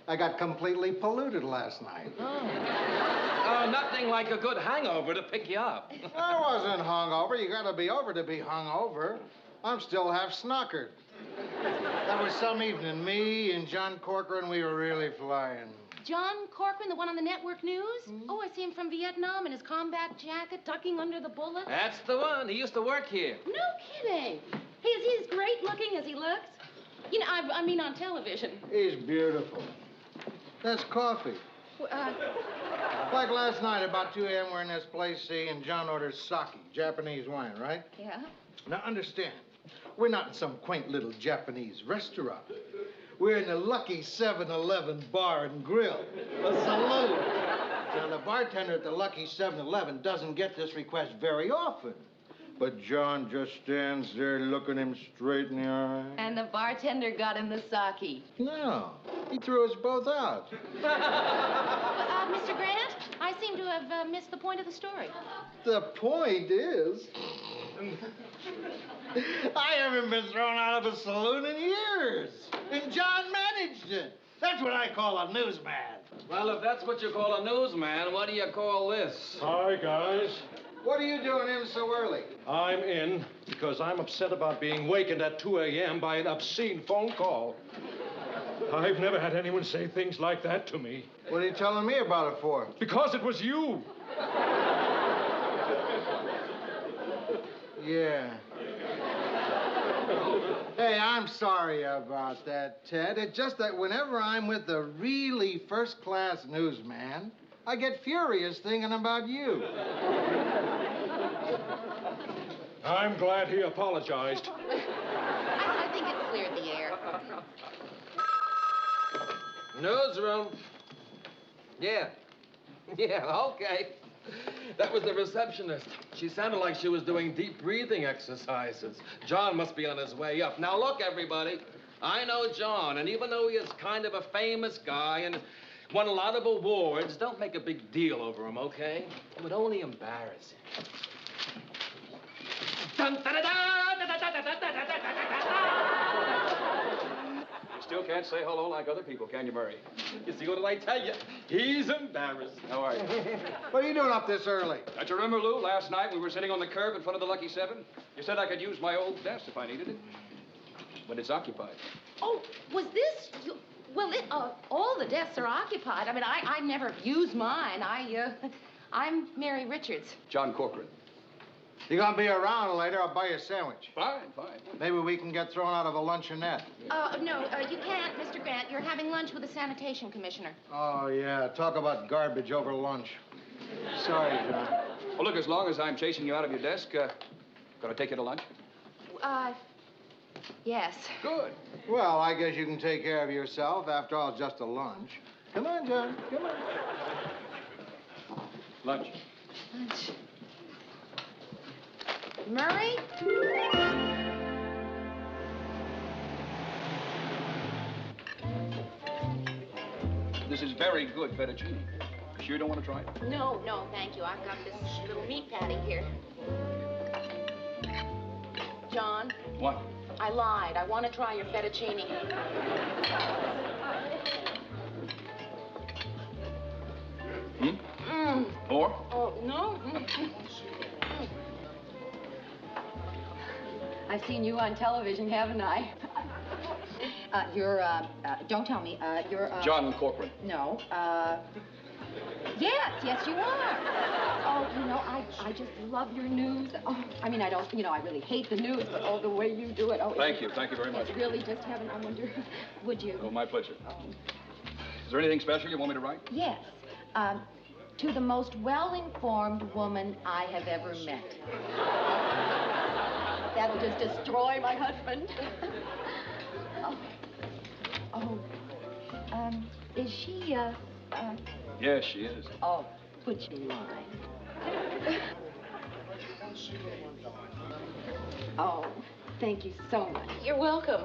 I got completely polluted last night. Nothing like a good hangover to pick you up. I wasn't hungover. You gotta be over to be hungover. I'm still half snockered. That was some evening. Me and John Corcoran, we were really flying. John Corcoran, the one on the network news? Mm-hmm. Oh, I see him from Vietnam in his combat jacket, tucking under the bullet. That's the one. He used to work here. No kidding. Hey, is he as great looking as he looks? You know, I mean on television. He's beautiful. That's coffee. Like last night, about 2 a.m., we're in this place, see, and John orders sake, Japanese wine, right? Yeah. Now, understand, we're not in some quaint little Japanese restaurant. We're in the lucky 7-Eleven bar and grill, a saloon. Now, the bartender at the lucky 7-Eleven doesn't get this request very often. But John just stands there looking him straight in the eye. And the bartender got him the sake. No, he threw us both out. Mr. Grant, I seem to have missed the point of the story. The point is, I haven't been thrown out of a saloon in years. And John managed it. That's what I call a newsman. Well, if that's what you call a newsman, what do you call this? Hi, guys. What are you doing in so early? I'm in because I'm upset about being wakened at 2 a.m. by an obscene phone call. I've never had anyone say things like that to me. What are you telling me about it for? Because it was you. Yeah. Hey, I'm sorry about that, Ted. It's just that whenever I'm with the really first-class newsman, I get furious thinking about you. I'm glad he apologized. I think it cleared the air. Newsroom. Yeah, okay. That was the receptionist. She sounded like she was doing deep breathing exercises. John must be on his way up. Now, look, everybody. I know John, and even though he is kind of a famous guy and won a lot of awards, don't make a big deal over him, okay? It would only embarrass him. You still can't say hello like other people, can you, Murray? You see, what did I tell you? He's embarrassed. How are you? What are you doing up this early? Don't you remember, Lou, last night we were sitting on the curb in front of the Lucky 7? You said I could use my old desk if I needed it. But it's occupied. Oh, was this... Well, all the desks are occupied. I mean, I never use mine. I'm Mary Richards. John Corcoran. You gonna be around later? I'll buy you a sandwich. Fine. Maybe we can get thrown out of a luncheonette. No, you can't, Mr. Grant. You're having lunch with the sanitation commissioner. Oh, yeah. Talk about garbage over lunch. Sorry, John. Well, look, as long as I'm chasing you out of your desk, gonna take you to lunch? Yes. Good. Well, I guess you can take care of yourself. After all, it's just a lunch. Come on, John. Come on. Lunch. Lunch. Murray? This is very good fettuccine. Sure you don't want to try it? No, thank you. I've got this little meat patty here. John? What? I lied. I want to try your fettuccine. More? Oh, no. I've seen you on television, haven't I? Don't tell me. You're, John Corcoran. No, Yes, you are. Oh, I just love your news. Oh, I mean, I really hate the news, but the way you do it. Oh, Thank you very much. It's really just heaven. I wonder, would you? Oh, my pleasure. Is there anything special you want me to write? Yes. To the most well-informed woman I have ever met. That'll just destroy my husband. Is she, Yes, she is. Oh, would you mind? Oh, thank you so much. You're welcome.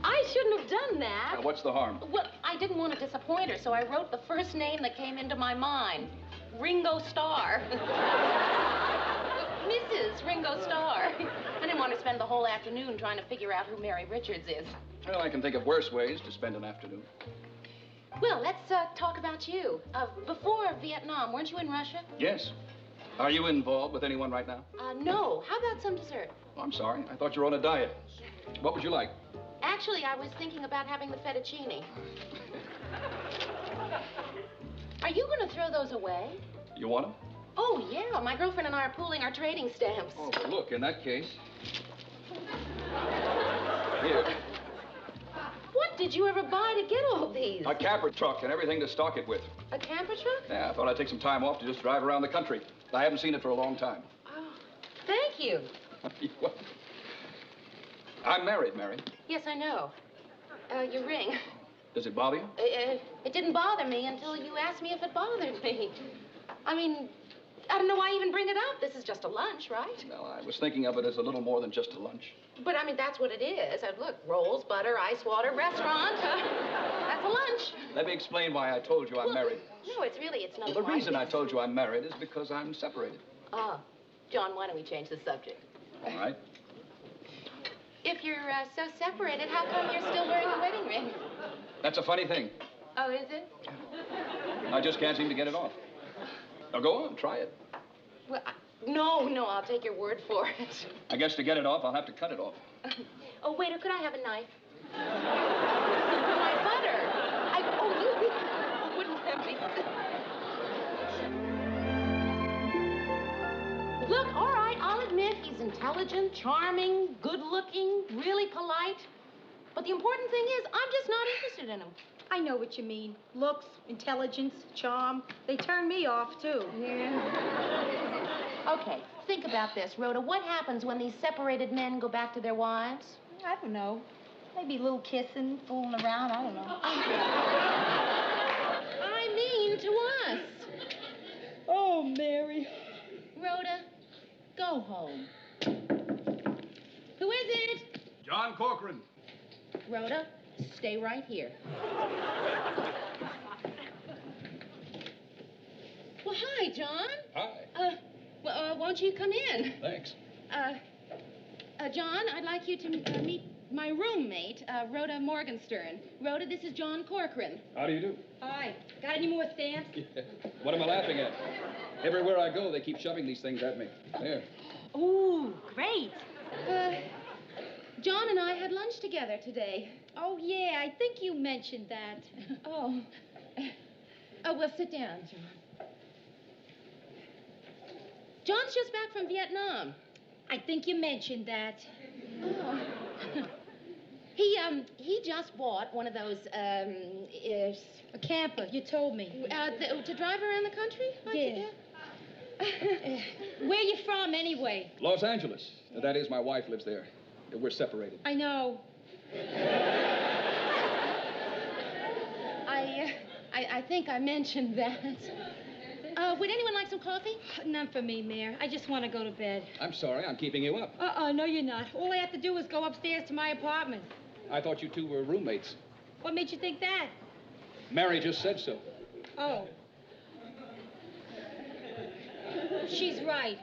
I shouldn't have done that. Now, what's the harm? Well, I didn't want to disappoint her, so I wrote the first name that came into my mind. Ringo Starr. Mrs. Ringo Starr. I didn't want to spend the whole afternoon trying to figure out who Mary Richards is. Well, I can think of worse ways to spend an afternoon. Well, let's talk about you. Before Vietnam, weren't you in Russia? Yes. Are you involved with anyone right now? No. How about some dessert? Oh, I'm sorry. I thought you were on a diet. What would you like? Actually, I was thinking about having the fettuccine. Are you going to throw those away? You want them? Oh, yeah. My girlfriend and I are pooling our trading stamps. Oh, look, in that case. Here. What did you ever buy to get all these? A camper truck and everything to stock it with. A camper truck? Yeah, I thought I'd take some time off to just drive around the country. I haven't seen it for a long time. Oh, thank you. You're welcome. I'm married, Mary. Yes, I know. Your ring. Does it bother you? It didn't bother me until you asked me if it bothered me. I mean, I don't know why I even bring it up. This is just a lunch, right? Well, I was thinking of it as a little more than just a lunch. But, I mean, that's what it is. Look, rolls, butter, ice water, restaurant. That's a lunch. Let me explain why I told you I'm married. No, it's nothing The like reason I this. told you I'm married is because I'm separated. John, why don't we change the subject? All right? If you're so separated, how come you're still wearing the wedding ring? That's a funny thing. Oh, is it? I just can't seem to get it off. Now, go on, try it. Well, no, I'll take your word for it. I guess to get it off, I'll have to cut it off. Oh, waiter, could I have a knife? My butter. You wouldn't have me. Look, all right, I'll admit he's intelligent, charming, good-looking, really polite. But the important thing is, I'm just not interested in him. I know what you mean. Looks, intelligence, charm. They turn me off, too. Yeah. Okay, think about this, Rhoda. What happens when these separated men go back to their wives? I don't know. Maybe a little kissing, fooling around. I don't know. I mean to us. Oh, Mary. Rhoda, go home. Who is it? John Corcoran. Rhoda, stay right here. Well, hi, John. Hi. Won't you come in? Thanks. John, I'd like you to meet my roommate, Rhoda Morgenstern. Rhoda, this is John Corcoran. How do you do? Hi. Got any more stamps? What am I laughing at? Everywhere I go, they keep shoving these things at me. There. Ooh, great. John and I had lunch together today. Oh, yeah, I think you mentioned that. Oh. Well, sit down, John. John's just back from Vietnam. I think you mentioned that. Oh. He just bought one of those, A camper, you told me. to drive around the country? Yeah. Where you from, anyway? Los Angeles. That is, my wife lives there. We're separated. I know. I think I mentioned that. Would anyone like some coffee? None for me, Mayor. I just want to go to bed. I'm sorry, I'm keeping you up. No, you're not. All I have to do is go upstairs to my apartment. I thought you two were roommates. What made you think that? Mary just said so. Oh. She's right.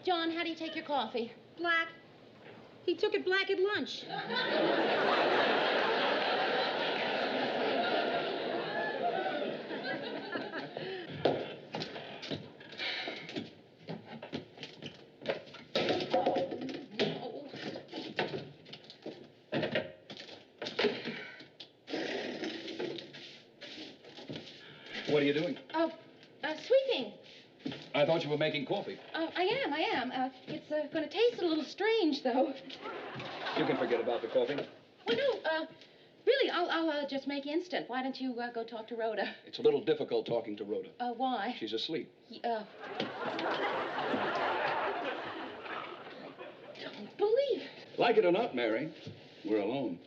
John, how do you take your coffee? Black. He took it black at lunch. What are you doing? Sweeping. I thought you were making coffee. I am. It's going to taste a little strange, though. You can forget about the coffee. Well, no, really, I'll just make instant. Why don't you go talk to Rhoda? It's a little difficult talking to Rhoda. Why? She's asleep. Don't believe it. Like it or not, Mary, we're alone.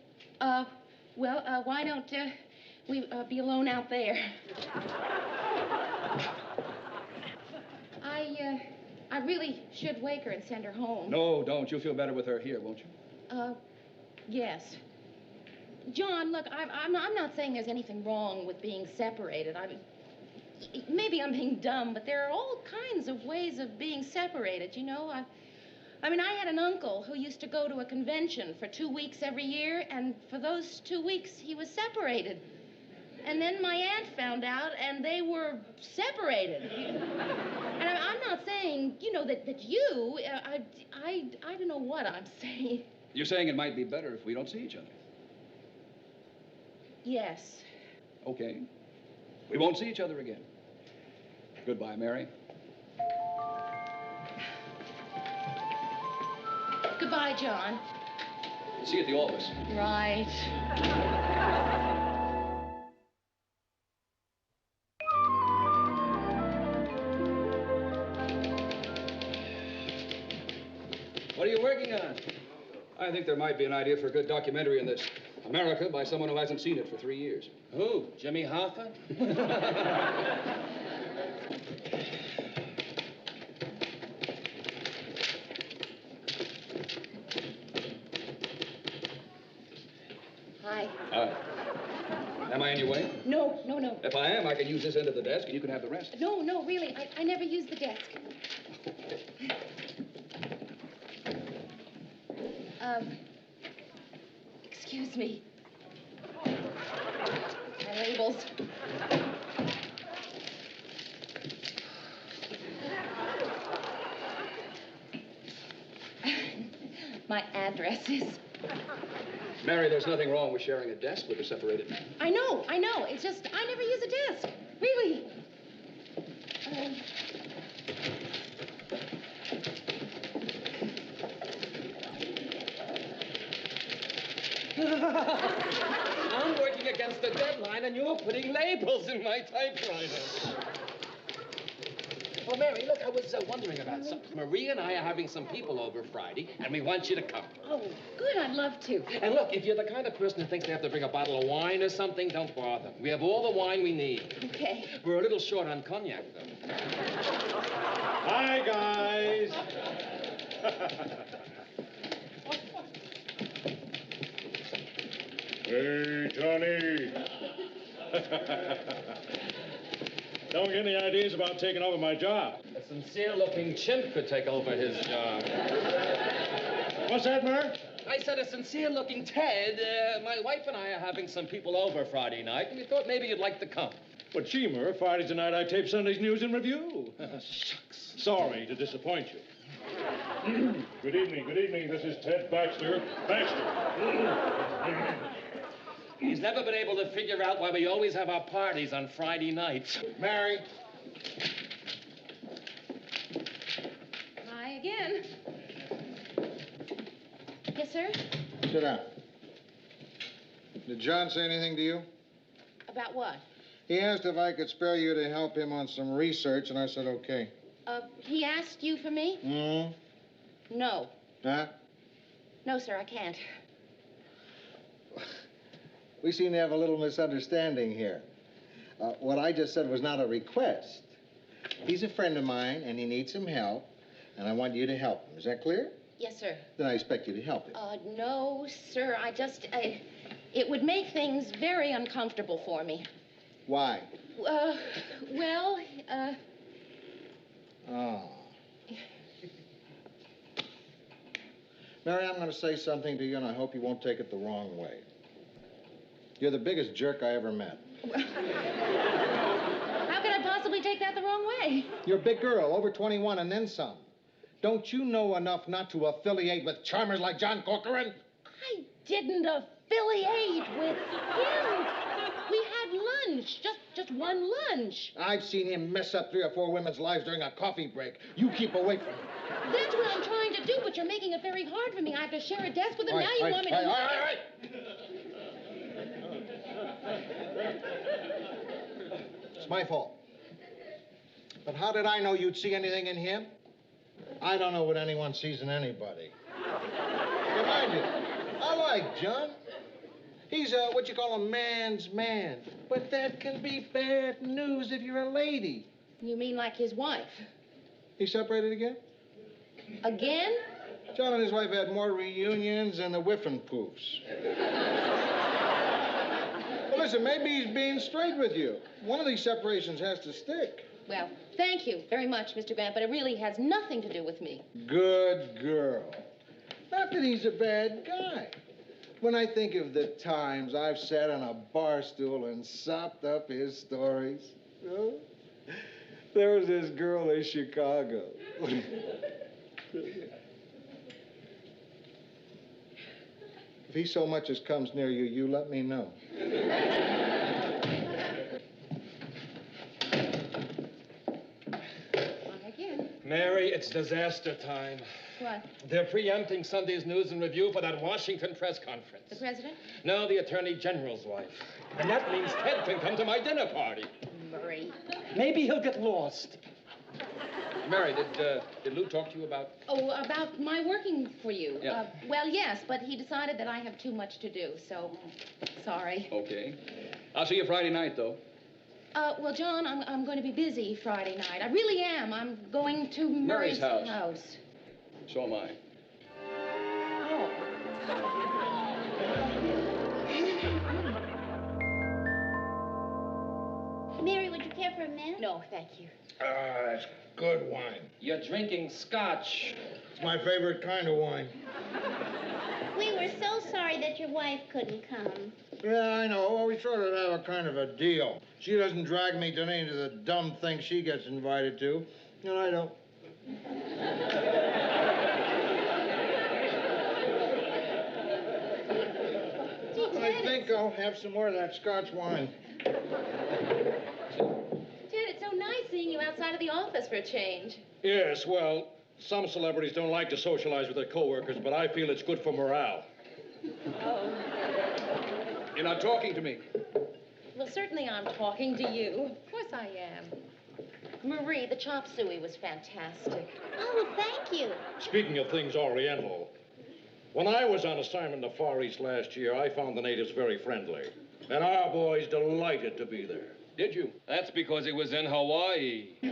Well, why don't we be alone out there? I really should wake her and send her home. No, don't. You'll feel better with her here, won't you? Yes. John, look, I'm not saying there's anything wrong with being separated. maybe I'm being dumb, but there are all kinds of ways of being separated, you know? I mean, I had an uncle who used to go to a convention for 2 weeks every year, and for those 2 weeks, he was separated. And then my aunt found out, and they were separated. And I'm not saying, you know, that you, I don't know what I'm saying. You're saying it might be better if we don't see each other. Yes. Okay. We won't see each other again. Goodbye, Mary. Goodbye, John. See you at the office. Right. What are you working on? I think there might be an idea for a good documentary in this. America by someone who hasn't seen it for 3 years. Who? Jimmy Hoffa? Hi. Hi. Am I in your way? No. If I am, I can use this end of the desk and you can have the rest. No, really. I never use the desk. Excuse me. My labels. My addresses. Mary, there's nothing wrong with sharing a desk with a separated man. I know. It's just, I never use a desk. Really. I'm working against the deadline, and you're putting labels in my typewriter. Well, Mary, look, I was wondering about something. Maria and I are having some people over Friday, and we want you to come. Oh, good. I'd love to. And look, if you're the kind of person who thinks they have to bring a bottle of wine or something, don't bother. We have all the wine we need. Okay. We're a little short on cognac, though. Hi, guys. Hey, Johnny. Don't get any ideas about taking over my job. A sincere-looking chimp could take over his job. What's that, Mer? I said a sincere-looking Ted. My wife and I are having some people over Friday night, and we thought maybe you'd like to come. But gee, Mer, Friday night I tape Sunday's News and Review. Shucks. Sorry to disappoint you. Good evening. This is Ted Baxter. He's never been able to figure out why we always have our parties on Friday nights. Mary. Hi again. Yes, sir? Sit down. Did John say anything to you? About what? He asked if I could spare you to help him on some research, and I said okay. He asked you for me? Hmm? No. Huh? No, sir, I can't. We seem to have a little misunderstanding here. What I just said was not a request. He's a friend of mine, and he needs some help, and I want you to help him. Is that clear? Yes, sir. Then I expect you to help him. No, sir. It would make things very uncomfortable for me. Why? Oh. Mary, I'm going to say something to you, and I hope you won't take it the wrong way. You're the biggest jerk I ever met. How could I possibly take that the wrong way? You're a big girl, over 21, and then some. Don't you know enough not to affiliate with charmers like John Corcoran? I didn't affiliate with him. We had lunch, just one lunch. I've seen him mess up 3 or 4 women's lives during a coffee break. You keep away from him. That's what I'm trying to do, but you're making it very hard for me. I have to share a desk with him. Now you want me to... All right. It's my fault. But how did I know you'd see anything in him? I don't know what anyone sees in anybody. But I do. I like John. He's what you call a man's man. But that can be bad news if you're a lady. You mean like his wife? He separated again? Again? John and his wife had more reunions than the Whiffenpoofs. Well, Listen, maybe he's being straight with you. One of these separations has to stick. Well, thank you very much, Mr. Grant, but it really has nothing to do with me. Good girl. Not that he's a bad guy. When I think of the times I've sat on a bar stool and sopped up his stories. Oh, there was this girl in Chicago. If he so much as comes near you, you let me know. Again. Mary, it's disaster time. What? They're preempting Sunday's News and Review for that Washington press conference. The president? No, the Attorney General's wife. And that means Ted can come to my dinner party. Murray. Maybe he'll get lost. Mary, did Lou talk to you about... Oh, about my working for you? Yeah. Well, yes, but he decided that I have too much to do, so sorry. Okay. I'll see you Friday night, though. Well, John, I'm going to be busy Friday night. I really am. I'm going to Murray's house. So am I. Oh. Mary, would you care for a minute? No, thank you. That's good wine. You're drinking scotch. It's my favorite kind of wine. We were so sorry that your wife couldn't come. Yeah, I know. Well, we sort of have a kind of a deal. She doesn't drag me to any of the dumb things she gets invited to, and I don't. I think I'll have some more of that Scotch wine. Ted, it's so nice seeing you outside of the office for a change. Yes, well, some celebrities don't like to socialize with their coworkers, but I feel it's good for morale. Oh. You're not talking to me. Well, certainly I'm talking to you. Of course I am. Marie, the chop suey was fantastic. Oh, thank you. Speaking of things Oriental, when I was on assignment in the Far East last year, I found the natives very friendly. And our boys delighted to be there. Did you? That's because he was in Hawaii. You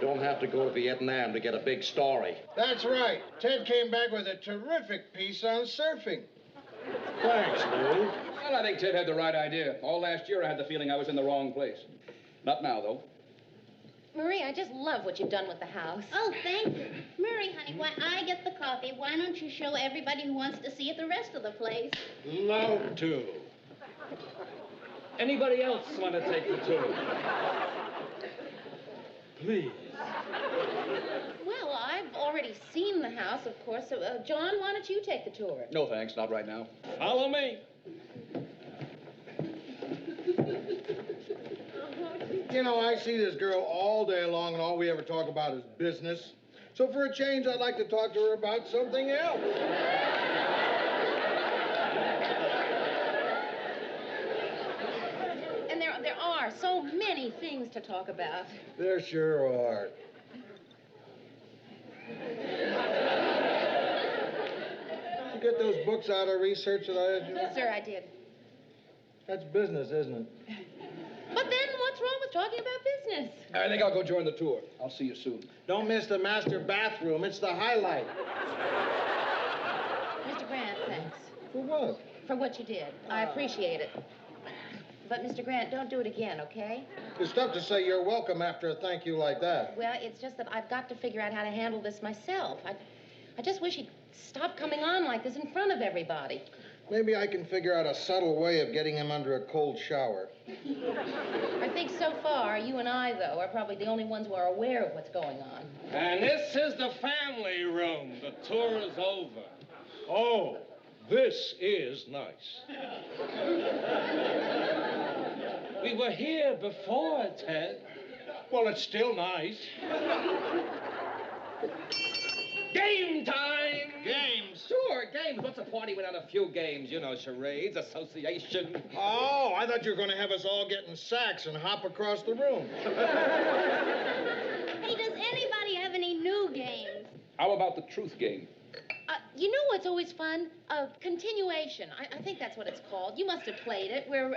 don't have to go to Vietnam to get a big story. That's right. Ted came back with a terrific piece on surfing. Thanks, Lou. Well, I think Ted had the right idea. All last year, I had the feeling I was in the wrong place. Not now, though. Marie, I just love what you've done with the house. Oh, thank you. Murray, honey, why I get the coffee. Why don't you show everybody who wants to see it the rest of the place? Love to. Anybody else want to take the tour? Please. Well, I've already seen the house, of course. So, John, why don't you take the tour? No, thanks. Not right now. Follow me. You know, I see this girl all day long, and all we ever talk about is business. So for a change, I'd like to talk to her about something else. And there are so many things to talk about. There sure are. Did you get those books out of research that I had you? Yes, sir, I did. That's business, isn't it? But then what's wrong with talking about business? I think I'll go join the tour. I'll see you soon. Don't miss the master bathroom. It's the highlight. Mr. Grant, thanks For what? for what you did. I appreciate it. But, Mr. Grant, don't do it again, okay? It's tough to say you're welcome after a thank you like that. Well, it's just that I've got to figure out how to handle this myself. I just wish he'd stop coming on like this in front of everybody. Maybe I can figure out a subtle way of getting him under a cold shower. I think so far, you and I, though, are probably the only ones who are aware of what's going on. And this is the family room. The tour is over. Oh, this is nice. We were here before, Ted. Well, it's still nice. Game time! Games? Sure, games. What's a party without a few games? You know, charades, association. Oh, I thought you were going to have us all get in sacks and hop across the room. Hey, does anybody have any new games? How about the truth game? You know what's always fun? Continuation. I think that's what it's called. You must have played it, where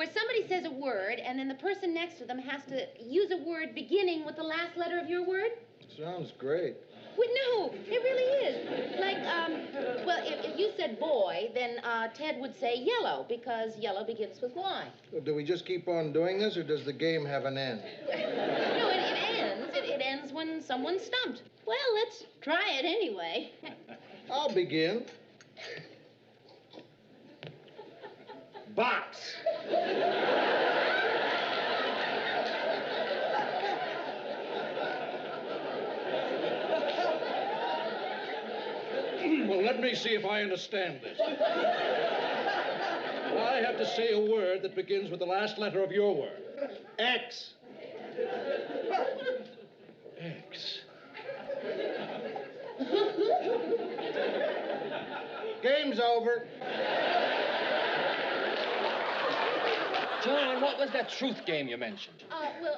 somebody says a word, and then the person next to them has to use a word beginning with the last letter of your word. Sounds great. Well, no, it really is. Like, well, if you said boy, then Ted would say yellow, because yellow begins with Y. Well, do we just keep on doing this, or does the game have an end? No, it ends. It ends when someone's stumped. Well, let's try it anyway. I'll begin. Box. Well, let me see if I understand this. I have to say a word that begins with the last letter of your word. X. X. Game's over. John, what was that truth game you mentioned?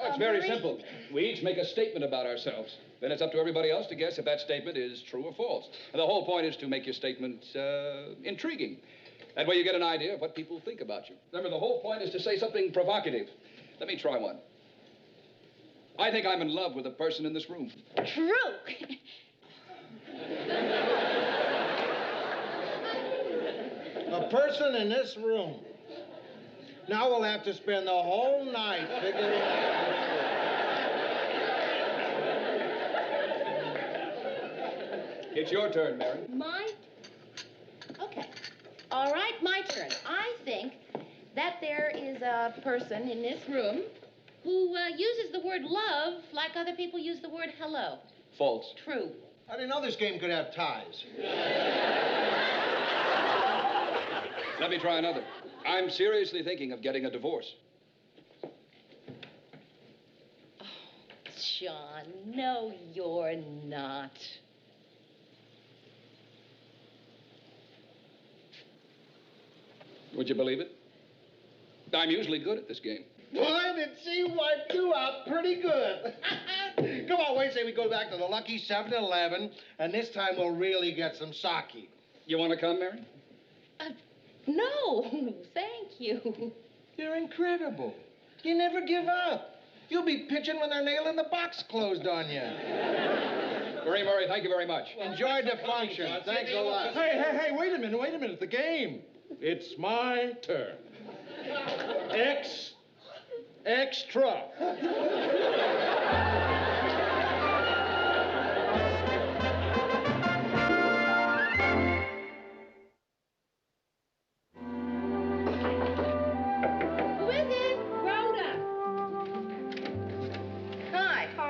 It's very simple. We each make a statement about ourselves. Then it's up to everybody else to guess if that statement is true or false. And the whole point is to make your statement intriguing. That way you get an idea of what people think about you. Remember, the whole point is to say something provocative. Let me try one. I think I'm in love with a person in this room. True. A person in this room. Now we'll have to spend the whole night figuring out. It's your turn, Mary. My? Okay. All right, my turn. I think that there is a person in this room who uses the word love like other people use the word hello. False. True. I didn't know this game could have ties. Let me try another. I'm seriously thinking of getting a divorce. John, no, you're not. Would you believe it? I'm usually good at this game. Boy, did she wipe you out pretty good. Come on, wait, say we go back to the lucky 7-Eleven, and this time we'll really get some sake. You want to come, Mary? No, thank you. You're incredible. You never give up. You'll be pitching when they're nailing the box closed on you. Marie Murray, thank you very much. Enjoyed the function. Thanks a lot. Hey, wait a minute. The game. It's my turn. Extra.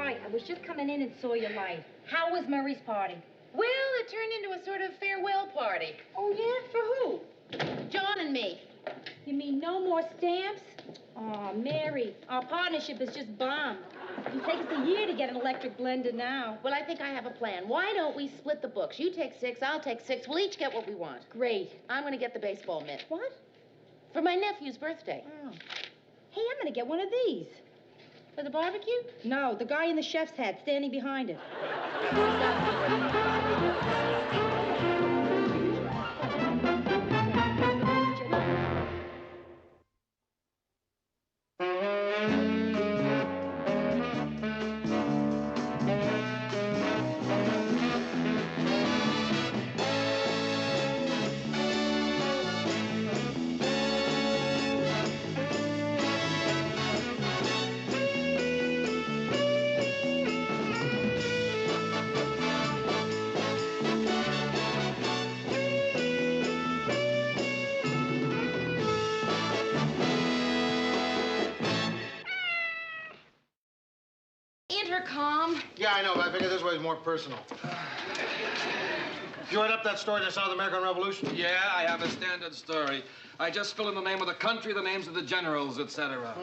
I was just coming in and saw your light. How was Murray's party? Well, it turned into a sort of farewell party. Oh, yeah? For who? John and me. You mean no more stamps? Oh, Mary, our partnership is just bombed. It'll take us a year to get an electric blender now. Well, I think I have a plan. Why don't we split the books? You take 6, I'll take 6. We'll each get what we want. Great. I'm going to get the baseball mitt. What? For my nephew's birthday. Oh. Hey, I'm going to get one of these. For the barbecue? No, the guy in the chef's hat standing behind it. Intercom. Yeah, I know, but I figured this way is more personal. You write up that story in the South American Revolution? Yeah, I have a standard story. I just fill in the name of the country, the names of the generals, etc.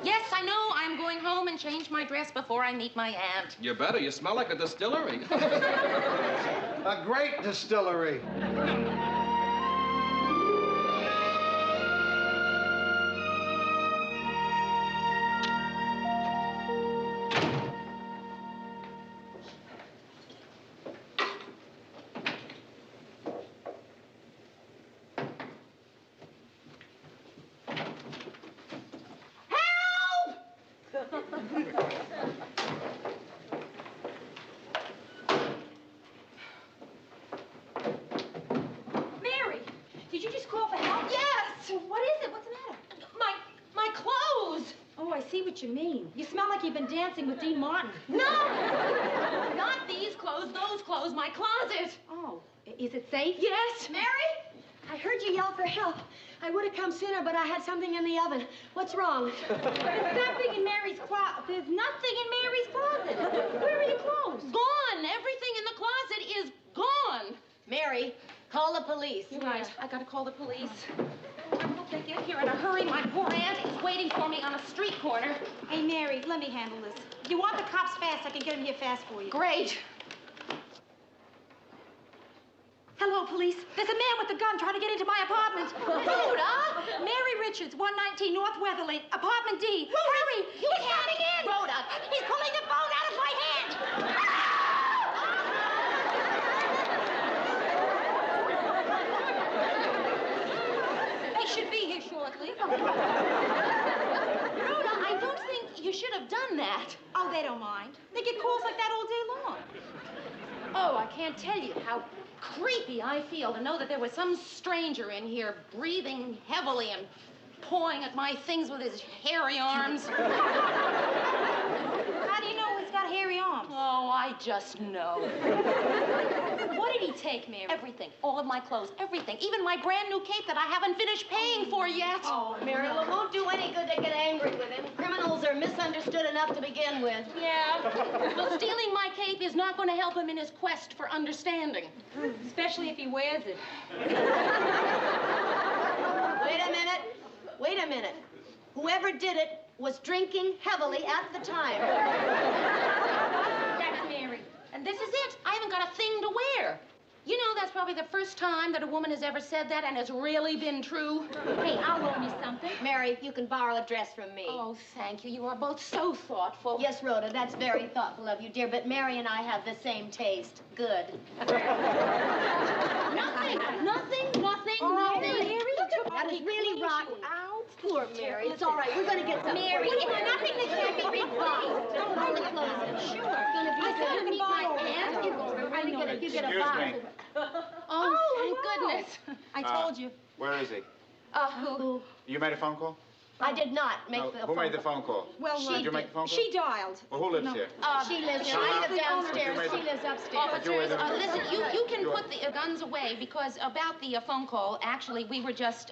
Yes, I know. I'm going home and change my dress before I meet my aunt. You better. You smell like a distillery. A great distillery. you mean? You smell like you've been dancing with Dean Martin. No! Not these clothes, those clothes, my closet. Oh, is it safe? Yes. Mary? I heard you yell for help. I would have come sooner, but I had something in the oven. What's wrong? There's nothing in Mary's closet. There's nothing in Mary's closet. Where are your clothes? Gone. Everything in the closet is gone. Mary, call the police. You're right. I gotta call the police. I hope they get here in a hurry. My poor aunt is waiting for me on a street corner. Hey, Mary, let me handle this. If you want the cops fast, I can get them here fast for you. Great. Hello, police. There's a man with a gun trying to get into my apartment. Rhoda! Mary Richards, 119 North Weatherly, apartment D. Hurry! He's coming in! Rhoda, He's pulling the phone out of my hand! They should be here shortly. Rhoda, I don't think you should have done that. Oh, they don't mind. They get calls like that all day long. Oh, I can't tell you how creepy I feel to know that there was some stranger in here breathing heavily and pawing at my things with his hairy arms. How do you know he's got hairy arms? Oh, I just know. What did he take, Mary? Everything. All of my clothes. Everything. Even my brand new cape that I haven't finished paying for yet. Oh, Mary, well, it won't do any good to get angry with him. Criminals are misunderstood enough to begin with. Yeah. Well, stealing my cape is not going to help him in his quest for understanding. Especially if he wears it. Wait a minute. Wait a minute. Whoever did it was drinking heavily at the time. That's Mary. And this is it. I haven't got a thing to wear. You know, that's probably the first time that a woman has ever said that, and it's really been true. Hey, I'll loan you something. Mary, you can borrow a dress from me. Oh, thank you. You are both so thoughtful. Yes, Rhoda, that's very thoughtful of you, dear, but Mary and I have the same taste. Good. Nothing. Nothing. Oh, Mary, That is really rotten. Poor Mary. It's all right. We're going to get some. Mary, it's it's nothing that can't be resolved. Don't hold the clothes. Sure. It's going to be I good. meet my aunt. If you get a box. Oh, thank goodness. I told you. Where is he? Who? You made a phone call? I did not make No, the who phone made the call. phone call? Well, Did you make the phone call? She dialed. Well, who lives here? She lives here. I live downstairs. She lives upstairs. Officers, listen, you can put the guns away because about the phone call, actually, we were just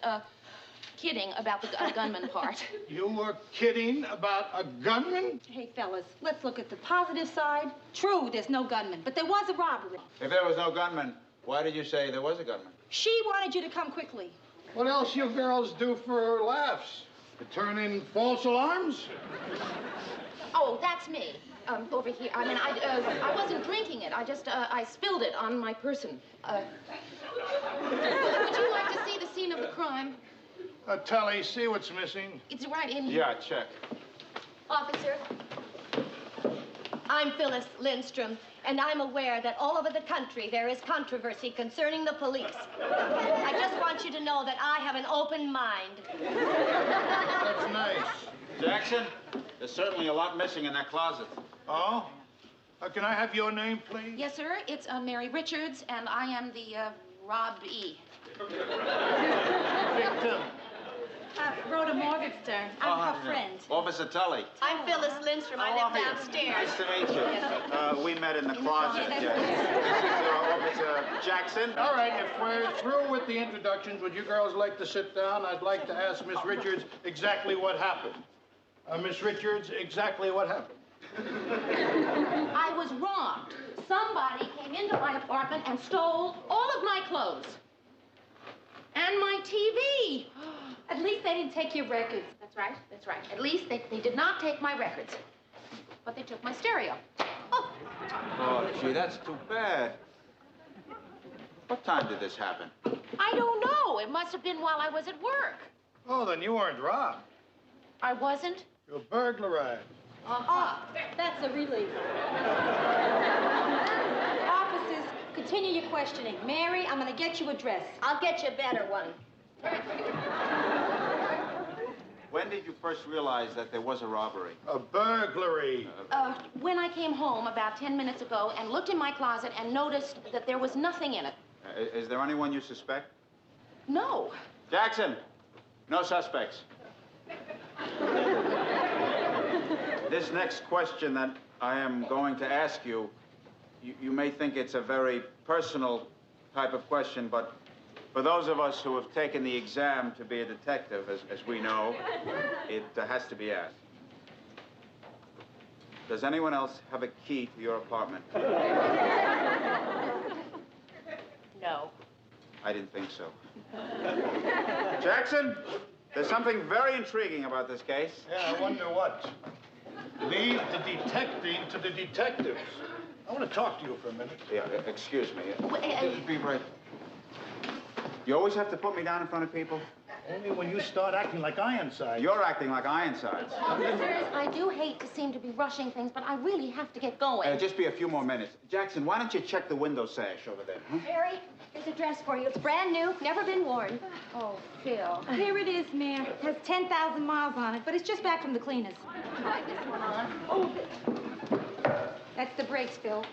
kidding about the gunman part. You were kidding about a gunman? Hey, fellas, let's look at the positive side. True, there's no gunman, but there was a robbery. If there was no gunman, why did you say there was a gunman? She wanted you to come quickly. What else you girls do for laughs? To turn in false alarms? Oh, that's me. Over here. I mean, I wasn't drinking it. I just, I spilled it on my person. Would you like to see the scene of the crime? Tully, see what's missing. It's right in here. Yeah, check. Officer, I'm Phyllis Lindstrom, and I'm aware that all over the country there is controversy concerning the police. I just want you to know that I have an open mind. That's nice. Jackson, there's certainly a lot missing in that closet. Oh? Can I have your name, please? Yes, sir. It's Mary Richards, and I am the Rob E. Victim. Rhoda Morgenstern. I'm her friend. Officer Tully. I'm Phyllis Lindstrom. I live downstairs. Nice to meet you. We met in the closet. This is Officer Jackson. All right, if we're through with the introductions, would you girls like to sit down? I'd like to ask Miss Richards exactly what happened. Miss Richards, exactly what happened? I was robbed. Somebody came into my apartment and stole all of my clothes. And my TV. At least they didn't take your records. That's right, that's right. At least they did not take my records. But they took my stereo. Oh. Oh, gee, that's too bad. What time did this happen? I don't know. It must have been while I was at work. Oh, then you weren't robbed. I wasn't? You were burglarized. Uh-huh. That's a relief. Officers, continue your questioning. Mary, I'm going to get you a dress. I'll get you a better one. When did you first realize that there was a robbery? A burglary. When I came home about 10 minutes ago and looked in my closet and noticed that there was nothing in it. Is there anyone you suspect? No. Jackson, no suspects. This next question that I am going to ask you, you may think it's a very personal type of question, but for those of us who have taken the exam to be a detective, as we know, it has to be asked. Does anyone else have a key to your apartment? No. I didn't think so. Jackson, there's something very intriguing about this case. Yeah, I wonder what. Leave the detecting to the detectives. I want to talk to you for a minute. Yeah, excuse me. Just be right. You always have to put me down in front of people? Only when you start acting like Ironside. You're acting like Ironsides. Officers, I do hate to seem to be rushing things, but I really have to get going. Just be a few more minutes. Jackson, why don't you check the window sash over there? Huh? Mary, here's a dress for you. It's brand new, never been worn. Oh, Phil. Here it is, Mayor. It has 10,000 miles on it, but it's just back from the cleaners. Try this one on. Oh, that's the brakes, Phil.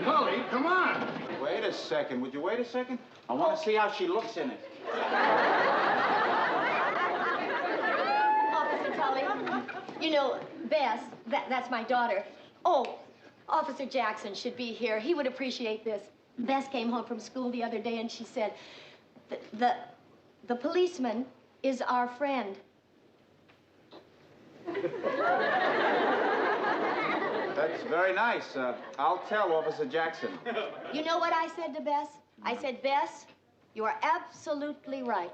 Polly, come on. Wait a second. Would you wait a second? I want to see how she looks in it. Officer Tully, you know, Bess, that's my daughter. Oh, Officer Jackson should be here. He would appreciate this. Bess came home from school the other day and she said, the policeman is our friend. That's very nice. I'll tell Officer Jackson. You know what I said to Bess? I said, Bess, you are absolutely right.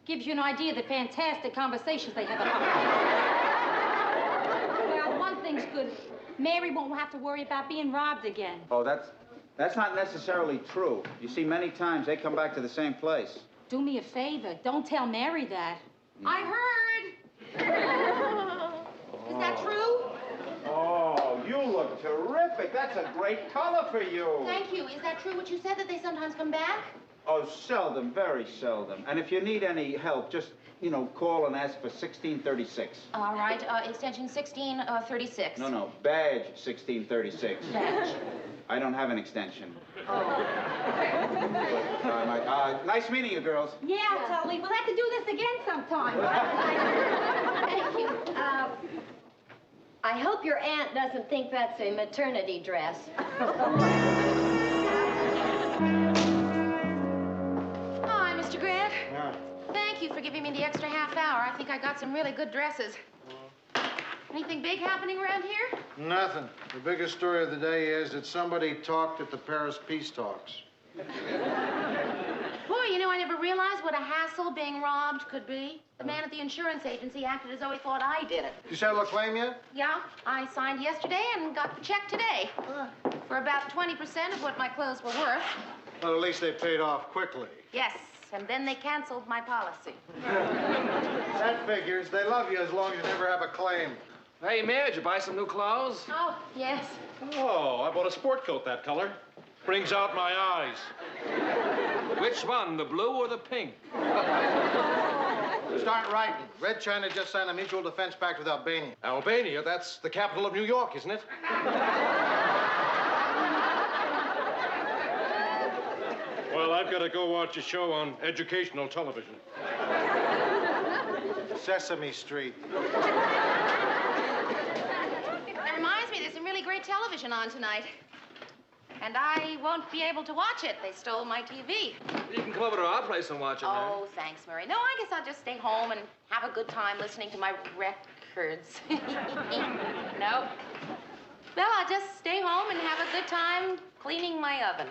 Gives you an idea of the fantastic conversations they have at home. Well, one thing's good. Mary won't have to worry about being robbed again. Oh, that's not necessarily true. You see, many times they come back to the same place. Do me a favor. Don't tell Mary that. I heard. Is that true? Oh, you look terrific. That's a great color for you. Thank you. Is that true what you said, that they sometimes come back? Oh, seldom, very seldom. And if you need any help, just, call and ask for 1636. All right. Extension 1636. No, badge 1636. Badge. I don't have an extension. Oh. Nice meeting you, girls. Yeah, Tully. We'll have to do this again sometime. Thank you. I hope your aunt doesn't think that's a maternity dress. Hi, Mr. Grant. Yeah. Thank you for giving me the extra half hour. I think I got some really good dresses. Anything big happening around here? Nothing. The biggest story of the day is that somebody talked at the Paris peace talks. Boy, I never realized what a hassle being robbed could be. The man at the insurance agency acted as though he thought I did it. You settle a claim yet? Yeah, I signed yesterday and got the check today. For about 20% of what my clothes were worth. Well, at least they paid off quickly. Yes, and then they canceled my policy. That figures. They love you as long as you never have a claim. Hey, Mayor, did you buy some new clothes? Oh, yes. Oh, I bought a sport coat that color. Brings out my eyes. Which one, the blue or the pink? Start writing. Red China just signed a mutual defense pact with Albania. Albania? That's the capital of New York, isn't it? Well, I've got to go watch a show on educational television. Sesame Street. That reminds me, there's some really great television on tonight. And I won't be able to watch it. They stole my TV. You can come over to our place and watch it, man. Oh, thanks, Murray. No, I guess I'll just stay home and have a good time listening to my records. No. Well, I'll just stay home and have a good time cleaning my oven.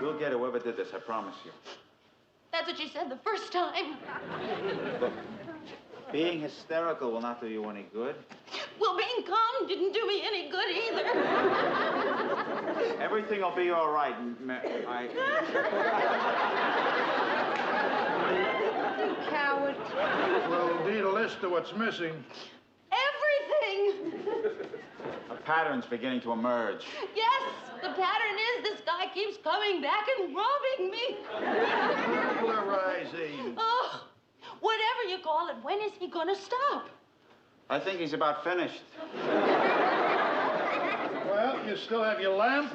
We'll get whoever did this, I promise you. That's what you said the first time. Look, being hysterical will not do you any good. Well, being calm didn't do me any good either. Everything will be all right. You coward. Well, need a list of what's missing. Everything. A pattern's beginning to emerge. Yes, the pattern is this guy keeps coming back and robbing me. Burglarizing. Oh, whatever you call it, when is he gonna stop? I think he's about finished. Well, you still have your lamp,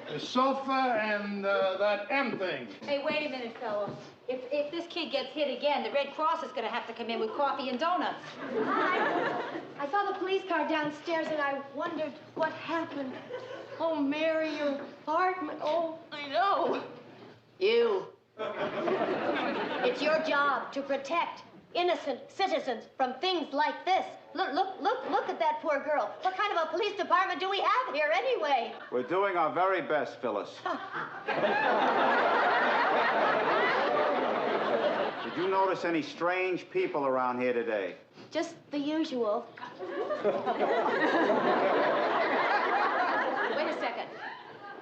your sofa, and that M thing. Hey, wait a minute, fellow. If this kid gets hit again, the Red Cross is going to have to come in with coffee and donuts. I saw the police car downstairs and I wondered what happened. Oh, Mary, your apartment. Oh, I know. you. It's your job to protect innocent citizens from things like this. Look at that poor girl. What kind of a police department do we have here anyway? We're doing our very best, Phyllis. Did you notice any strange people around here today? Just the usual.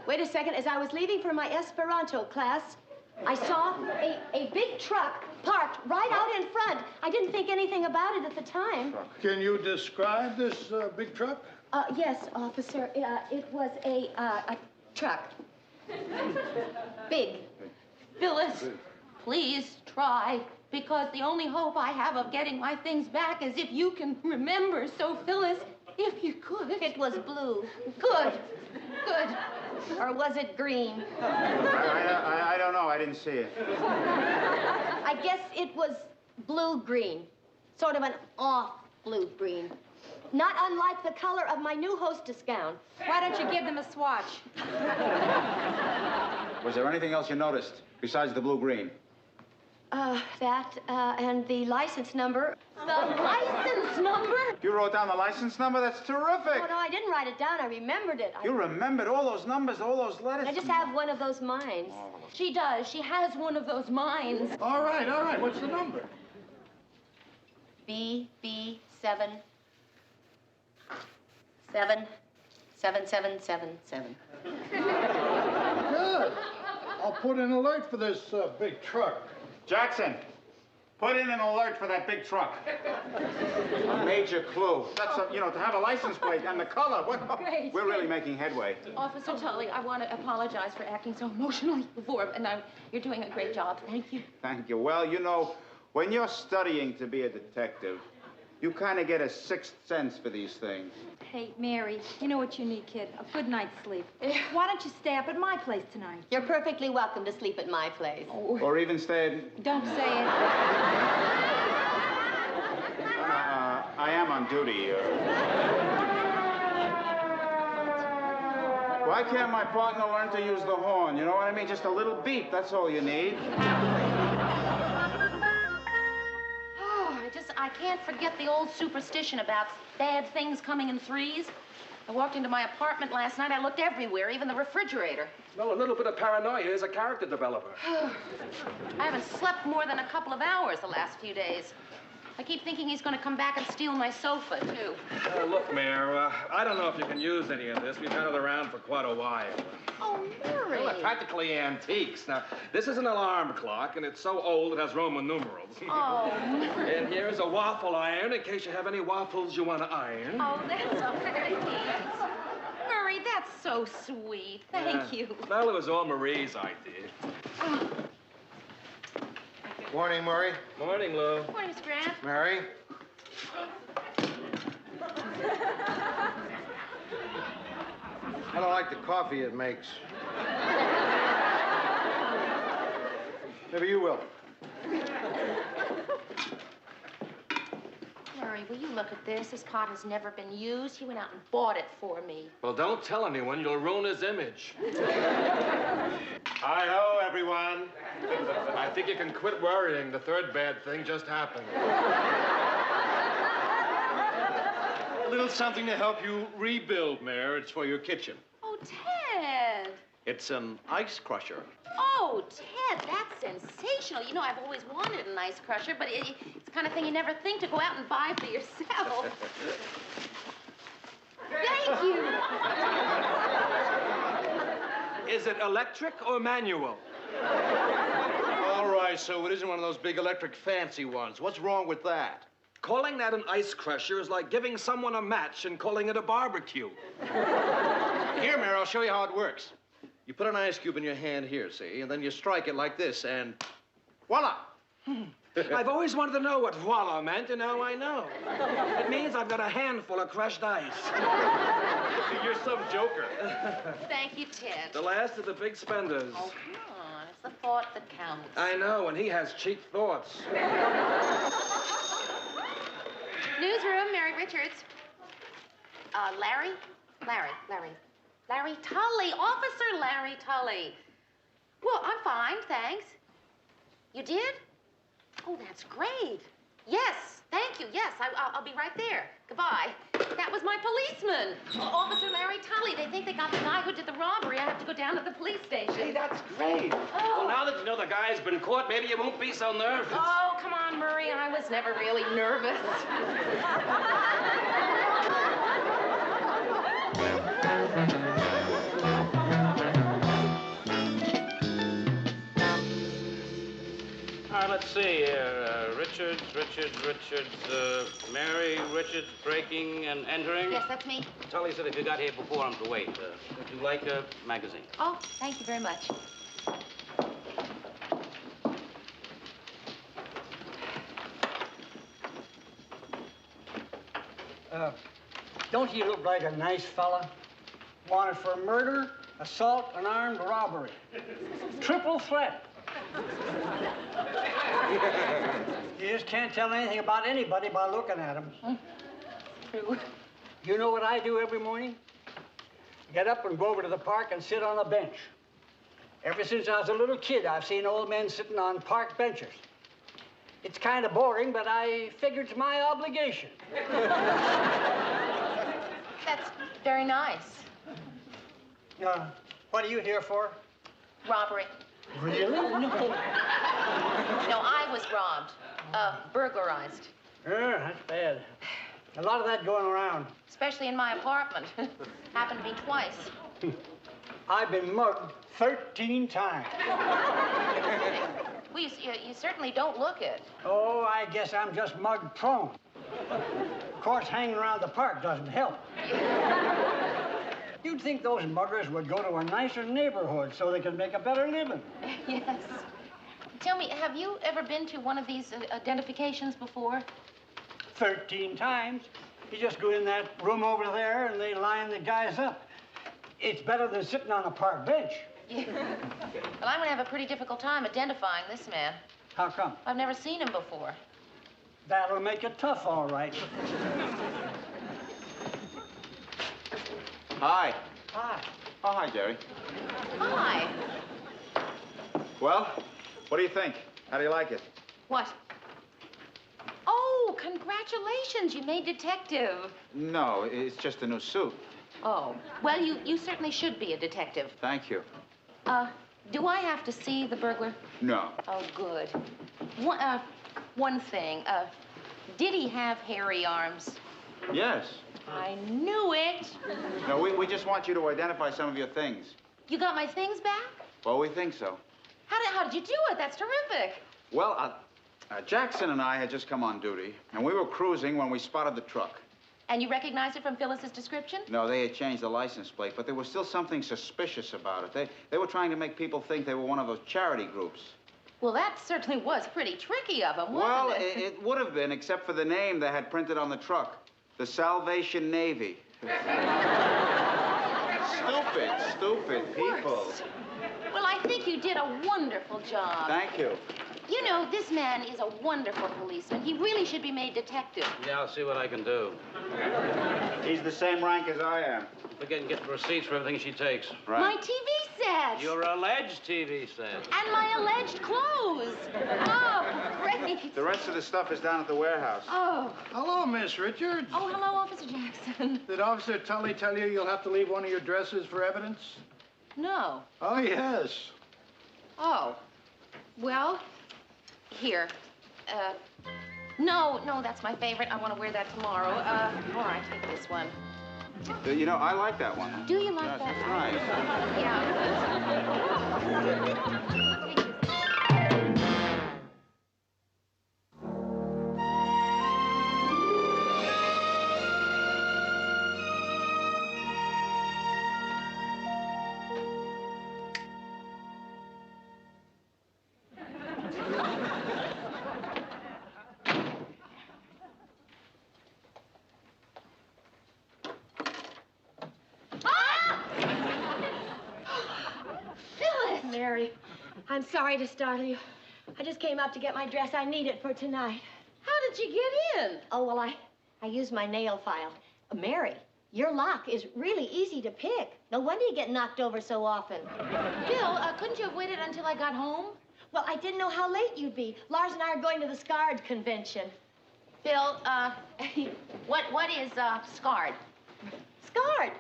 Wait a second. As I was leaving for my Esperanto class, I saw a big truck parked right out in front. I didn't think anything about it at the time. Can you describe this big truck? Yes, officer. It was a truck. Big. Phyllis, please try, because the only hope I have of getting my things back is if you can remember. So, Phyllis, if you could. It was blue. Good. Or was it green? I don't know. I didn't see it. I guess it was blue-green. Sort of an off blue-green. Not unlike the color of my new hostess gown. Why don't you give them a swatch? Was there anything else you noticed besides the blue-green? And the license number. The license number? You wrote down the license number? That's terrific. Oh, no, I didn't write it down. I remembered it. You remembered all those numbers, all those letters? I just have one of those minds. She does. She has one of those minds. All right. What's the number? BB 77777. Good. I'll put an alert for this big truck. Jackson, put in an alert for that big truck. A major clue. That's, to have a license plate and the color. What? Great. We're really making headway. Officer Tully, I want to apologize for acting so emotionally before, and you're doing a great job. Thank you. Thank you. Well, when you're studying to be a detective, you kind of get a sixth sense for these things. Hey, Mary, you know what you need, kid? A good night's sleep. Why don't you stay up at my place tonight? You're perfectly welcome to sleep at my place. Oh. Or even stay at... Don't say it. I am on duty. Why can't my partner learn to use the horn? You know what I mean? Just a little beep, that's all you need. I can't forget the old superstition about bad things coming in threes. I walked into my apartment last night. I looked everywhere, even the refrigerator. Well, a little bit of paranoia is a character developer. I haven't slept more than a couple of hours the last few days. I keep thinking he's going to come back and steal my sofa, too. Look, Mayor, I don't know if you can use any of this. We've had it around for quite a while. Oh, Murray. Well, they're practically antiques. Now, this is an alarm clock, and it's so old it has Roman numerals. Oh, Murray. And here's a waffle iron in case you have any waffles you want to iron. Oh, that's very nice. Murray, that's so sweet. Thank you. Well, it was all Marie's idea. Oh. Morning, Murray. Morning, Lou. Morning, Mr. Grant. Mary. I don't like the coffee it makes. Maybe you will. Murray, will you look at this? This pot has never been used. He went out and bought it for me. Well, don't tell anyone. You'll ruin his image. Hi-ho, everyone. I think you can quit worrying. The third bad thing just happened. A little something to help you rebuild, Mayor. It's for your kitchen. Oh, Ted. It's an ice crusher. Oh, Ted, that's sensational. You know, I've always wanted an ice crusher, but it's kind of thing you never think to go out and buy for yourself. Thank you. Is it electric or manual? All right, so it isn't one of those big electric fancy ones. What's wrong with that? Calling that an ice crusher is like giving someone a match and calling it a barbecue. Here, Mayor, I'll show you how it works. You put an ice cube in your hand here, see? And then you strike it like this, and voila! I've always wanted to know what voila meant, and now I know. It means I've got a handful of crushed ice. You're some joker. Thank you, Ted. The last of the big spenders. Oh, come on. It's the thought that counts. I know, and he has cheap thoughts. Newsroom, Mary Richards. Larry Tully. Officer Larry Tully. Well, I'm fine, thanks. You did? Oh, that's great. Yes, thank you. Yes, I'll be right there. Goodbye. That was my policeman, Officer Larry Tully. They think they got the guy who did the robbery. I have to go down to the police station. Hey, that's great. Oh. Well, now that you know the guy's been caught, maybe you won't be so nervous. Oh, come on, Murray. I was never really nervous. All right, let's see here. Richards, Mary Richards breaking and entering. Yes, that's me. Tully said if you got here before him to wait. Would you like a magazine? Oh, thank you very much. Don't he look like a nice fella? Wanted for murder, assault, and armed robbery. Triple threat. You just can't tell anything about anybody by looking at him. True. You know what I do every morning? Get up and go over to the park and sit on a bench. Ever since I was a little kid, I've seen old men sitting on park benches. It's kind of boring, but I figured it's my obligation. That's very nice. What are you here for? Robbery. Really? No. No, I was robbed. Burglarized. That's bad. A lot of that going around. Especially in my apartment. Happened to me twice. I've been mugged 13 times. Well, you certainly don't look it. Oh, I guess I'm just mug prone. Of course, hanging around the park doesn't help. You'd think those muggers would go to a nicer neighborhood so they could make a better living. Yes. Tell me, have you ever been to one of these identifications before? 13 times. You just go in that room over there and they line the guys up. It's better than sitting on a park bench. Yeah. Well, I'm going to have a pretty difficult time identifying this man. How come? I've never seen him before. That'll make it tough, all right. Hi. Hi. Oh, hi, Jerry. Hi. Well, what do you think? How do you like it? What? Oh, congratulations. You made detective. No, it's just a new suit. Oh. Well, you certainly should be a detective. Thank you. Do I have to see the burglar? No. Oh, good. One thing. Did he have hairy arms? Yes. I knew it. No, we just want you to identify some of your things. You got my things back? Well, we think so. How did you do it? That's terrific. Well, Jackson and I had just come on duty, and we were cruising when we spotted the truck. And you recognized it from Phyllis's description? No, they had changed the license plate, but there was still something suspicious about it. They were trying to make people think they were one of those charity groups. Well, that certainly was pretty tricky of them, wasn't Well, it? it would have been, except for the name they had printed on the truck. The Salvation Navy. Stupid people. Well, I think you did a wonderful job. Thank you. You know, this man is a wonderful policeman. He really should be made detective. Yeah, I'll see what I can do. He's the same rank as I am. Forget and get the receipts for everything she takes. Right. My TV set. Your alleged TV set. And my alleged clothes. Oh, great. The rest of the stuff is down at the warehouse. Oh. Hello, Miss Richards. Oh, hello, Officer Jackson. Did Officer Tully tell you you'll have to leave one of your dresses for evidence? No. Oh, yes. Oh. Well, here. No, that's my favorite. I want to wear that tomorrow. All right, take this one. You know, I like that one. Do you like Yes, that? it's nice. Yeah. Mary, I'm sorry to startle you. I just came up to get my dress. I need it for tonight. How did you get in? Oh, well, I used my nail file. Mary, your lock is really easy to pick. No wonder you get knocked over so often. Bill, couldn't you have waited until I got home? Well, I didn't know how late you'd be. Lars and I are going to the SCARD convention. Bill, what is SCARD? SCARD.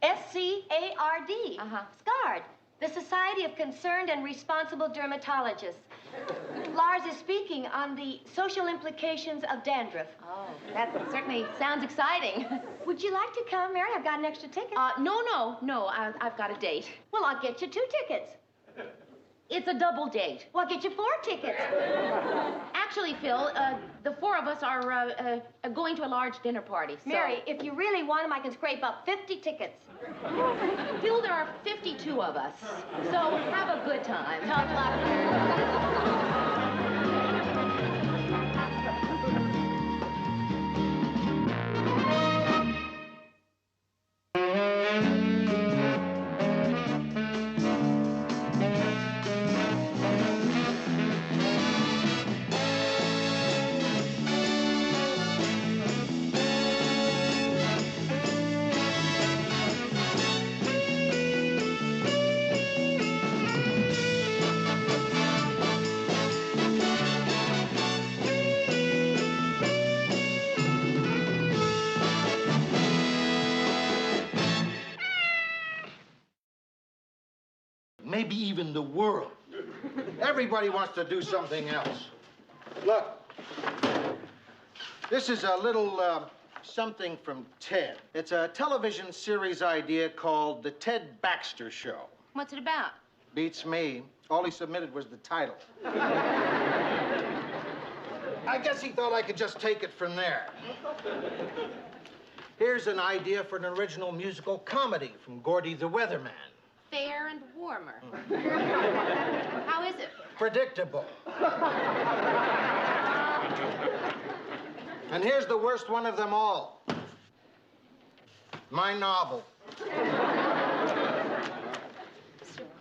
S-C-A-R-D. SCARD. The Society of Concerned and Responsible Dermatologists. Lars is speaking on the social implications of dandruff. Oh, that certainly sounds exciting. Would you like to come, Mary? I've got an extra ticket. No. I've got a date. Well, I'll get you 2 tickets. It's a double date. Well, I'll get you 4 tickets. Actually, Phil, the 4 of us are going to a large dinner party. So... Mary, if you really want them, I can scrape up 50 tickets. Phil, there are 52 of us. So have a good time. Tough luck. Maybe even the world. Everybody wants to do something else. Look, this is a little something from Ted. It's a television series idea called The Ted Baxter Show. What's it about? Beats me. All he submitted was the title. I guess he thought I could just take it from there. Here's an idea for an original musical comedy from Gordy the Weatherman. Fair and warmer. How is it? Predictable. And here's the worst one of them all. My novel. Mr.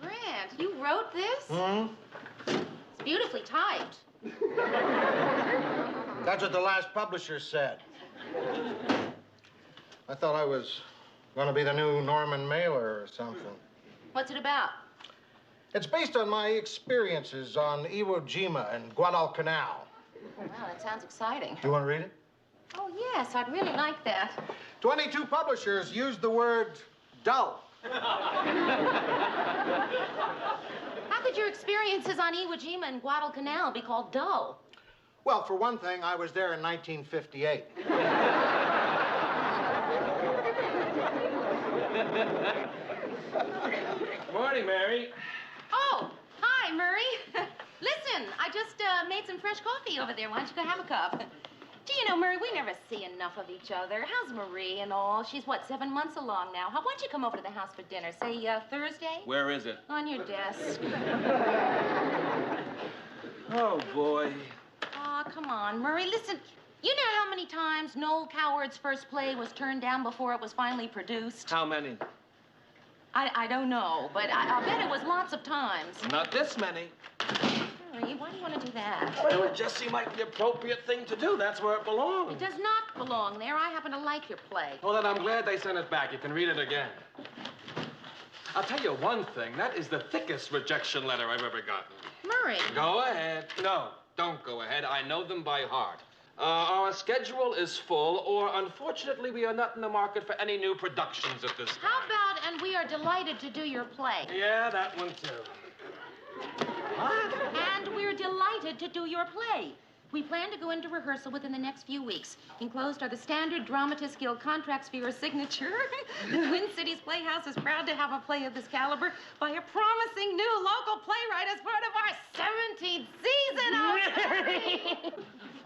Grant, you wrote this? Hmm? It's beautifully typed. That's what the last publisher said. I thought I was going to be the new Norman Mailer or something. What's it about? It's based on my experiences on Iwo Jima and Guadalcanal. Wow, that sounds exciting. You want to read it? Oh, yes, I'd really like that. 22 publishers used the word dull. How could your experiences on Iwo Jima and Guadalcanal be called dull? Well, for one thing, I was there in 1958. Morning, Mary. Oh, hi, Murray. Listen, I just made some fresh coffee over there. Why don't you go have a cup? Do you know, Murray, we never see enough of each other. How's Marie and all? She's, what, 7 months along now. Why don't you come over to the house for dinner? Say, Thursday? Where is it? On your desk. Oh, boy. Oh, come on, Murray. Listen, you know how many times Noel Coward's first play was turned down before it was finally produced? How many? I don't know, but I'll bet it was lots of times. Not this many. Murray, why do you want to do that? Well, it would just seem like the appropriate thing to do. That's where it belongs. It does not belong there. I happen to like your play. Well, then I'm glad they sent it back. You can read it again. I'll tell you one thing. That is the thickest rejection letter I've ever gotten. Murray. Go ahead. No, don't go ahead. I know them by heart. Our schedule is full, or unfortunately, we are not in the market for any new productions at this time. How about, and we are delighted to do your play. Yeah, that one too. What? And we're delighted to do your play. We plan to go into rehearsal within the next few weeks. Enclosed are the standard Dramatists Guild contracts for your signature. The Twin Cities Playhouse is proud to have a play of this caliber by a promising new local playwright as part of our 17th season.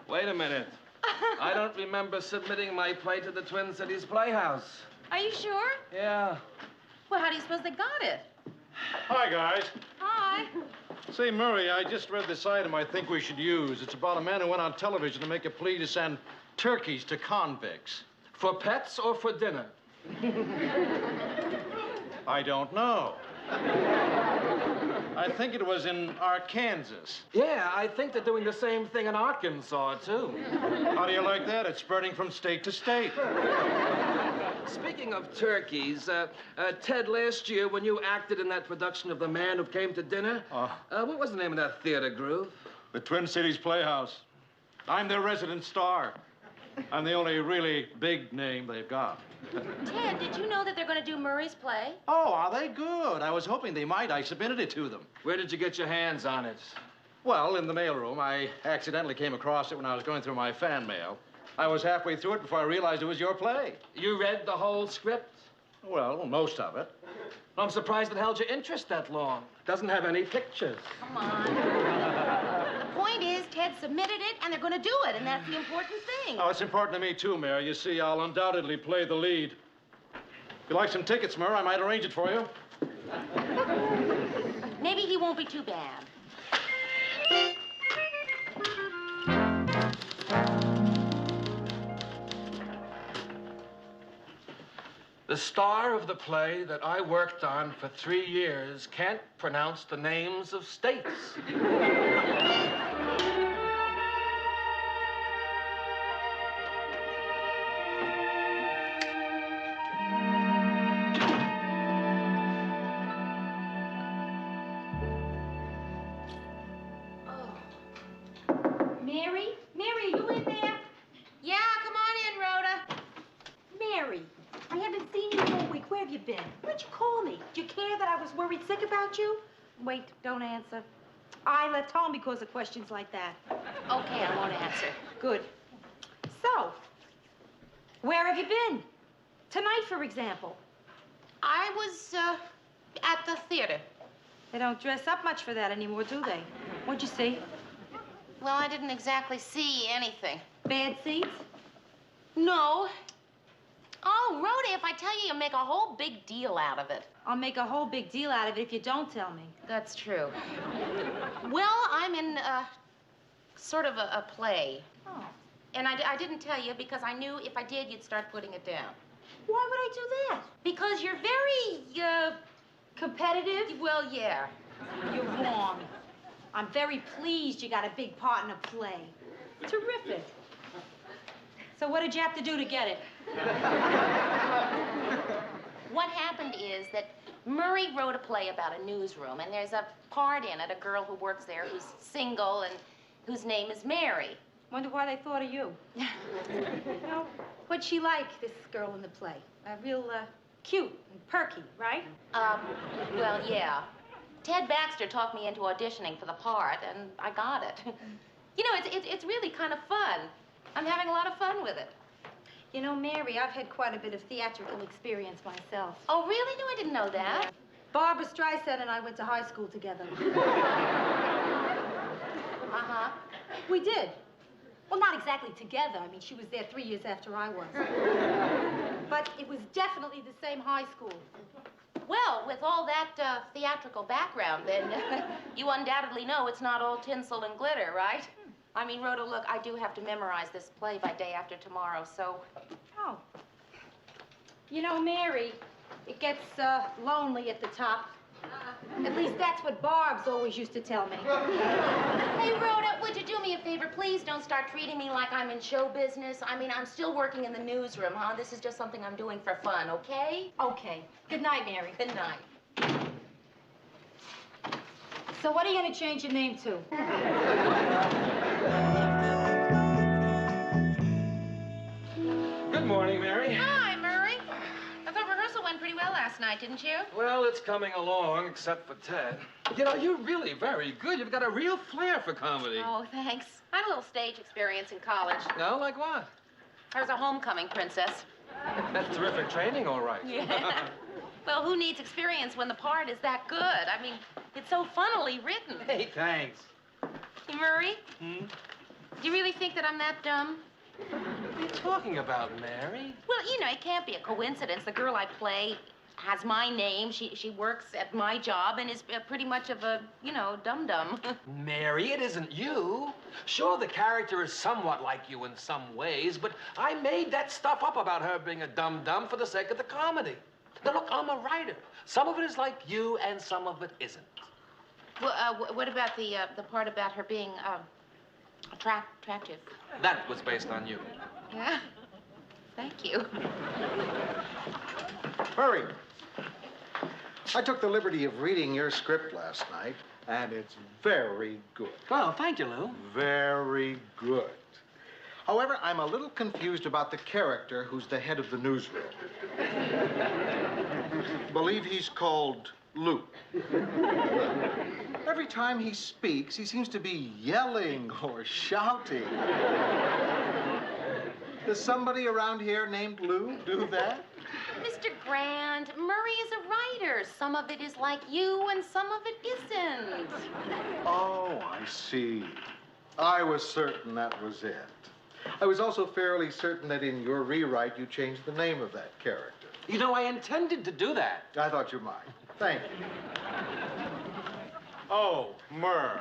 Wait a minute. I don't remember submitting my play to the Twin Cities Playhouse. Are you sure? Yeah. Well, how do you suppose they got it? Hi, guys. Hi. Say, Murray, I just read this item I think we should use. It's about a man who went on television to make a plea to send turkeys to convicts. For pets or for dinner? I don't know. I think it was in Arkansas. Yeah, I think they're doing the same thing in Arkansas, too. How do you like that? It's spreading from state to state. Speaking of turkeys, Ted, last year when you acted in that production of The Man Who Came to Dinner, what was the name of that theater group? The Twin Cities Playhouse. I'm their resident star. I'm the only really big name they've got. Ted, did you know that they're going to do Murray's play? Oh, are they good? I was hoping they might. I submitted it to them. Where did you get your hands on it? Well, in the mailroom. I accidentally came across it when I was going through my fan mail. I was halfway through it before I realized it was your play. You read the whole script? Well, most of it. I'm surprised it held your interest that long. Doesn't have any pictures. Come on. The point is, Ted submitted it, and they're going to do it, and that's the important thing. Oh, it's important to me, too, Mary. You see, I'll undoubtedly play the lead. If you like some tickets, Murray, I might arrange it for you. Maybe he won't be too bad. The star of the play that I worked on for 3 years can't pronounce the names of states. Mary? Mary, are you in there? Yeah, come on in, Rhoda. Mary, I haven't seen you all week. Where have you been? Why'd you call me? Do you care that I was worried sick about you? Wait, don't answer. I left home because of questions like that. Okay, I won't answer. Good. So, where have you been? Tonight, for example. I was, at the theater. They don't dress up much for that anymore, do they? What'd you see? Well, I didn't exactly see anything. Bad seats? No. Oh, Rhoda, if I tell you, you'll make a whole big deal out of it. I'll make a whole big deal out of it if you don't tell me. That's true. Well, I'm in, sort of a play. Oh. And I didn't tell you because I knew if I did, you'd start putting it down. Why would I do that? Because you're very, competitive? Well, yeah. You're wrong. I'm very pleased you got a big part in a play. Terrific. So what did you have to do to get it? What happened is that Murray wrote a play about a newsroom, and there's a part in it, a girl who works there who's single and whose name is Mary. Wonder why they thought of you. You know, what'd she like, this girl in the play? Real, cute and perky, right? Well, yeah. Ted Baxter talked me into auditioning for the part, and I got it. You know, it's really kind of fun. I'm having a lot of fun with it. You know, Mary, I've had quite a bit of theatrical experience myself. Oh, really? No, I didn't know that. Yeah. Barbara Streisand and I went to high school together. Uh-huh. We did. Well, not exactly together. I mean, she was there 3 years after I was. But it was definitely the same high school. Well, with all that theatrical background, then you undoubtedly know it's not all tinsel and glitter, right? I mean, Rhoda, look, I do have to memorize this play by day after tomorrow, so... Oh. You know, Mary, it gets lonely at the top. At least that's what Barb's always used to tell me. Hey, Rhoda, would you do me a favor? Please don't start treating me like I'm in show business. I mean, I'm still working in the newsroom, huh? This is just something I'm doing for fun, okay? Okay. Good night, Mary. Good night. So what are you going to change your name to? Good morning, Mary. Hi, Murray. I thought rehearsal went pretty well last night. night, didn't you? Well, it's coming along, except for Ted. You know, you're really very good. You've got a real flair for comedy. Oh, thanks. I had a little stage experience in college. No, like what? I was a homecoming princess. That's terrific training, all right. Yeah. Well, who needs experience when the part is that good? I mean, it's so funnily written. Hey, thanks. Hey, Murray? Do you really think that I'm that dumb? What are you talking about, Mary? Well, you know, it can't be a coincidence. The girl I play has my name. She works at my job and is pretty much of a, you know, dum-dum. Mary, it isn't you. Sure, the character is somewhat like you in some ways, but I made that stuff up about her being a dum-dum for the sake of the comedy. Now, look, I'm a writer. Some of it is like you, and some of it isn't. Well, what about the part about her being attractive? That was based on you. Yeah? Thank you. Murray, I took the liberty of reading your script last night, and it's very good. Well, thank you, Lou. Very good. However, I'm a little confused about the character who's the head of the newsroom. Believe he's called Lou. Every time he speaks, he seems to be yelling or shouting. Does somebody around here named Lou do that? Mr. Grand, Murray is a writer. Some of it is like you, and some of it isn't. Oh, I see. I was certain that was it. I was also fairly certain that in your rewrite you changed the name of that character. You know, I intended to do that. I thought you might. Thank you. Oh, Murr.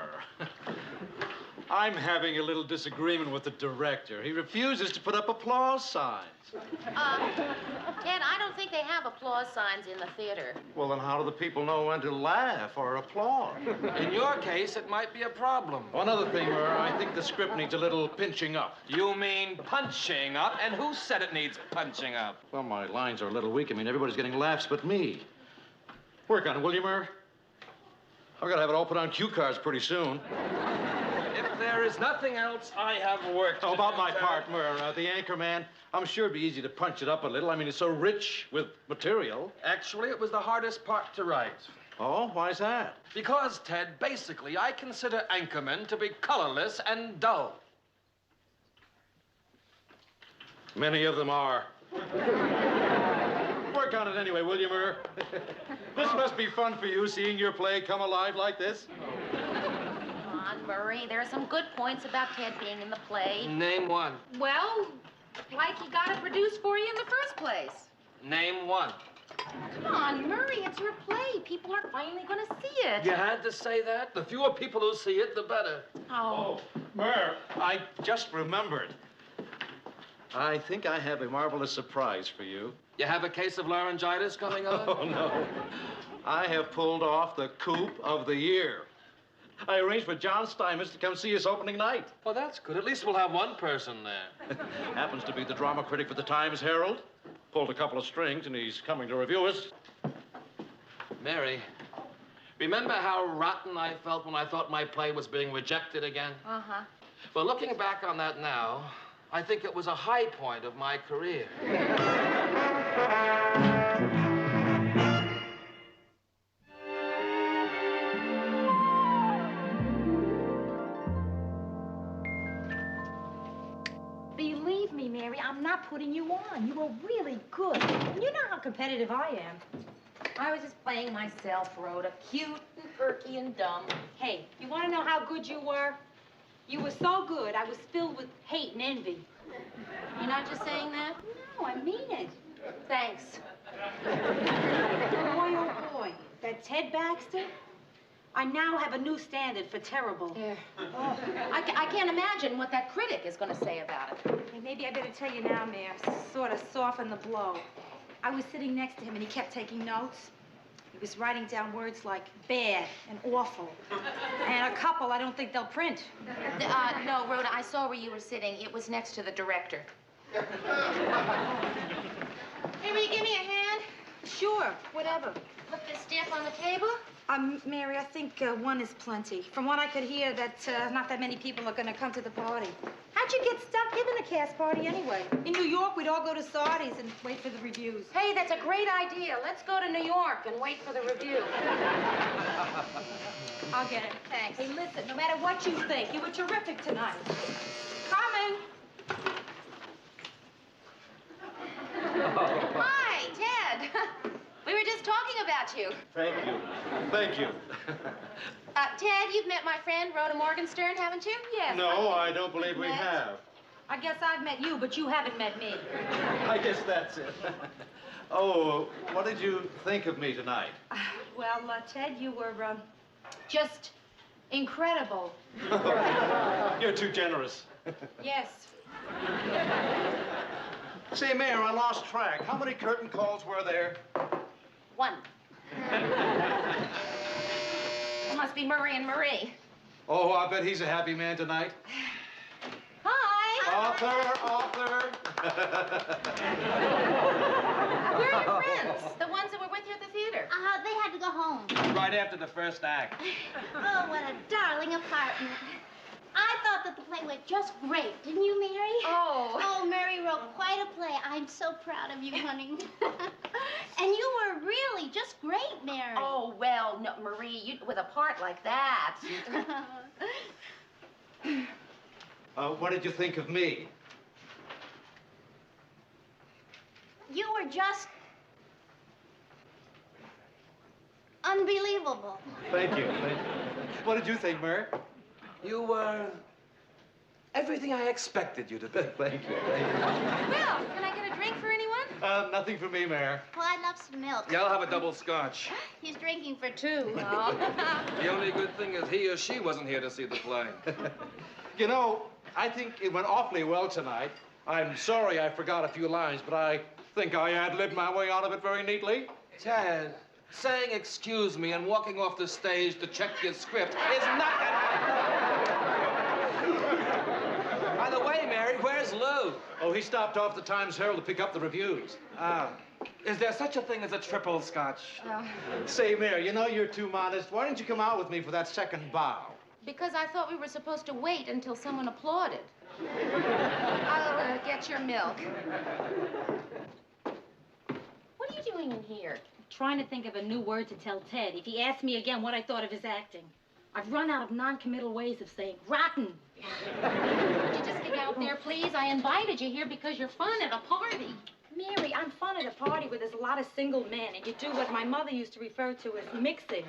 I'm having a little disagreement with the director. He refuses to put up applause signs. Ted, I don't think they have applause signs in the theater. Well, then how do the people know when to laugh or applaud? In your case, it might be a problem. One other thing, Murr, I think the script needs a little pinching up. You mean punching up? And who said it needs punching up? Well, my lines are a little weak. I mean, everybody's getting laughs but me. Work on it, will you, Murr? I've got to have it all put on cue cards pretty soon. If there is nothing else, I have work to How about do, my Ted. part, Murr? The anchor man? I'm sure it'd be easy to punch it up a little. I mean, it's so rich with material. Actually, it was the hardest part to write. Oh, why's that? Because, Ted, basically, I consider anchormen to be colorless and dull. Many of them are. Work on it anyway, will you, Murr? This must be fun for you, seeing your play come alive like this. Come on, Murray. There are some good points about Ted being in the play. Name one. Well, like he got it produced for you in the first place. Name one. Come on, Murray, it's your play. People are finally going to see it. You had to say that? The fewer people who see it, the better. Oh. Murr, I just remembered. I think I have a marvelous surprise for you. You have a case of laryngitis coming on? Oh, no. I have pulled off the coup of the year. I arranged for John Steinmetz to come see us opening night. Well, that's good. At least we'll have one person there. Happens to be the drama critic for the Times Herald. Pulled a couple of strings, and he's coming to review us. Mary, remember how rotten I felt when I thought my play was being rejected again? Uh-huh. Well, looking back on that now, I think it was a high point of my career. Believe me, Mary, I'm not putting you on. You were really good. You know how competitive I am. I was just playing myself, Rhoda. Cute and perky and dumb. Hey, you want to know how good you were? You were so good, I was filled with hate and envy. You're not just saying that? No, I mean it. Thanks. Boy, oh boy, that Ted Baxter, I now have a new standard for terrible. Yeah. Oh, I can't imagine what that critic is going to say about it. Hey, maybe I better tell you now, Mayor, sort of soften the blow. I was sitting next to him and he kept taking notes. He was writing down words like bad and awful. And a couple I don't think they'll print. No, Rhoda, I saw where you were sitting. It was next to the director. Hey, will you give me a hand? Sure, whatever. Put this stick on the table. Mary, I think one is plenty. From what I could hear, that not that many people are going to come to the party. How'd you get stuck giving a cast party anyway? In New York, we'd all go to Sardi's and wait for the reviews. Hey, that's a great idea. Let's go to New York and wait for the review. I'll get it. Thanks. Hey, listen, no matter what you think, you were terrific tonight. Coming. Hi, Ted. We were just talking about you. Thank you. Thank you. Ted, you've met my friend, Rhoda Morgenstern, haven't you? Yes. No, I don't believe we Met? have. I guess I've met you, but you haven't met me. I guess that's it. Oh, what did you think of me tonight? Well, Ted, you were just incredible. You're too generous. Yes. Say, Mayor, I lost track. How many curtain calls were there? 1. It must be Murray and Marie. Oh, I bet he's a happy man tonight. Hi. Author. Where are your friends? The ones that were with you at the theater? They had to go home. Right after the first act. Oh, what a darling apartment. I thought that the play went just great, didn't you, Mary? Oh. Oh, Mary wrote quite a play. I'm so proud of you, honey. And you were really just great, Mary. Oh, well, no, Marie, you, with a part like that. What did you think of me? You were just unbelievable. Thank you. What did you think, Mary? You were everything I expected you to be. Thank you. Well, can I get a drink for anyone? Nothing for me, Mayor. Well, I'd love some milk. Yeah, I'll have a double scotch. He's drinking for 2. The only good thing is he or she wasn't here to see the play. You know, I think it went awfully well tonight. I'm sorry I forgot a few lines, but I think I ad-libbed my way out of it very neatly. Ted, saying excuse me and walking off the stage to check your script is not... By the way, Mary, where's Lou? Oh, he stopped off the Times Herald to pick up the reviews. Is there such a thing as a triple scotch? Say, Mayor, you know you're too modest. Why didn't you come out with me for that second bow? Because I thought we were supposed to wait until someone applauded. I'll get your milk. What are you doing in here? Trying to think of a new word to tell Ted if he asks me again what I thought of his acting. I've run out of non-committal ways of saying rotten. Would you just get out there, please? I invited you here because you're fun at a party. Mary, I'm fun at a party where there's a lot of single men, and you do what my mother used to refer to as mixing.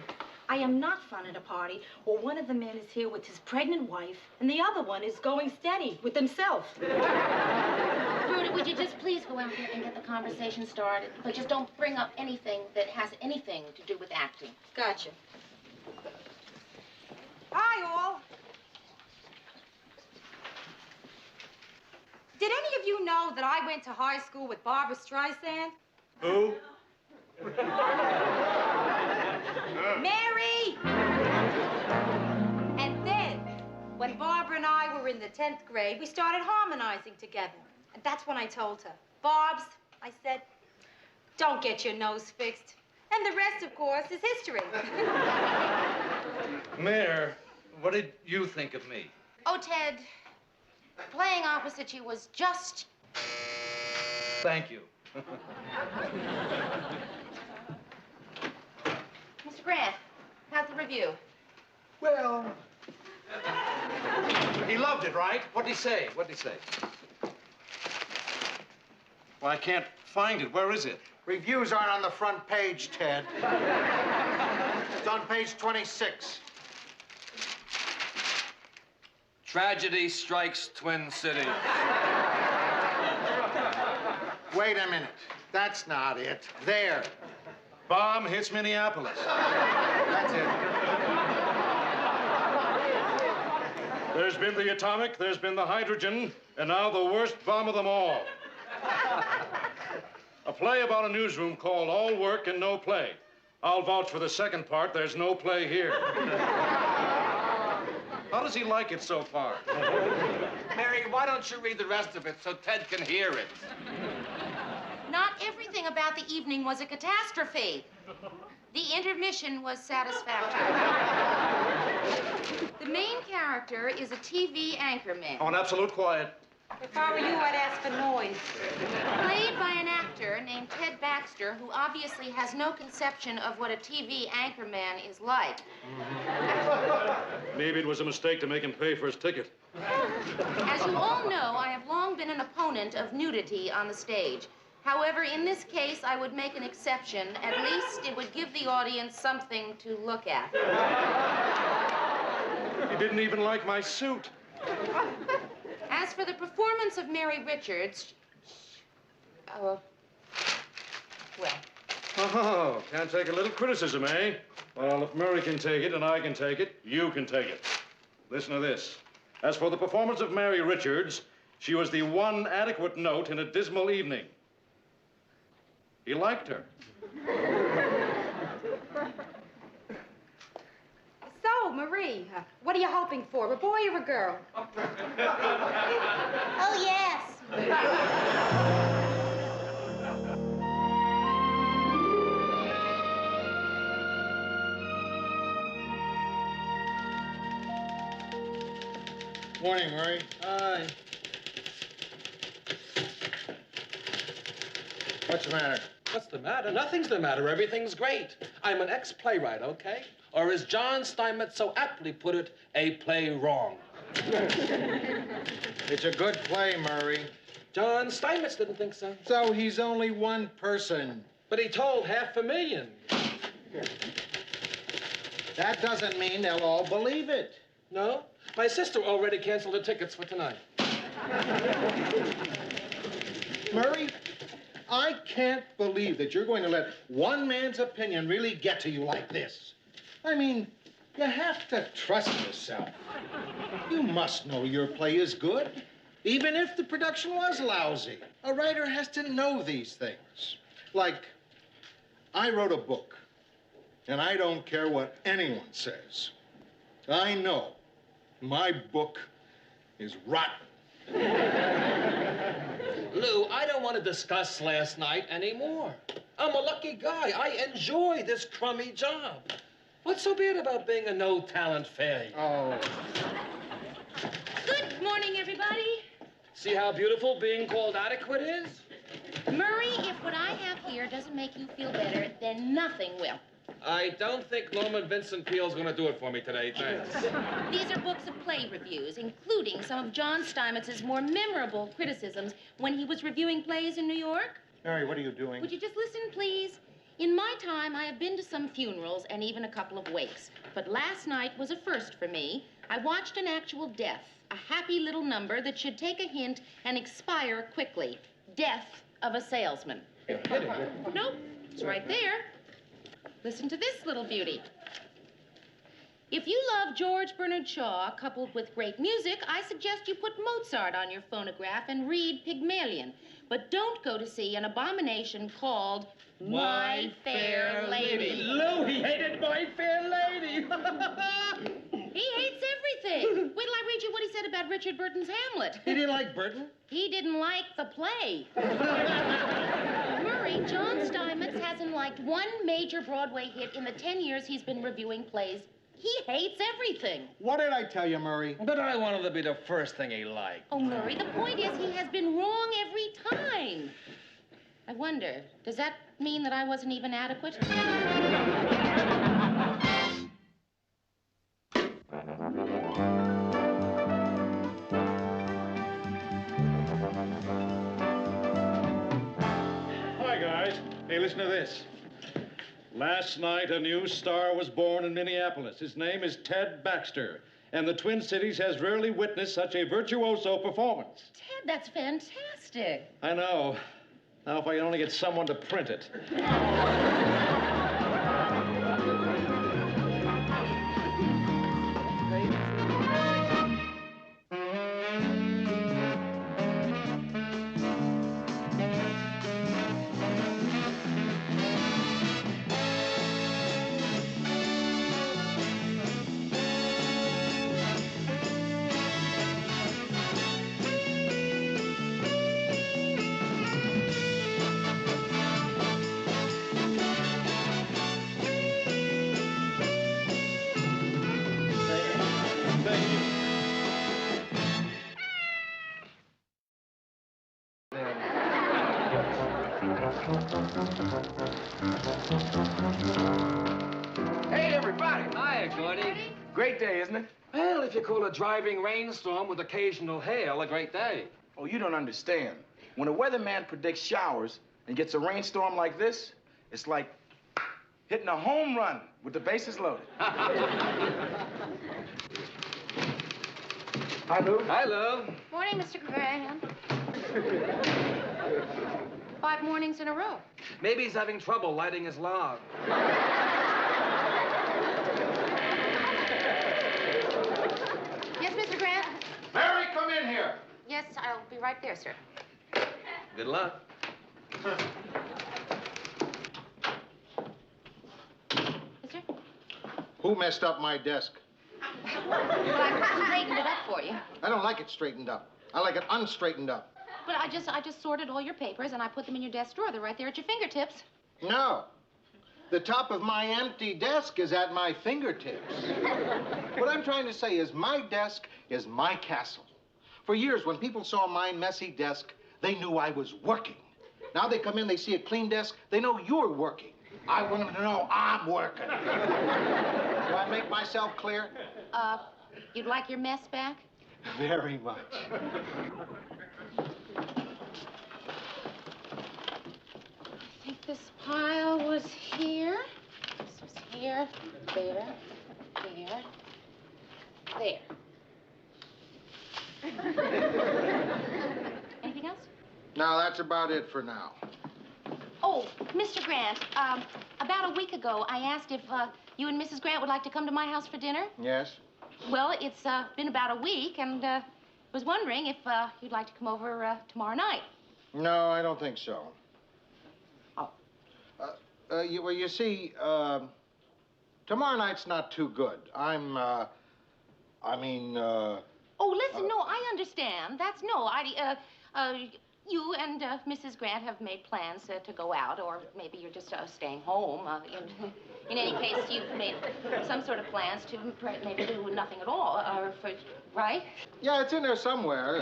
I am not fun at a party where one of the men is here with his pregnant wife, and the other one is going steady with himself. Rudy, would you just please go out there and get the conversation started? But just don't bring up anything that has anything to do with acting. Gotcha. Hi, all. Did any of you know that I went to high school with Barbara Streisand? Who? Mary! And then, when Barbara and I were in the 10th grade, we started harmonizing together. And that's when I told her, Barbs, I said, don't get your nose fixed. And the rest, of course, is history. Mayor, what did you think of me? Oh, Ted, playing opposite you was just... Thank you. Mr. Grant, how's the review? Well... He loved it, right? What'd he say? Well, I can't find it. Where is it? Reviews aren't on the front page, Ted. It's on page 26. Tragedy strikes Twin Cities. Wait a minute. That's not it. There. Bomb hits Minneapolis. That's it. There's been the atomic, there's been the hydrogen, and now the worst bomb of them all. A play about a newsroom called All Work and No Play. I'll vouch for the second part. There's no play here. How does he like it so far? Mary, why don't you read the rest of it so Ted can hear it? Not everything about the evening was a catastrophe. The intermission was satisfactory. The main character is a TV anchorman. On absolute quiet. If I were you, I'd ask for noise. Played by an actor named Ted Baxter, who obviously has no conception of what a TV anchorman is like. Maybe it was a mistake to make him pay for his ticket. As you all know, I have long been an opponent of nudity on the stage. However, in this case, I would make an exception. At least it would give the audience something to look at. He didn't even like my suit. As for the performance of Mary Richards, well, Oh, can't take a little criticism, eh? Well, if Murray can take it and I can take it, you can take it. Listen to this. As for the performance of Mary Richards, she was the one adequate note in a dismal evening. He liked her. So, Marie, what are you hoping for, a boy or a girl? Oh, yes. Morning, Murray. Hi. What's the matter? What's the matter? Nothing's the matter. Everything's great. I'm an ex-playwright, okay? Or as John Steinmetz so aptly put it, a play wrong. It's a good play, Murray. John Steinmetz didn't think so. So he's only one person. But he told $500,000. That doesn't mean they'll all believe it. No? My sister already canceled the tickets for tonight. Murray, I can't believe that you're going to let one man's opinion really get to you like this. I mean, you have to trust yourself. You must know your play is good, even if the production was lousy. A writer has to know these things. Like, I wrote a book, and I don't care what anyone says. I know my book is rotten. Lou, I don't want to discuss last night anymore. I'm a lucky guy. I enjoy this crummy job. What's so bad about being a no-talent failure? Oh. Good morning, everybody. See how beautiful being called adequate is? Murray, if what I have here doesn't make you feel better, then nothing will. I don't think Norman Vincent Peale's going to do it for me today, thanks. These are books of play reviews, including some of John Steinmetz's more memorable criticisms when he was reviewing plays in New York. Mary, what are you doing? Would you just listen, please? In my time, I have been to some funerals and even a couple of wakes. But last night was a first for me. I watched an actual death, a happy little number that should take a hint and expire quickly. Death of a salesman. You're kidding. Nope, it's right there. Listen to this little beauty. If you love George Bernard Shaw coupled with great music, I suggest you put Mozart on your phonograph and read Pygmalion. But don't go to see an abomination called My Fair Lady. Lou, he hated My Fair Lady. He hates everything. Wait till I read you what he said about Richard Burton's Hamlet. He didn't like Burton? He didn't like the play. Murray, John Steinmetz hasn't liked one major Broadway hit in the 10 years he's been reviewing plays. He hates everything. What did I tell you, Murray? But I wanted to be the first thing he liked. Oh, Murray, the point is he has been wrong every time. I wonder, does that mean that I wasn't even adequate? Hi, guys. Hey, listen to this. Last night, a new star was born in Minneapolis. His name is Ted Baxter. And the Twin Cities has rarely witnessed such a virtuoso performance. Ted, that's fantastic. I know. Now, if I could only get someone to print it. Hey, everybody. Hi, Gordy. Great day, isn't it? Well, if you call a driving rainstorm with occasional hail a great day. Oh, you don't understand. When a weatherman predicts showers and gets a rainstorm like this, it's like hitting a home run with the bases loaded. Hi, Lou. Hi, Lou. Morning, Mr. Graham. 5 mornings in a row. Maybe he's having trouble lighting his log. Yes, Mr. Grant? Mary, come in here. Yes, I'll be right there, sir. Good luck. Mister? Who messed up my desk? Well, I straightened it up for you. I don't like it straightened up. I like it unstraightened up. But I just sorted all your papers and I put them in your desk drawer. They're right there at your fingertips. No. The top of my empty desk is at my fingertips. What I'm trying to say is my desk is my castle. For years, when people saw my messy desk, they knew I was working. Now they come in, they see a clean desk, they know you're working. I want them to know I'm working. Do I make myself clear? You'd like your mess back? Very much. I think this pile was here. This was here, there, there. Anything else? No, that's about it for now. Oh, Mr. Grant, about a week ago, I asked if you and Mrs. Grant would like to come to my house for dinner. Yes? Well, it's been about a week, and was wondering if you'd like to come over tomorrow night. No, I don't think so. Oh. Well, you see, tomorrow night's not too good. Oh, listen, no, I understand. You and Mrs. Grant have made plans to go out, or maybe you're just staying home. In any case, you've made some sort of plans to maybe do nothing at all, right? Yeah, it's in there somewhere.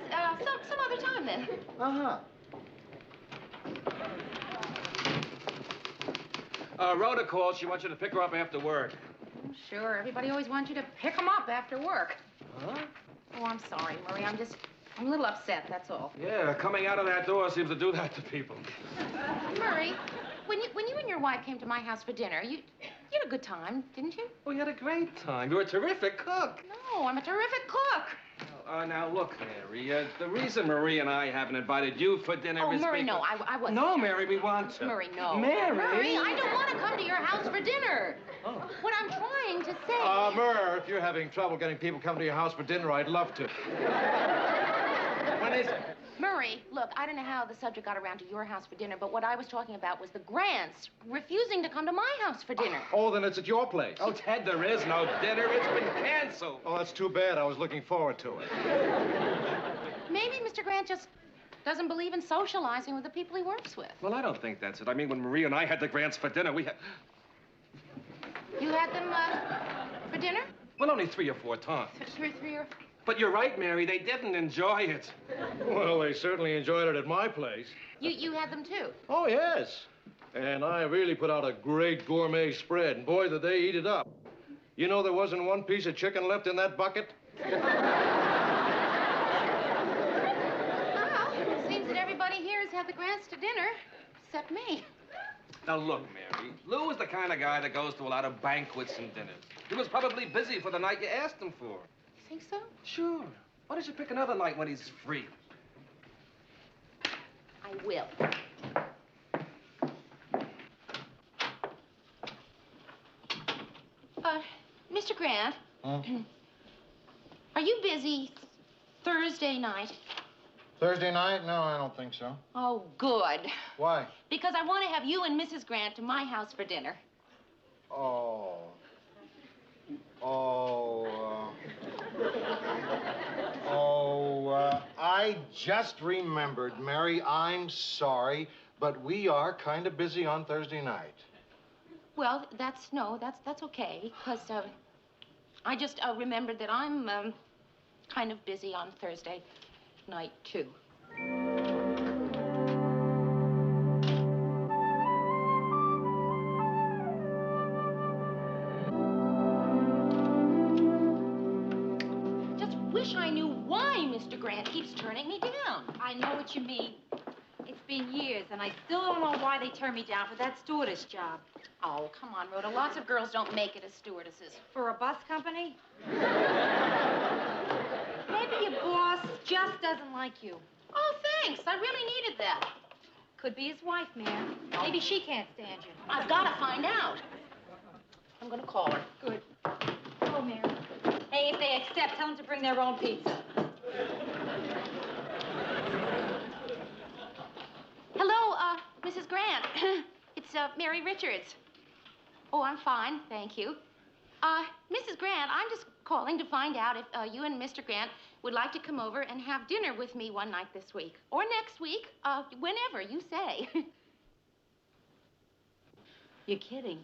Well, some other time then. Uh-huh. Rhoda called. She wants you to pick her up after work. Sure, everybody always wants you to pick them up after work. Huh? Oh, I'm sorry, Murray. I'm a little upset, that's all. Yeah, coming out of that door seems to do that to people. Murray, when you and your wife came to my house for dinner, you had a good time, didn't you? We had a great time. You're a terrific cook. No, I'm a terrific cook. Now, look, Mary, the reason Marie and I haven't invited you for dinner is Murray, because... no, I wasn't. No, Mary, we want to. Murray, no. Mary! Murray, I don't want to come to your house for dinner. Oh. What I'm trying to say... Murr, if you're having trouble getting people to come to your house for dinner, I'd love to. When is it? Murray, look, I don't know how the subject got around to your house for dinner, but what I was talking about was the Grants refusing to come to my house for dinner. Oh, then it's at your place. Oh, Ted, there is no dinner. It's been canceled. Oh, that's too bad. I was looking forward to it. Maybe Mr. Grant just doesn't believe in socializing with the people he works with. Well, I don't think that's it. I mean, when Marie and I had the Grants for dinner, we had... You had them for dinner? Well, only 3 or 4 times. Three or... But you're right, Mary. They didn't enjoy it. Well, they certainly enjoyed it at my place. You had them too? Oh, yes. And I really put out a great gourmet spread, and boy, did they eat it up. You know there wasn't one piece of chicken left in that bucket? Well, it seems that everybody here has had the Grants to dinner, except me. Now, look, Mary. Lou is the kind of guy that goes to a lot of banquets and dinners. He was probably busy for the night you asked him for. You think so? Sure. Why don't you pick another night when he's free? I will. Mr. Grant. Huh? Are you busy Thursday night? Thursday night? No, I don't think so. Oh, good. Why? Because I want to have you and Mrs. Grant to my house for dinner. Oh. I just remembered, Mary, I'm sorry, but we are kind of busy on Thursday night. Well, that's okay, because I just remembered that I'm kind of busy on Thursday night, too. wish I knew why Mr. Grant keeps turning me down. I know what you mean. It's been years, and I still don't know why they turned me down for that stewardess job. Oh, come on, Rhoda. Lots of girls don't make it as stewardesses. For a bus company? Maybe your boss just doesn't like you. Oh, thanks. I really needed that. Could be his wife, Mayor. Maybe she can't stand you. I've got to find out. I'm going to call her. Good. Oh, Mayor. Hey, if they accept, tell them to bring their own pizza. Hello, Mrs. Grant. It's, Mary Richards. Oh, I'm fine, thank you. Mrs. Grant, I'm just calling to find out if you and Mr. Grant would like to come over and have dinner with me one night this week. Or next week, whenever you say. You're kidding.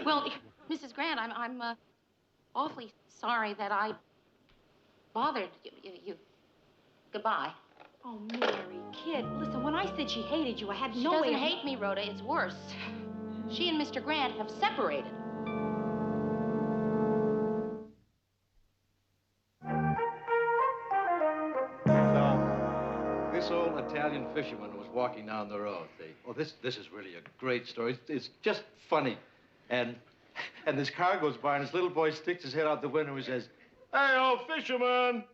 Well, Mrs. Grant, I'm awfully sorry that I bothered you. Goodbye. Oh, Mary, kid, listen, when I said she hated you, I had no way She of... doesn't hate me, Rhoda. It's worse. She and Mr. Grant have separated. This old Italian fisherman was walking down the road. This is really a great story. It's just funny. And this car goes by, and this little boy sticks his head out the window and says, "Hey, old fisherman!"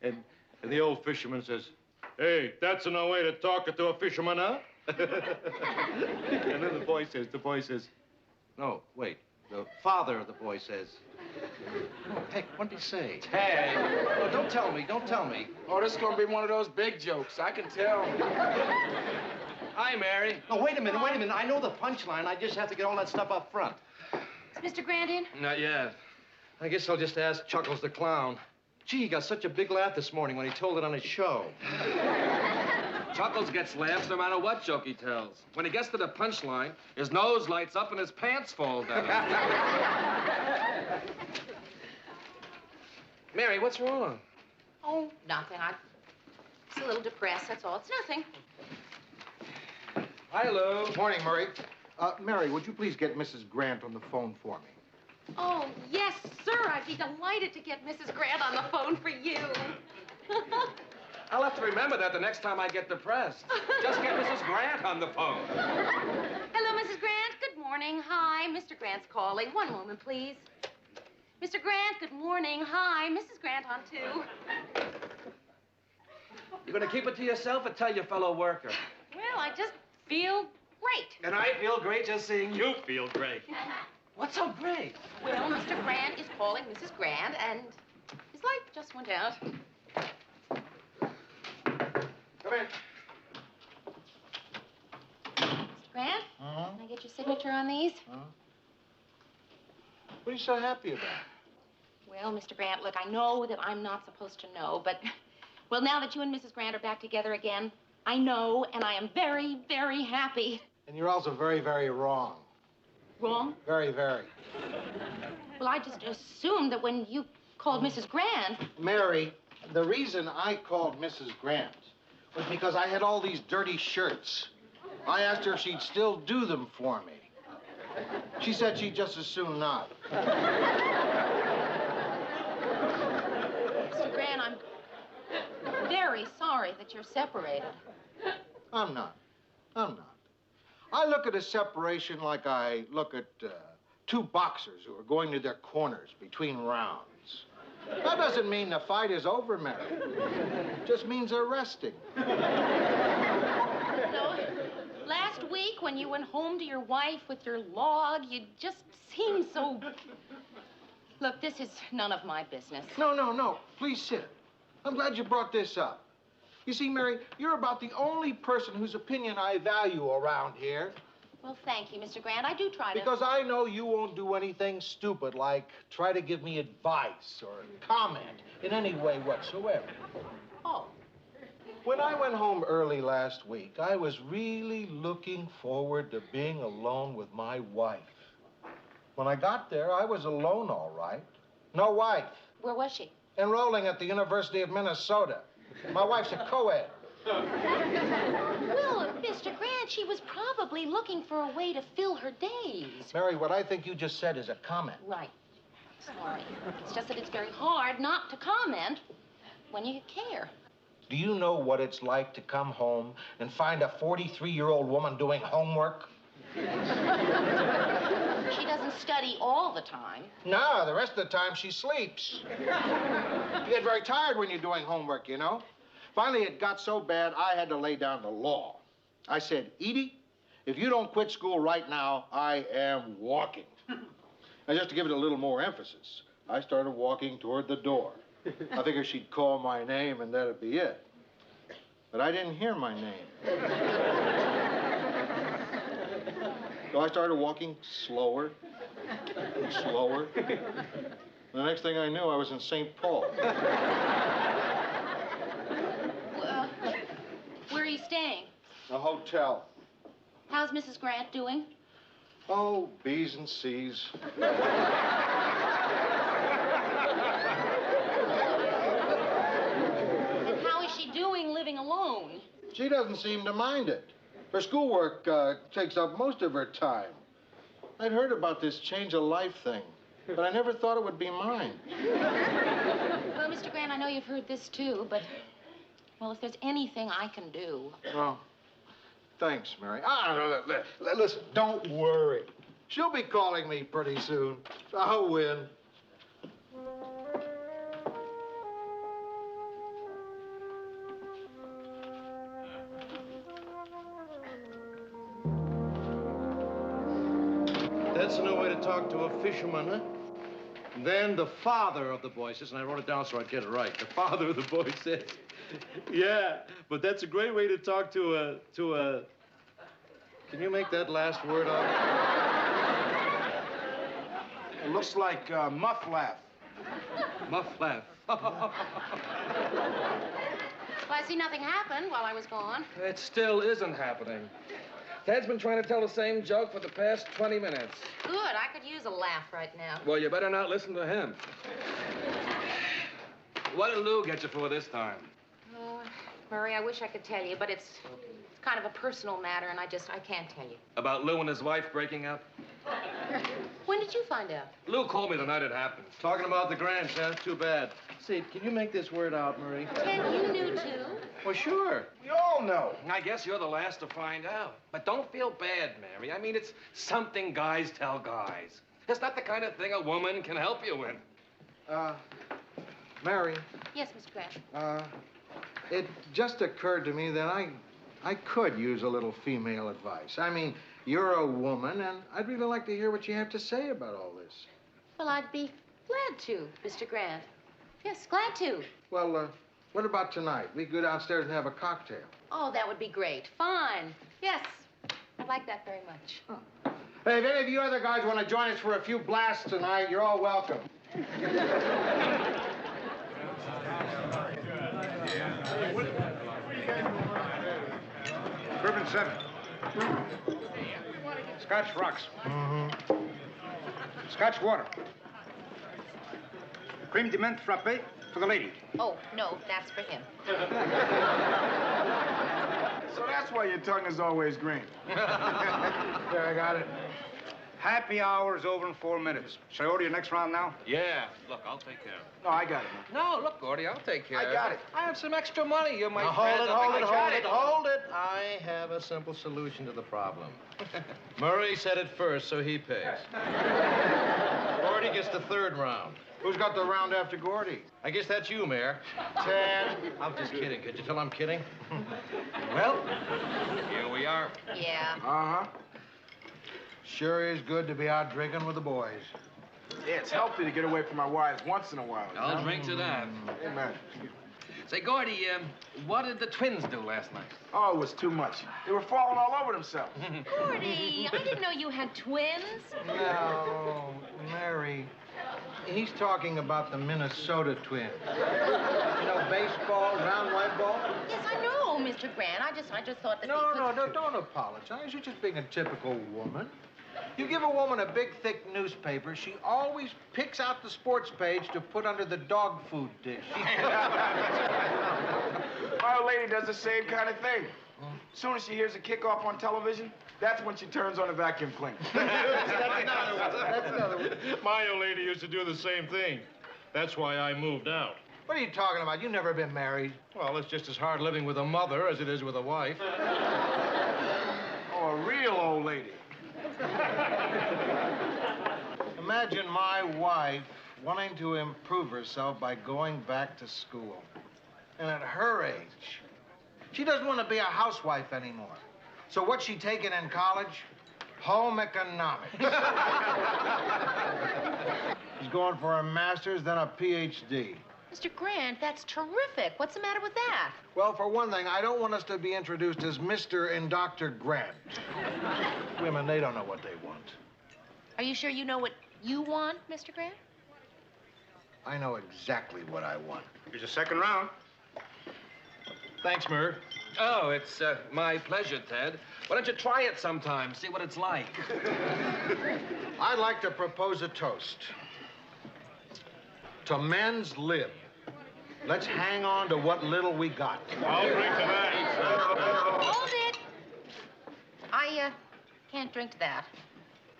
and the old fisherman says, "Hey, that's no way to talk to a fisherman, huh?" And then the boy says, no, wait. The father of the boy says, "Oh, heck, what did he say?" Hey. Oh, don't tell me. Oh, this is going to be one of those big jokes. I can tell. Hi, Mary. No, wait a minute. I know the punchline. I just have to get all that stuff up front. Is Mr. Grant in? Not yet. I guess I'll just ask Chuckles the clown. Gee, he got such a big laugh this morning when he told it on his show. Chuckles gets laughs no matter what joke he tells. When he gets to the punchline, his nose lights up and his pants fall down. Mary, what's wrong? Oh, nothing. I'm just a little depressed, that's all. It's nothing. Hi, Lou. Morning, Murray. Mary, would you please get Mrs. Grant on the phone for me? Oh, yes, sir. I'd be delighted to get Mrs. Grant on the phone for you. I'll have to remember that the next time I get depressed. Just get Mrs. Grant on the phone. Hello, Mrs. Grant. Good morning. Hi, Mr. Grant's calling. One moment, please. Mr. Grant, good morning. Hi, Mrs. Grant on two. You're going to keep it to yourself or tell your fellow worker? Well, I just feel great. And I feel great just seeing you feel great. What's so great? Well, Mr. Grant is calling Mrs. Grant, and his light just went out. Come in. Mr. Grant, can I get your signature on these? What are you so happy about? Well, Mr. Grant, look, I know that I'm not supposed to know, but, well, now that you and Mrs. Grant are back together again, I know, and I am very, very happy. And you're also very, very wrong. Wrong? Very, very. Well, I just assumed that when you called Mrs. Grant... Mary, the reason I called Mrs. Grant was because I had all these dirty shirts. I asked her if she'd still do them for me. She said she'd just as soon not. Mr. Grant, I'm very sorry that you're separated. I'm not. I look at a separation like I look at two boxers who are going to their corners between rounds. That doesn't mean the fight is over, Mary. It just means they're resting. No, last week when you went home to your wife with your log, you just seemed so... Look, this is none of my business. No. Please sit. I'm glad you brought this up. You see, Mary, you're about the only person whose opinion I value around here. Well, thank you, Mr. Grant. I do try to... Because I know you won't do anything stupid like try to give me advice or comment in any way whatsoever. Oh. When I went home early last week, I was really looking forward to being alone with my wife. When I got there, I was alone, all right. No wife. Where was she? Enrolling at the University of Minnesota. My wife's a co-ed. Well, Mr. Grant, she was probably looking for a way to fill her days. Mary, what I think you just said is a comment. Right. Sorry. It's just that it's very hard not to comment when you care. Do you know what it's like to come home and find a 43-year-old woman doing homework? She doesn't study all the time. No, the rest of the time she sleeps. You get very tired when you're doing homework, you know. Finally, it got so bad, I had to lay down the law. I said, Edie, if you don't quit school right now, I am walking. And just to give it a little more emphasis, I started walking toward the door. I figured she'd call my name and that'd be it. But I didn't hear my name. So I started walking slower and slower. The next thing I knew, I was in St. Paul. Where are you staying? A hotel. How's Mrs. Grant doing? Oh, B's and C's. And how is she doing living alone? She doesn't seem to mind it. Her schoolwork takes up most of her time. I'd heard about this change of life thing, but I never thought it would be mine. Well, Mr. Grant, I know you've heard this too, but, well, if there's anything I can do. Oh, thanks, Mary. Listen, don't worry. She'll be calling me pretty soon. I'll win. That's no way to talk to a fisherman, huh? Then the father of the boy says, and I wrote it down so I'd get it right. The father of the boy says, yeah, but that's a great way to talk to a... Can you make that last word up? It looks like muff-laugh. Muff-laugh. Well, I see nothing happened while I was gone. It still isn't happening. Ted's been trying to tell the same joke for the past 20 minutes. Good. I could use a laugh right now. Well, you better not listen to him. What did Lou get you for this time? Oh, Murray, I wish I could tell you, but it's kind of a personal matter, and I can't tell you. About Lou and his wife breaking up? When did you find out? Lou called me the night it happened. Talking about the Grants, huh? Too bad. Say, can you make this word out, Marie? Ted, you knew too. Well, sure. We all know. I guess you're the last to find out. But don't feel bad, Mary. I mean, it's something guys tell guys. It's not the kind of thing a woman can help you with. Mary. Yes, Mr. Grant. It just occurred to me that I could use a little female advice. I mean, you're a woman, and I'd really like to hear what you have to say about all this. Well, I'd be glad to, Mr. Grant. Yes, glad to. Well, what about tonight? We could go downstairs and have a cocktail. Oh, that would be great. Fine. Yes, I'd like that very much. Oh. Hey, if any of you other guys want to join us for a few blasts tonight, you're all welcome. Bourbon 7. Scotch rocks. Scotch water. Cream de menthe frappe for the lady. Oh, no, that's for him. So that's why your tongue is always green. Yeah, I got it. Happy hour is over in 4 minutes. Shall I order your next round now? Yeah. Look, I'll take care of it. No, I got it. No, look, Gordy, I'll take care of it. I got it. I have some extra money. You're my Now, friend. hold it. I have a simple solution to the problem. Murray said it first, so he pays. Gordy gets the third round. Who's got the round after Gordy? I guess that's you, Mayor. Ted. I'm just kidding. Could you tell I'm kidding? Well, here we are. Yeah. Uh-huh. Sure is good to be out drinking with the boys. Yeah, it's healthy to get away from my wives once in a while. I'll drink to that. Amen. Say, Gordy, what did the twins do last night? Oh, it was too much. They were falling all over themselves. Gordy, I didn't know you had twins. No, Mary. He's talking about the Minnesota Twins. You know, baseball, round white ball? Yes, I know, Mr. Grant. I just thought that No, don't apologize. You're just being a typical woman. You give a woman a big, thick newspaper, she always picks out the sports page to put under the dog food dish. My old lady does the same kind of thing. As soon as she hears a kickoff on television, that's when she turns on the vacuum cleaner. That's another one. My old lady used to do the same thing. That's why I moved out. What are you talking about? You've never been married. Well, it's just as hard living with a mother as it is with a wife. Oh, a real old lady. Imagine my wife wanting to improve herself by going back to school. And at her age, she doesn't want to be a housewife anymore. So what's she taking in college? Home economics. She's going for a master's, then a PhD. Mr. Grant, that's terrific. What's the matter with that? Well, for one thing, I don't want us to be introduced as Mr. and Dr. Grant. Women, they don't know what they want. Are you sure you know what you want, Mr. Grant? I know exactly what I want. Here's a second round. Thanks, Murr. Oh, it's my pleasure, Ted. Why don't you try it sometime, see what it's like? I'd like to propose a toast. To men's lib. Let's hang on to what little we got. I'll drink to that. Hold it. I can't drink to that.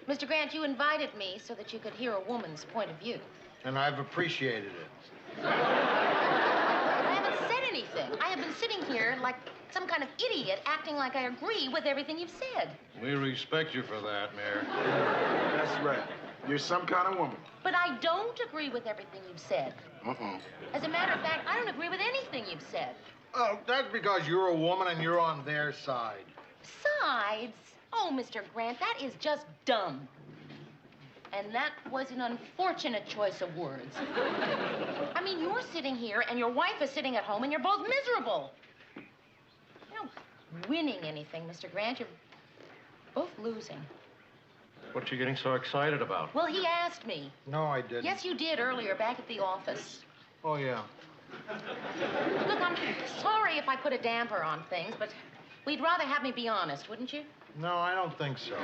Mr. Grant, you invited me so that you could hear a woman's point of view. And I've appreciated it. I haven't said anything. I have been sitting here like some kind of idiot, acting like I agree with everything you've said. We respect you for that, Mayor. That's right. You're some kind of woman. But I don't agree with everything you've said. As a matter of fact, I don't agree with anything you've said. Oh, that's because you're a woman and you're on their side. Sides? Oh, Mr. Grant, that is just dumb. And that was an unfortunate choice of words. I mean, you're sitting here and your wife is sitting at home and you're both miserable. You're not winning anything, Mr. Grant. You're both losing. What you getting so excited about? Well, he asked me. No, I didn't. Yes, you did earlier back at the office. Oh, yeah. Look, I'm sorry if I put a damper on things, but we'd rather have me be honest, wouldn't you? No, I don't think so.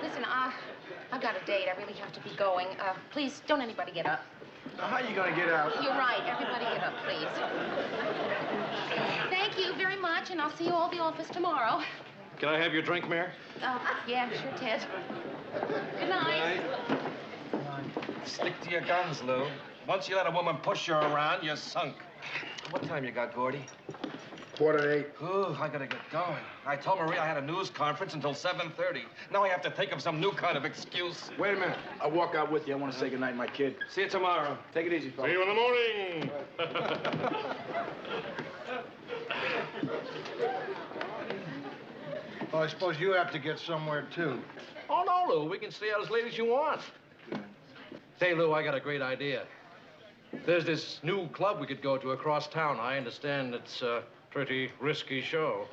Listen, I've got a date. I really have to be going. Please, don't anybody get up. Now, how are you going to get out? You're right. Everybody get up, please. Thank you very much, and I'll see you all at the office tomorrow. Can I have your drink, Mayor? Yeah, sure, Ted. Good night. Stick to your guns, Lou. Once you let a woman push you around, you're sunk. What time you got, Gordy? 7:45. Ooh, I gotta get going. I told Maria I had a news conference until 7:30. Now I have to think of some new kind of excuse. Wait a minute. I'll walk out with you. I want to say goodnight, my kid. See you tomorrow. Take it easy, fellas. See you in the morning. Well, I suppose you have to get somewhere, too. Oh, no, Lou. We can stay out as late as you want. Say, Lou, I got a great idea. There's this new club we could go to across town. I understand it's a pretty risky show.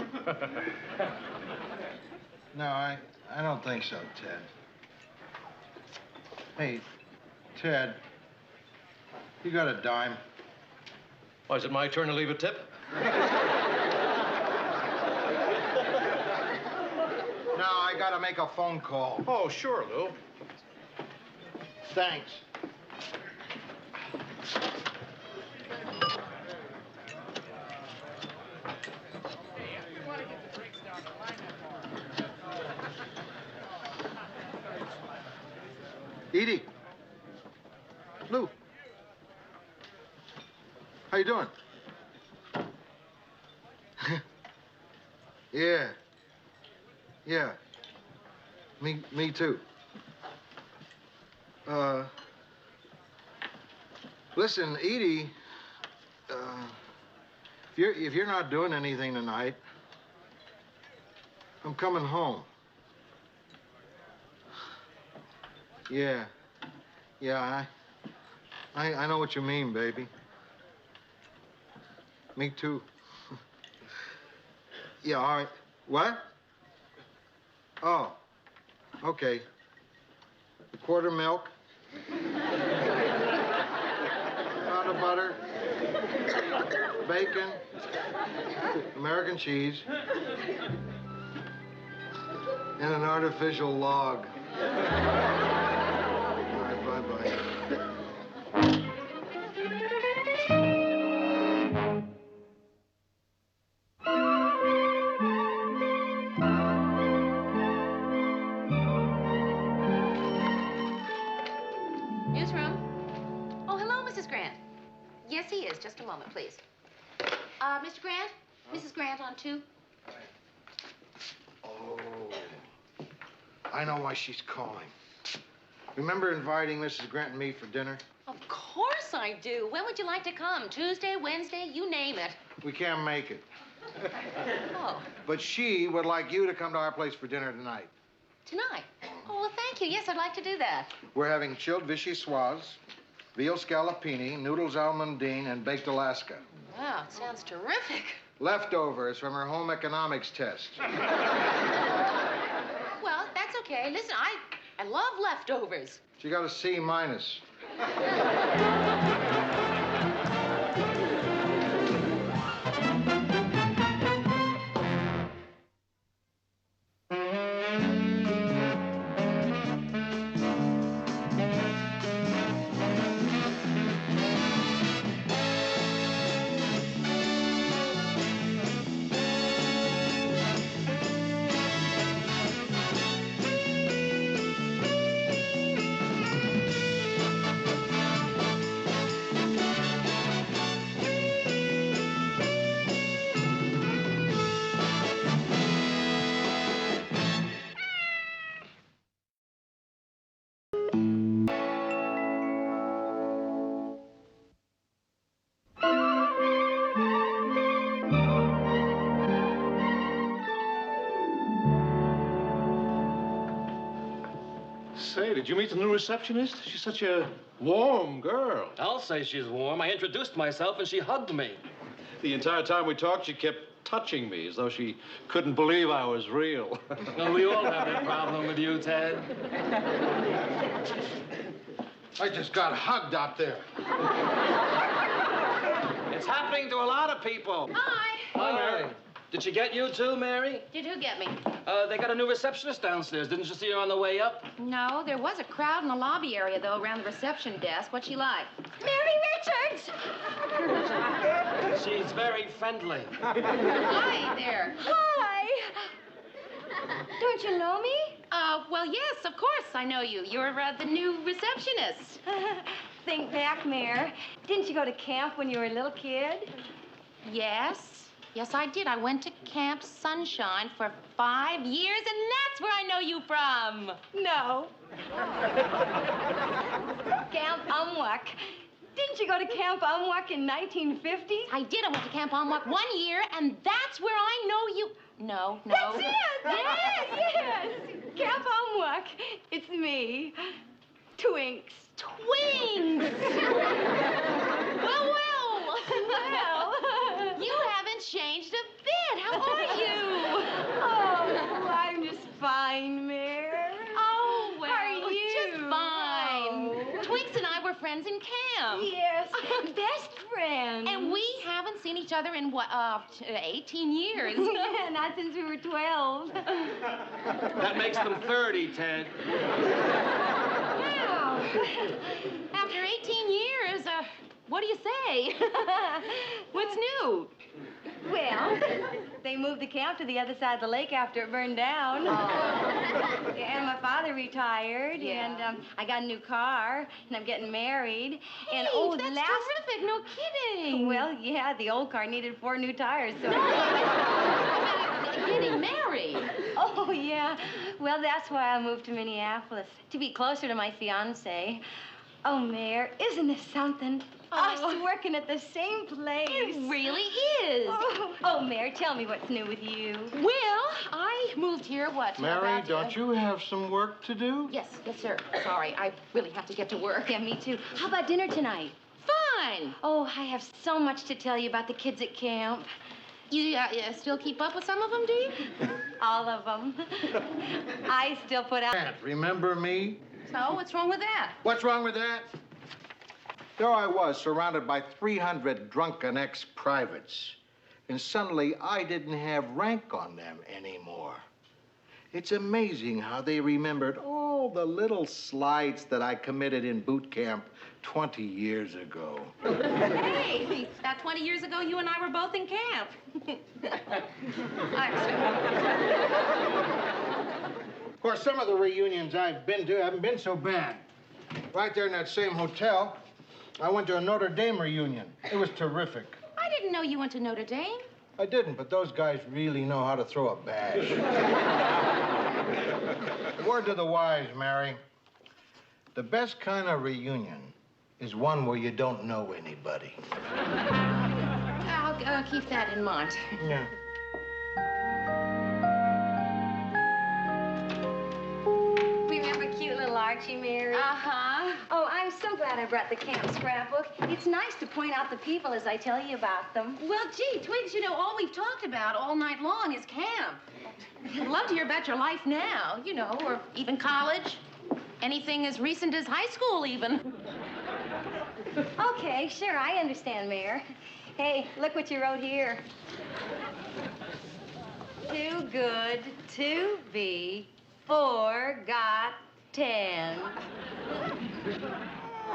No, I don't think so, Ted. Hey, Ted, you got a dime? Why, is it my turn to leave a tip? No, I gotta make a phone call. Oh, sure, Lou. Thanks. Edie. Lou. How you doing? Yeah. Yeah. Me too. Listen, Edie, if you're not doing anything tonight, I'm coming home. Yeah. Yeah, I know what you mean, baby. Me too. Yeah, all right. What? Oh, okay. A quart of milk. Pound of butter. Bacon. American cheese. And an artificial log. All right, bye-bye. Mrs. Grant. Yes, he is. Just a moment, please. Mr. Grant? Mrs. Grant on 2. Oh, I know why she's calling. Remember inviting Mrs. Grant and me for dinner? Of course I do. When would you like to come? Tuesday, Wednesday, you name it. We can't make it. Oh, But she would like you to come to our place for dinner tonight. tonight? Oh, well, thank you. Yes, I'd like to do that. We're having chilled vichyssoise, veal scallopini, noodles almondine, and baked Alaska. Wow, it sounds terrific. Leftovers from her home economics test. Well, that's okay. Listen, I love leftovers. She got a C minus. Say, did you meet the new receptionist? She's such a warm girl. I'll say she's warm. I introduced myself and she hugged me. The entire time we talked, she kept touching me as though she couldn't believe I was real. Well, we all have that problem with you, Ted. I just got hugged out there. It's happening to a lot of people. Hi. Hi, Mary. Did she get you too, Mary? Did who get me? They got a new receptionist downstairs. Didn't you see her on the way up? No, there was a crowd in the lobby area, though, around the reception desk. What'd she like? Mary Richards! She's very friendly. Hi there. Hi! Don't you know me? Well, yes, of course I know you. You're the new receptionist. Think back, Mayor. Didn't you go to camp when you were a little kid? Yes. Yes, I did. I went to Camp Sunshine for 5 years, and that's where I know you from. No. Camp Umwuck. Didn't you go to Camp Umwuck in 1950? I did. I went to Camp Umwuck 1 year, and that's where I know you. No. That's it! Yes! Camp Umwuck. It's me. Twinks. Twins! Well. You haven't changed a bit. How are you? Oh, I'm just fine, Mayor. Oh, well. How are you? Just fine. Oh. Twinks and I were friends in camp. Yes, best friends. And we haven't seen each other in, 18 years. Yeah, not since we were 12. That makes them 30, Ted. Wow. After 18 years, what do you say? What's new? Well, they moved the camp to the other side of the lake after it burned down. And my father retired, Yeah. and I got a new car, and I'm getting married. Hey, And that's terrific. No kidding. Well, yeah, the old car needed 4 new tires, so. Getting married. Oh, yeah. Well, that's why I moved to Minneapolis, to be closer to my fiancé. Oh, Mayor, isn't this something? Us working at the same place. It really is. Oh, Mayor, tell me what's new with you. Well, I moved here, Mary, about, don't you have some work to do? Yes, sir. Sorry, I really have to get to work. Yeah, me too. How about dinner tonight? Fine. Oh, I have so much to tell you about the kids at camp. You still keep up with some of them, do you? All of them. I still put out... Can't remember me? So, what's wrong with that? What's wrong with that? There I was, surrounded by 300 drunken ex-privates. And suddenly, I didn't have rank on them anymore. It's amazing how they remembered all the little slides that I committed in boot camp 20 years ago. Hey, about 20 years ago, you and I were both in camp. Of course, some of the reunions I've been to haven't been so bad. Right there in that same hotel, I went to a Notre Dame reunion. It was terrific. I didn't know you went to Notre Dame. I didn't, but those guys really know how to throw a bash. Word to the wise, Mary. The best kind of reunion is one where you don't know anybody. I'll keep that in mind. Yeah. Remember cute little Archie, Mary? Uh-huh. Oh, I'm so glad I brought the camp scrapbook. It's nice to point out the people as I tell you about them. Well, gee, Twigs, you know, all we've talked about all night long is camp. I'd love to hear about your life now, you know, or even college. Anything as recent as high school, even. Okay, sure, I understand, Mayor. Hey, look what you wrote here. Too good to be forgotten.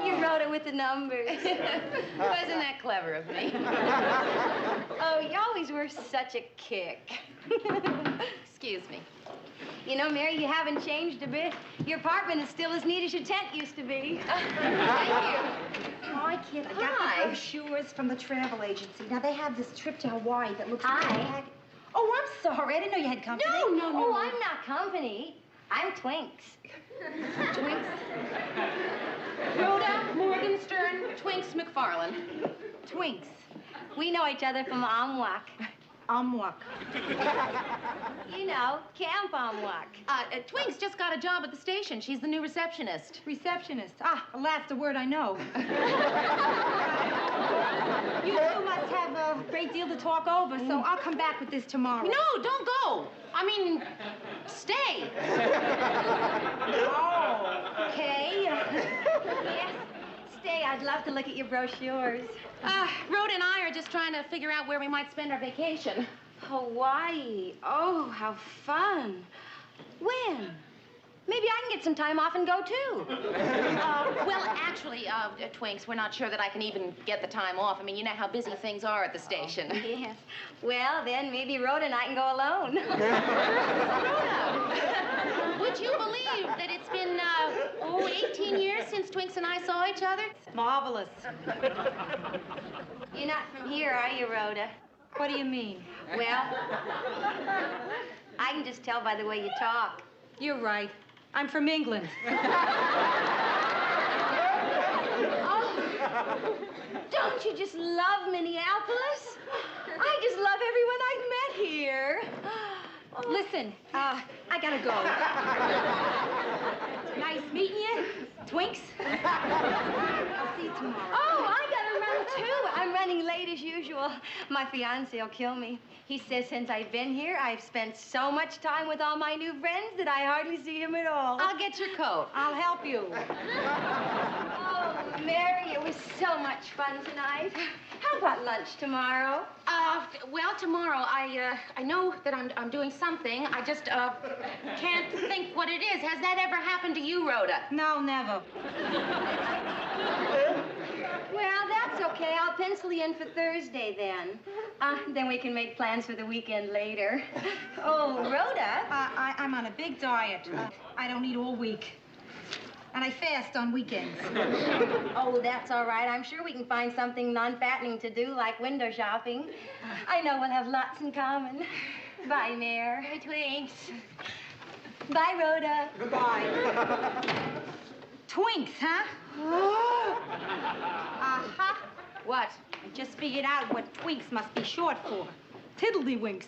You wrote it with the numbers. Wasn't that clever of me? Oh, you always were such a kick. Excuse me. You know, Mary, you haven't changed a bit. Your apartment is still as neat as your tent used to be. Thank you. Hi, kid. I got the brochures from the travel agency. Now, they have this trip to Hawaii that looks Hi. like... Oh, I'm sorry. I didn't know you had company. No. Oh, I'm not company. I'm Twinks. Twinks? Rhoda Morgenstern, Twinks McFarlane. Twinks. We know each other from Amwak. Amwak. You know, Camp Amwak. Twinks just got a job at the station. She's the new receptionist. Receptionist. Ah, well, that's the word I know. You two must have a great deal to talk over, so I'll come back with this tomorrow. No, don't go. I mean, stay. Oh, Okay. Yes, stay. I'd love to look at your brochures. Rhoda and I are just trying to figure out where we might spend our vacation. Hawaii. Oh, how fun. When? Maybe I can get some time off and go, too. Well, actually, Twinks, we're not sure that I can even get the time off. I mean, you know how busy things are at the station. Yes. Well, then maybe Rhoda and I can go alone. Rhoda, would you believe that it's been, 18 years since Twinks and I saw each other? marvelous. You're not from here, are you, Rhoda? What do you mean? Well, I can just tell by the way you talk. You're right. I'm from England. Oh, don't you just love Minneapolis? I just love everyone I've met here. Listen, I gotta go. Nice meeting you, Twinks. I'll see you tomorrow. Oh, I gotta run, too. I'm running late as usual. My fiancé will kill me. He says since I've been here, I've spent so much time with all my new friends that I hardly see him at all. I'll get your coat. I'll help you. Oh, Mary, it was so much fun tonight. How about lunch tomorrow? Well, tomorrow, I know that I'm doing something. I just, can't think what it is. Has that ever happened to you, Rhoda? No, never. Well, that's okay. I'll pencil you in for Thursday, then. Then we can make plans for the weekend later. Oh, Rhoda. I'm on a big diet. I don't eat all week. And I fast on weekends. Oh, that's all right. I'm sure we can find something non-fattening to do, like window shopping. I know we'll have lots in common. Bye, Mare. Bye, Twinks. Bye, Rhoda. Goodbye. Twinks, huh? Uh-huh. What? I just figured out what Twinks must be short for. Tiddlywinks.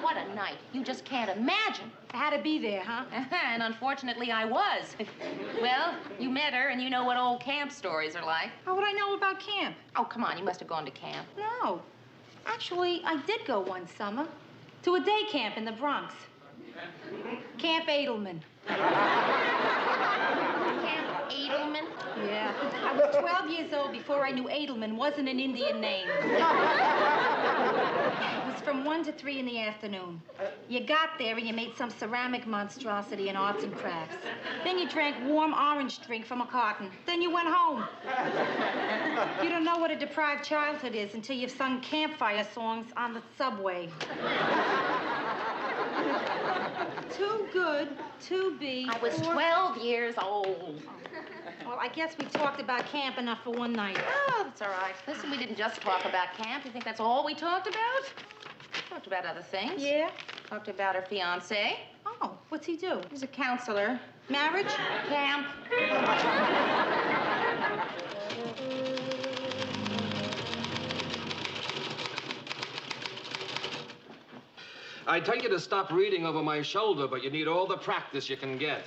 What a night. You just can't imagine. I had to be there, huh? And unfortunately, I was. Well, you met her, and you know what old camp stories are like. How would I know about camp? Oh, come on. You must have gone to camp. No. Actually, I did go one summer to a day camp in the Bronx. Camp Edelman. Camp Edelman? Yeah. I was 12 years old before I knew Edelman wasn't an Indian name. It was from 1 to 3 in the afternoon. You got there and you made some ceramic monstrosity in arts and crafts. Then you drank warm orange drink from a carton. Then you went home. You don't know what a deprived childhood is until you've sung campfire songs on the subway. Too good to be. I was 12 years old. Well, I guess we talked about camp enough for one night. Oh, that's all right. Listen, we didn't just talk about camp. You think that's all we talked about? Talked about other things. Yeah? Talked about her fiancé. Oh, what's he do? He's a counselor. Marriage? Camp. I tell you to stop reading over my shoulder, but you need all the practice you can get.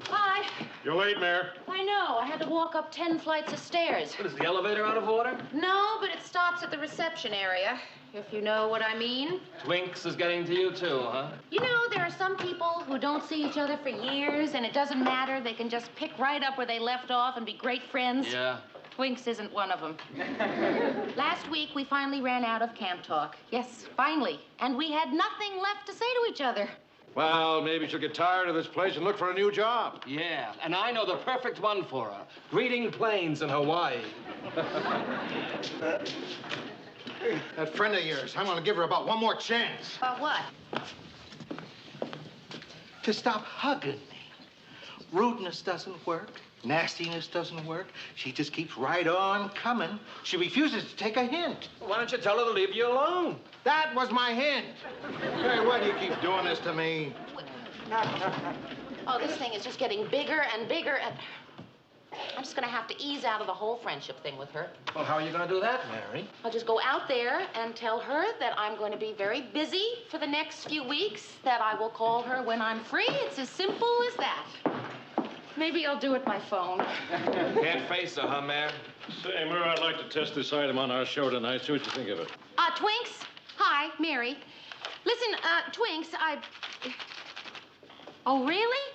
Hi. You're late, Mayor. I know. I had to walk up 10 flights of stairs. What, is the elevator out of order? No, but it stops at the reception area, if you know what I mean. Twinks is getting to you, too, huh? You know, there are some people who don't see each other for years, and it doesn't matter. They can just pick right up where they left off and be great friends. Yeah. Twinks isn't one of them. Last week, we finally ran out of camp talk. Yes, finally. And we had nothing left to say to each other. Well, maybe she'll get tired of this place and look for a new job. Yeah, and I know the perfect one for her. Greeting planes in Hawaii. That friend of yours, I'm going to give her about one more chance. What? To stop hugging me. Rudeness doesn't work. Nastiness doesn't work. She just keeps right on coming. She refuses to take a hint. Why don't you tell her to leave you alone? That was my hint. Hey, why do you keep doing this to me? Oh, this thing is just getting bigger and bigger, and I'm just going to have to ease out of the whole friendship thing with her. Well, how are you going to do that, Mary? I'll just go out there and tell her that I'm going to be very busy for the next few weeks, that I will call her when I'm free. It's as simple as that. Maybe I'll do it by phone. Can't face her, huh, Mary? Say, Mayor, I'd like to test this item on our show tonight. See what you think of it. Twinks? Hi, Mary. Listen, Twinks, Oh, really?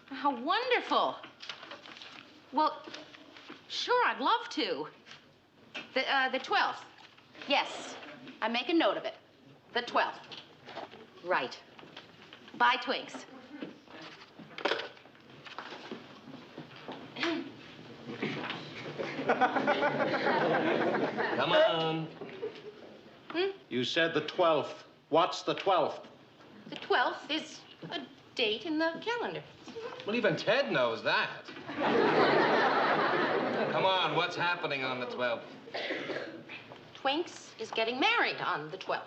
How wonderful. Well, sure, I'd love to. The 12th. Yes, I make a note of it. The 12th. Right. Bye, Twinks. Come on. You said the 12th. What's the 12th? The 12th is a date in the calendar. Well, even Ted knows that. Come on, what's happening on the 12th? Twinks is getting married on the 12th.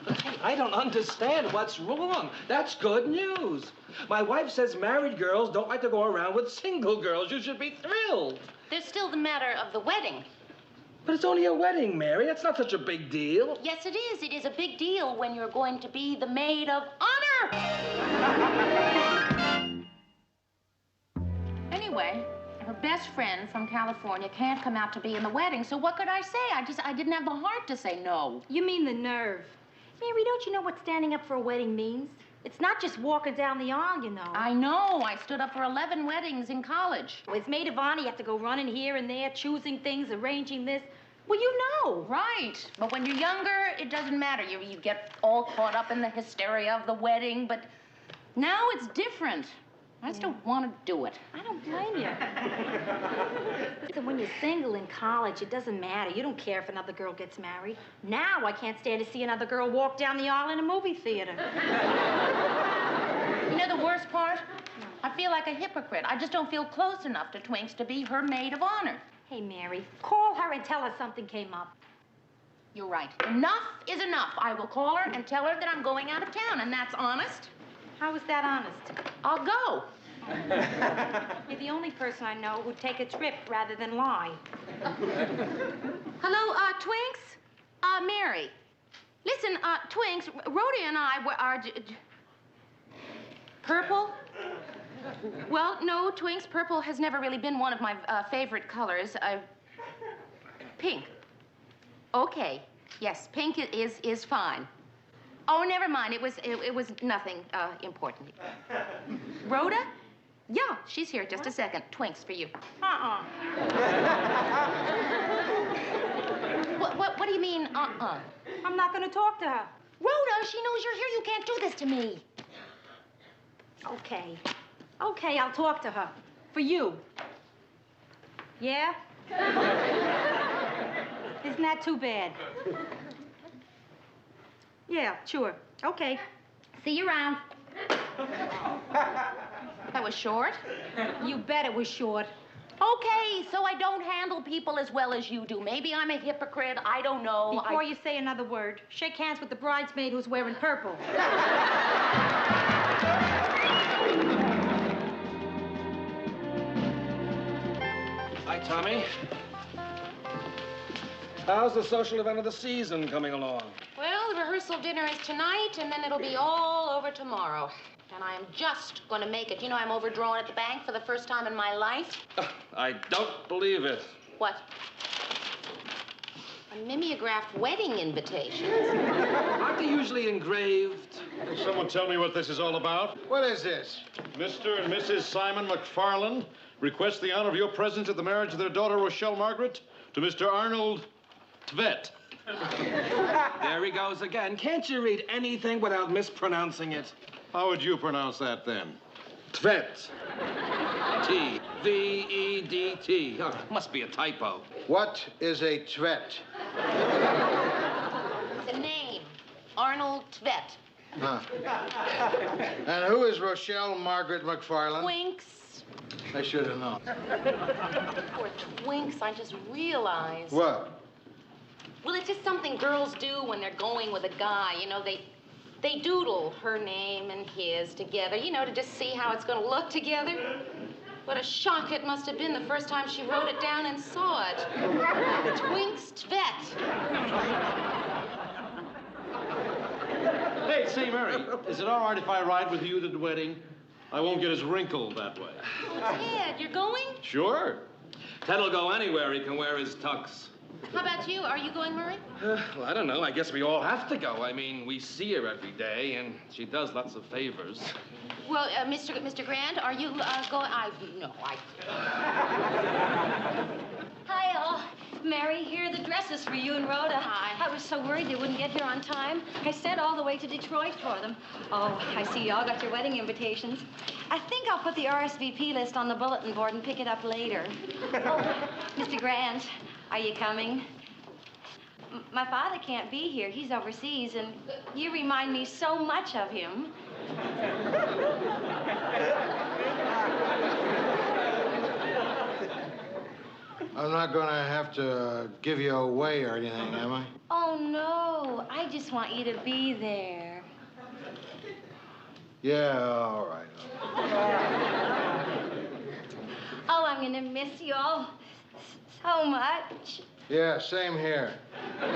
But hey, I don't understand what's wrong. That's good news. My wife says married girls don't like to go around with single girls. You should be thrilled. There's still the matter of the wedding. But it's only a wedding, Mary. It's not such a big deal. Yes, it is. It is a big deal when you're going to be the maid of honor. Anyway, her best friend from California can't come out to be in the wedding, so what could I say? I didn't have the heart to say no. You mean the nerve. Mary, don't you know what standing up for a wedding means? It's not just walking down the aisle, you know. I know. I stood up for 11 weddings in college. As maid of honor, you have to go running here and there, choosing things, arranging this. Well, you know. Right. But when you're younger, it doesn't matter. You get all caught up in the hysteria of the wedding, but now it's different. I just don't want to do it. I don't blame you. When you're single in college, it doesn't matter. You don't care if another girl gets married. Now I can't stand to see another girl walk down the aisle in a movie theater. You know the worst part? I feel like a hypocrite. I just don't feel close enough to Twinks to be her maid of honor. Hey, Mary, call her and tell her something came up. You're right. Enough is enough. I will call her and tell her that I'm going out of town, and that's honest. How is that honest? I'll go. You're the only person I know who'd take a trip rather than lie. Hello, Twinks? Mary. Listen, Twinks, Rhoda and I are... Purple? Well, no, Twinks, purple has never really been one of my favorite colors. Pink. Okay. Yes, pink is fine. Oh, never mind. It was nothing important. Rhoda? Yeah, she's here. Just a second. Twinks for you. What do you mean, I'm not going to talk to her. Rhoda, she knows you're here. You can't do this to me. Okay. Okay, I'll talk to her. For you. Yeah? Isn't that too bad? Yeah, sure. Okay. See you around. That was short. You bet it was short. Okay, so I don't handle people as well as you do. Maybe I'm a hypocrite. I don't know. Before you say another word, shake hands with the bridesmaid who's wearing purple. Hi, Tommy. How's the social event of the season coming along? Well, the rehearsal dinner is tonight, and then it'll be all over tomorrow. And I am just going to make it. You know, I'm overdrawn at the bank for the first time in my life. I don't believe it. What? A mimeographed wedding invitation. Aren't they usually engraved? Will someone tell me what this is all about? What is this? Mr. and Mrs. Simon McFarland request the honor of your presence at the marriage of their daughter, Rochelle Margaret, to Mr. Arnold Tvet. There he goes again. Can't you read anything without mispronouncing it? How would you pronounce that then? Tvet. T-V-E-D-T. Oh, must be a typo. What is a Tvet? The name, Arnold Tvet. Huh. And who is Rochelle Margaret McFarland? Twinks. I should have known. Poor Twinks, I just realized. What? Well, it's just something girls do when they're going with a guy. You know, they doodle her name and his together, you know, to just see how it's going to look together. What a shock it must have been the first time she wrote it down and saw it. Twinks Tvet. Hey, say, Mary, is it all right if I ride with you to the wedding? I won't get as wrinkled that way. Ted, you're going? Sure. Ted'll go anywhere he can wear his tux. How about you? Are you going, Murray? Well, I don't know. I guess we all have to go. I mean, we see her every day, and she does lots of favors. Well, Mr. Grant, are you going? No. Hi, all. Mary, here are the dresses for you and Rhoda. Hi. I was so worried they wouldn't get here on time. I sent all the way to Detroit for them. Oh, I see y'all got your wedding invitations. I think I'll put the RSVP list on the bulletin board and pick it up later. Oh, Mr. Grant, are you coming? My father can't be here. He's overseas, and you remind me so much of him. I'm not going to have to give you away or anything, am I? Oh, no. I just want you to be there. Yeah, all right. Oh, I'm going to miss you all so much. Yeah, same here. Oh,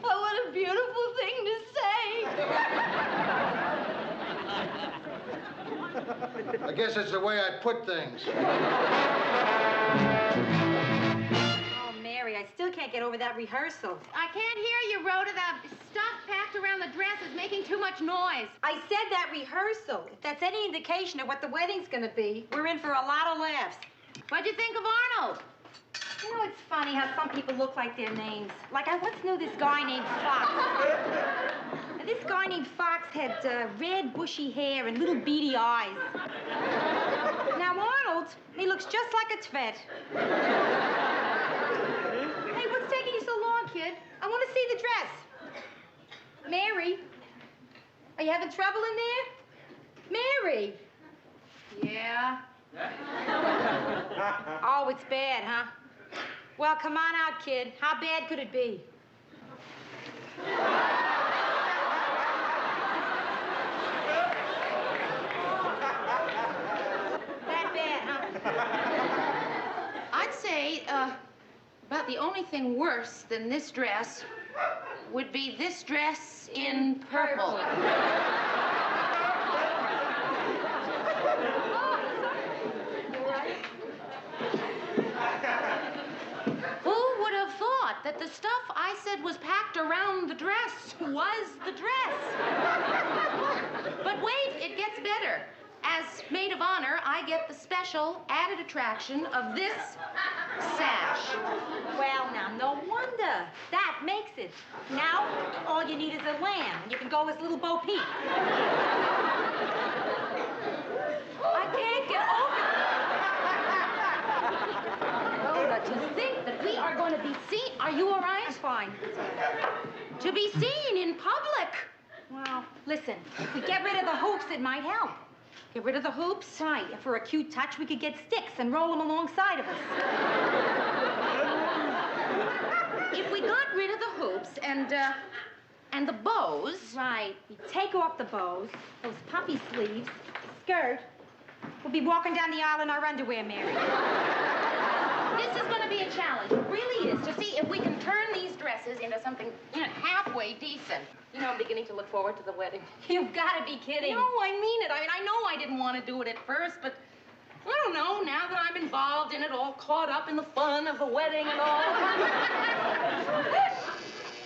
what a beautiful thing to say. I guess it's the way I put things. Oh, Mary, I still can't get over that rehearsal. I can't hear you, Rhoda. The stuff packed around the dress is making too much noise. I said that rehearsal. If that's any indication of what the wedding's gonna be, we're in for a lot of laughs. What'd you think of Arnold? You know, it's funny how some people look like their names. Like, I once knew this guy named Fox. And this guy named Fox had red, bushy hair and little beady eyes. Now, Arnold, he looks just like a Tvet. Hey, what's taking you so long, kid? I want to see the dress. Mary, are you having trouble in there? Mary. Yeah. Oh, it's bad, huh? Well, come on out, kid. How bad could it be? That bad, huh? I'd say about the only thing worse than this dress would be this dress in purple. Who would have thought that the stuff I said was packed around the dress was the dress? But wait, it gets better. As maid of honor, I get the special added attraction of this sash. Well, now, no wonder. That makes it. Now, all you need is a lamb, and you can go as little Bo Peep. I can't get over Rhoda, to think that we are going to be seen. Are you all right? I'm fine. To be seen in public. Well, listen, if we get rid of the hoops, it might help. Get rid of the hoops? Right, and for a cute touch, we could get sticks and roll them alongside of us. If we got rid of the hoops and the bows. Right, we take off the bows, those puffy sleeves, skirt. We'll be walking down the aisle in our underwear, Mary. This is going to be a challenge. It really is, to see if we can turn these dresses into something halfway decent. You know, I'm beginning to look forward to the wedding. You've got to be kidding. No, I mean it. I mean, I know I didn't want to do it at first, but I don't know, now that I'm involved in it, all caught up in the fun of the wedding and all.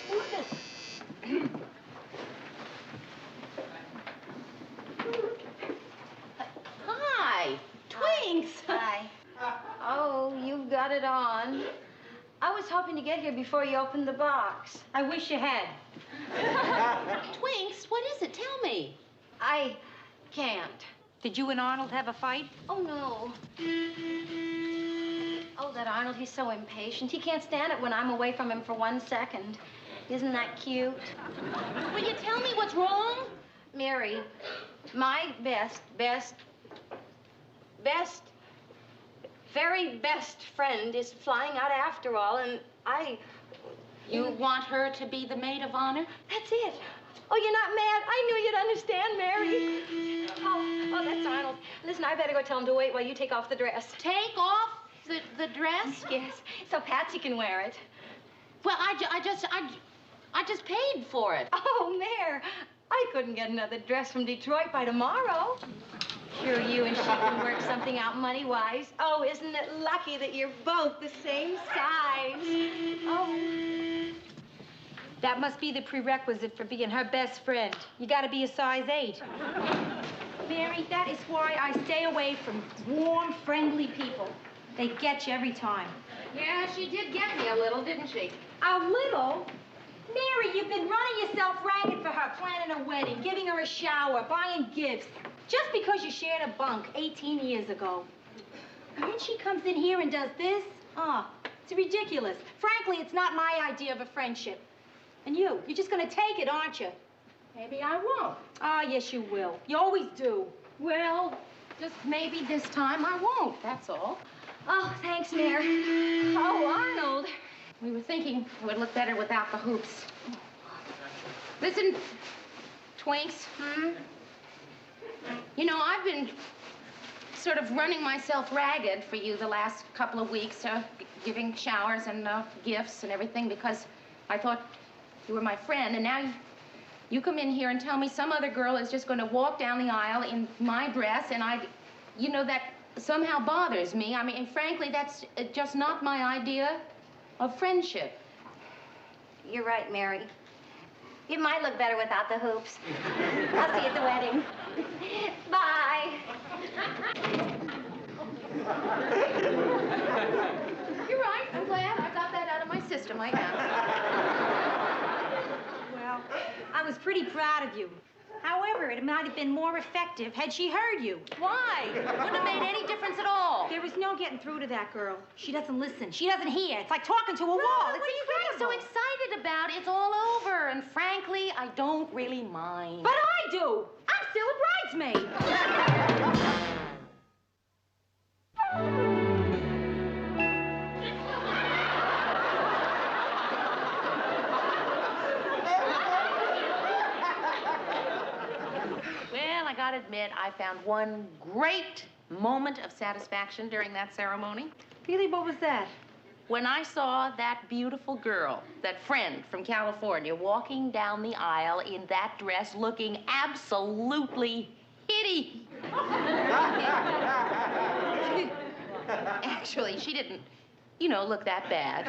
Who's this? Hi, Twinks. Hi. Oh, you've got it on. I was hoping to get here before you opened the box. I wish you had. Twinks, what is it? Tell me. I can't. Did you and Arnold have a fight? Oh, no. Oh, that Arnold, he's so impatient. He can't stand it when I'm away from him for 1 second. Isn't that cute? Will you tell me what's wrong? Mary, my very best friend is flying out after all, and You want her to be the maid of honor? That's it. Oh, you're not mad? I knew you'd understand, Mary. Oh, that's Arnold. Listen, I better go tell him to wait while you take off the dress. Take off the dress? Yes, so Patsy can wear it. Well, I just paid for it. Oh, Mare, I couldn't get another dress from Detroit by tomorrow. Sure, you and she can work something out money-wise. Oh, isn't it lucky that you're both the same size? Oh. That must be the prerequisite for being her best friend. You gotta be a size 8. Mary, that is why I stay away from warm, friendly people. They get you every time. Yeah, she did get me a little, didn't she? A little? Mary, you've been running yourself ragged for her, planning a wedding, giving her a shower, buying gifts. Just because you shared a bunk 18 years ago. And then she comes in here and does this? It's ridiculous. Frankly, it's not my idea of a friendship. And you're just gonna take it, aren't you? Maybe I won't. Yes, you will. You always do. Well, just maybe this time I won't, that's all. Oh, thanks, Mare. Oh, Arnold. We were thinking it would look better without the hoops. Listen, Twinks. You know, I've been sort of running myself ragged for you the last couple of weeks, giving showers and gifts and everything because I thought you were my friend, and now you come in here and tell me some other girl is just going to walk down the aisle in my dress, and you know, that somehow bothers me. I mean, frankly, that's just not my idea of friendship. You're right, Mary. It might look better without the hoops. I'll see you at the wedding. Bye. You're right. I'm glad I got that out of my system. I am. Well, I was pretty proud of you. However, it might have been more effective had she heard you. Why? It wouldn't have made any difference at all. There was no getting through to that girl. She doesn't listen. She doesn't hear. It's like talking to a wall. What are you getting so excited about? It's all over. And frankly, I don't really mind. But I do. I'm still a bridesmaid. Well, I gotta admit, I found one great moment of satisfaction during that ceremony. Really, what was that? When I saw that beautiful girl, that friend from California, walking down the aisle in that dress looking absolutely hideous. Actually, she didn't, look that bad.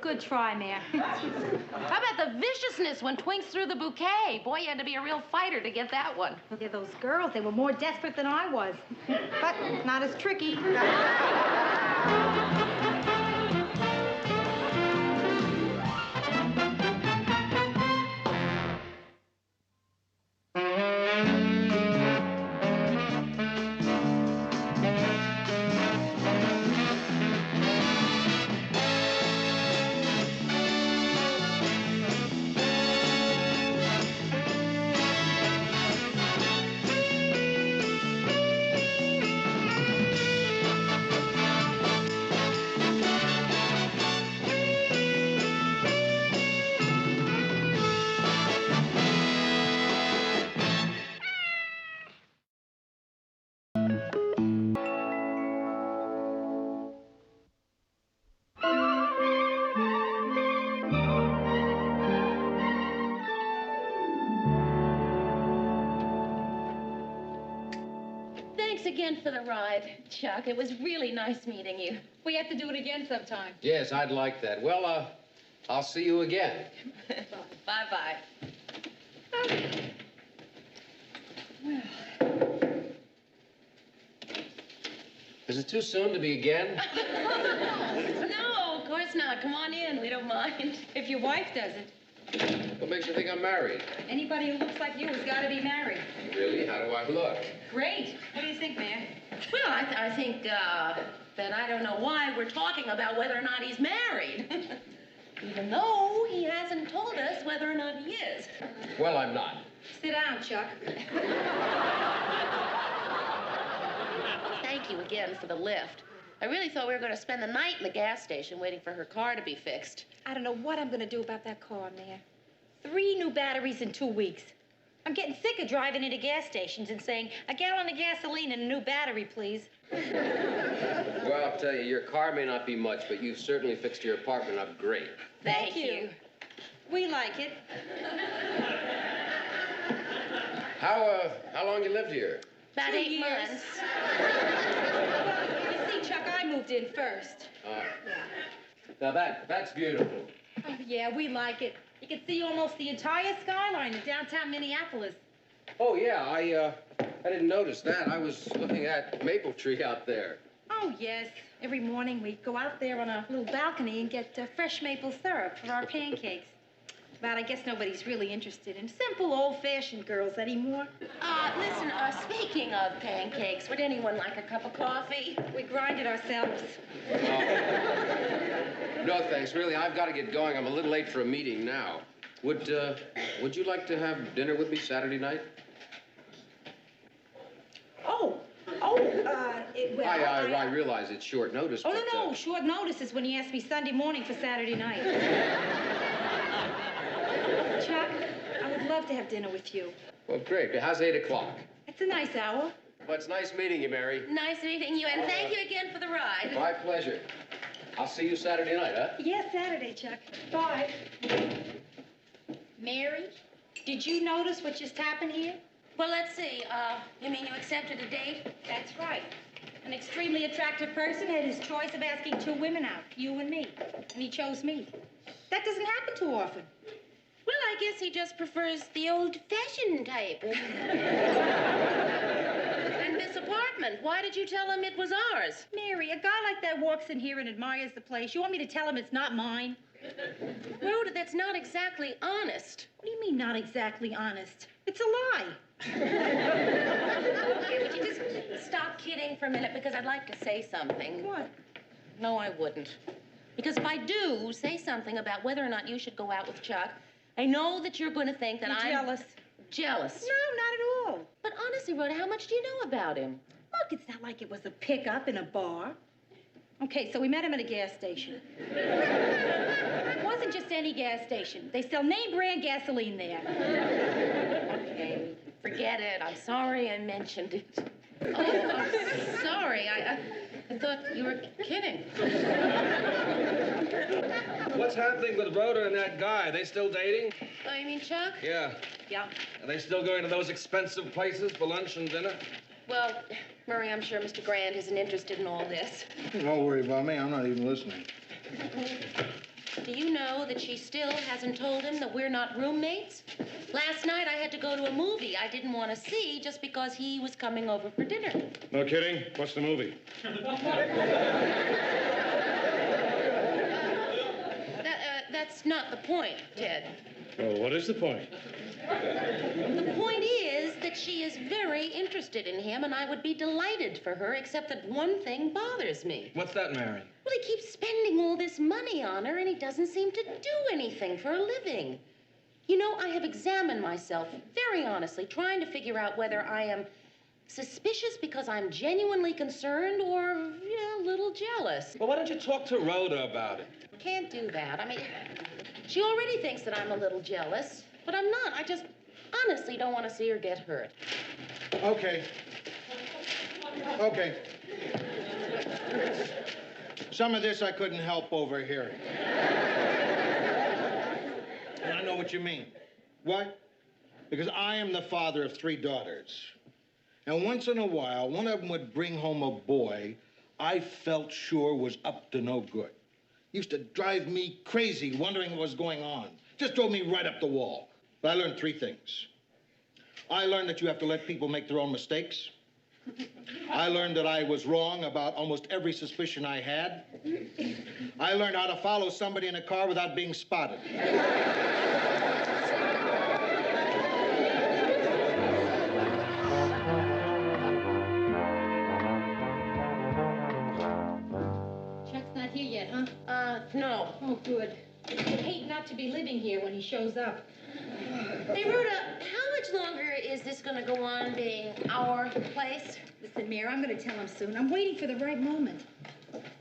Good try, Mare. How about the viciousness when Twinks threw the bouquet? Boy, you had to be a real fighter to get that one. Yeah, those girls, they were more desperate than I was. But not as tricky. Thanks again for the ride, Chuck. It was really nice meeting you. We have to do it again sometime. Yes, I'd like that. Well, I'll see you again. Bye-bye. Is it too soon to be again? No, of course not. Come on in. We don't mind. If your wife doesn't. What makes you think I'm married? Anybody who looks like you has got to be married. Really? How do I look? Great. What do you think, Mayor? Well, I think that I don't know why we're talking about whether or not he's married. Even though he hasn't told us whether or not he is. Well, I'm not. Sit down, Chuck. Thank you again for the lift. I really thought we were going to spend the night in the gas station waiting for her car to be fixed. I don't know what I'm going to do about that car, Mayor. 3 new batteries in 2 weeks. I'm getting sick of driving into gas stations and saying, a gallon of gasoline and a new battery, please. Well, I'll tell you, your car may not be much, but you've certainly fixed your apartment up great. Thank you. We like it. How long you lived here? About 2 8 years. months. You see, Chuck, I moved in first. Now that's beautiful. Oh, yeah, we like it. You can see almost the entire skyline of downtown Minneapolis. Oh, yeah, I didn't notice that. I was looking at maple tree out there. Oh, yes. Every morning we go out there on a little balcony and get fresh maple syrup for our pancakes. But I guess nobody's really interested in simple, old-fashioned girls anymore. Listen, speaking of pancakes, would anyone like a cup of coffee? We grind it ourselves. No, thanks. Really, I've got to get going. I'm a little late for a meeting now. Would you like to have dinner with me Saturday night? I realize it's short notice, Oh, but... no. Short notice is when you ask me Sunday morning for Saturday night. Chuck, I would love to have dinner with you. Well, great. How's 8 o'clock? It's a nice hour. Well, it's nice meeting you, Mary. Nice meeting you, and thank you again for the ride. My pleasure. I'll see you Saturday night, huh? Yes, Saturday, Chuck. Bye. Mary, did you notice what just happened here? Well, let's see. You mean you accepted a date? That's right. An extremely attractive person had his choice of asking 2 women out, you and me, and he chose me. That doesn't happen too often. Well, I guess he just prefers the old-fashioned type. And this apartment, why did you tell him it was ours? Mary, a guy like that walks in here and admires the place. You want me to tell him it's not mine? Rhoda, that's not exactly honest. What do you mean, not exactly honest? It's a lie. Okay, would you just stop kidding for a minute, because I'd like to say something. What? No, I wouldn't. Because if I do say something about whether or not you should go out with Chuck, I know that you're going to think that I'm... jealous. Jealous? No, not at all. But honestly, Rhoda, how much do you know about him? Look, it's not like it was a pickup in a bar. Okay, so we met him at a gas station. It wasn't just any gas station. They sell name-brand gasoline there. Okay, forget it. I'm sorry I mentioned it. Oh, I'm sorry. I thought you were kidding. What's happening with Rhoda and that guy? Are they still dating? Oh, you mean Chuck? Yeah. Yeah. Are they still going to those expensive places for lunch and dinner? Well, Murray, I'm sure Mr. Grant isn't interested in all this. Don't worry about me. I'm not even listening. Do you know that she still hasn't told him that we're not roommates? Last night I had to go to a movie I didn't want to see just because he was coming over for dinner. No kidding? What's the movie? That's not the point, Ted. Oh, what is the point? The point is that she is very interested in him, and I would be delighted for her, except that one thing bothers me. What's that, Mary? Well, he keeps spending all this money on her, and he doesn't seem to do anything for a living. You know, I have examined myself very honestly, trying to figure out whether I am suspicious because I'm genuinely concerned or, yeah, a little jealous. Well, why don't you talk to Rhoda about it? Can't do that. I mean, she already thinks that I'm a little jealous, but I'm not. I just honestly don't want to see her get hurt. Okay. Okay. Some of this I couldn't help overhearing. And I know what you mean. Why? Because I am the father of 3 daughters. And once in a while, one of them would bring home a boy I felt sure was up to no good. Used to drive me crazy wondering what was going on. Just drove me right up the wall. But I learned 3 things. I learned that you have to let people make their own mistakes. I learned that I was wrong about almost every suspicion I had. I learned how to follow somebody in a car without being spotted. Chuck's not here yet, huh? No. Oh, good. I hate not to be living here when he shows up. Hey, Rhoda, how much longer is this going to go on being our place? Listen, Mayor, I'm going to tell him soon. I'm waiting for the right moment.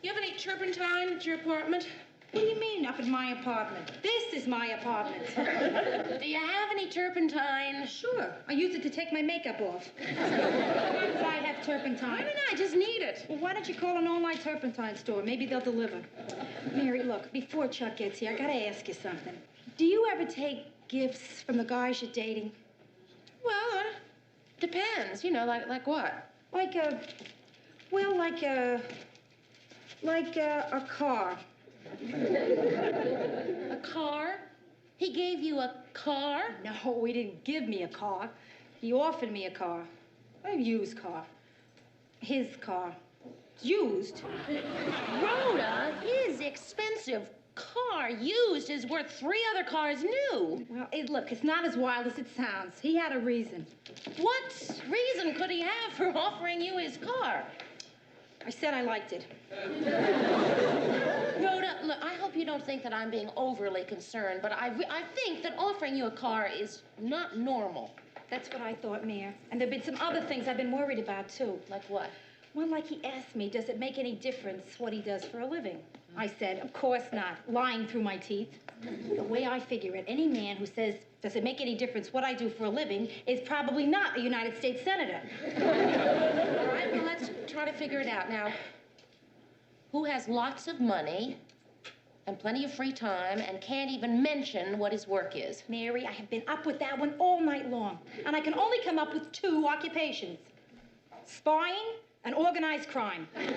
You have any turpentine at your apartment? What do you mean, up in my apartment? This is my apartment. Do you have any turpentine? Sure. I use it to take my makeup off. If I have turpentine. I don't know, I just need it. Well, why don't you call an online turpentine store? Maybe they'll deliver. Mary, look, before Chuck gets here, I got to ask you something. Do you ever take gifts from the guys you're dating? Well, depends. You know, like what? Like a car. A car? He gave you a car? No, he didn't give me a car. He offered me a car. A used car. His car. Used. Rhoda, his expensive car used is worth 3 other cars new. Well, look, it's not as wild as it sounds. He had a reason. What reason could he have for offering you his car? I said I liked it. Rhoda, look, I hope you don't think that I'm being overly concerned, but I think that offering you a car is not normal. That's what I thought, Mayor. And there've been some other things I've been worried about, too. Like what? Well, like he asked me, does it make any difference what he does for a living? I said, of course not, lying through my teeth. The way I figure it, any man who says, does it make any difference what I do for a living, is probably not a United States Senator. All right, well, let's try to figure it out. Now, who has lots of money and plenty of free time and can't even mention what his work is? Mary, I have been up with that one all night long, and I can only come up with 2 occupations. Spying and organized crime. Rhoda,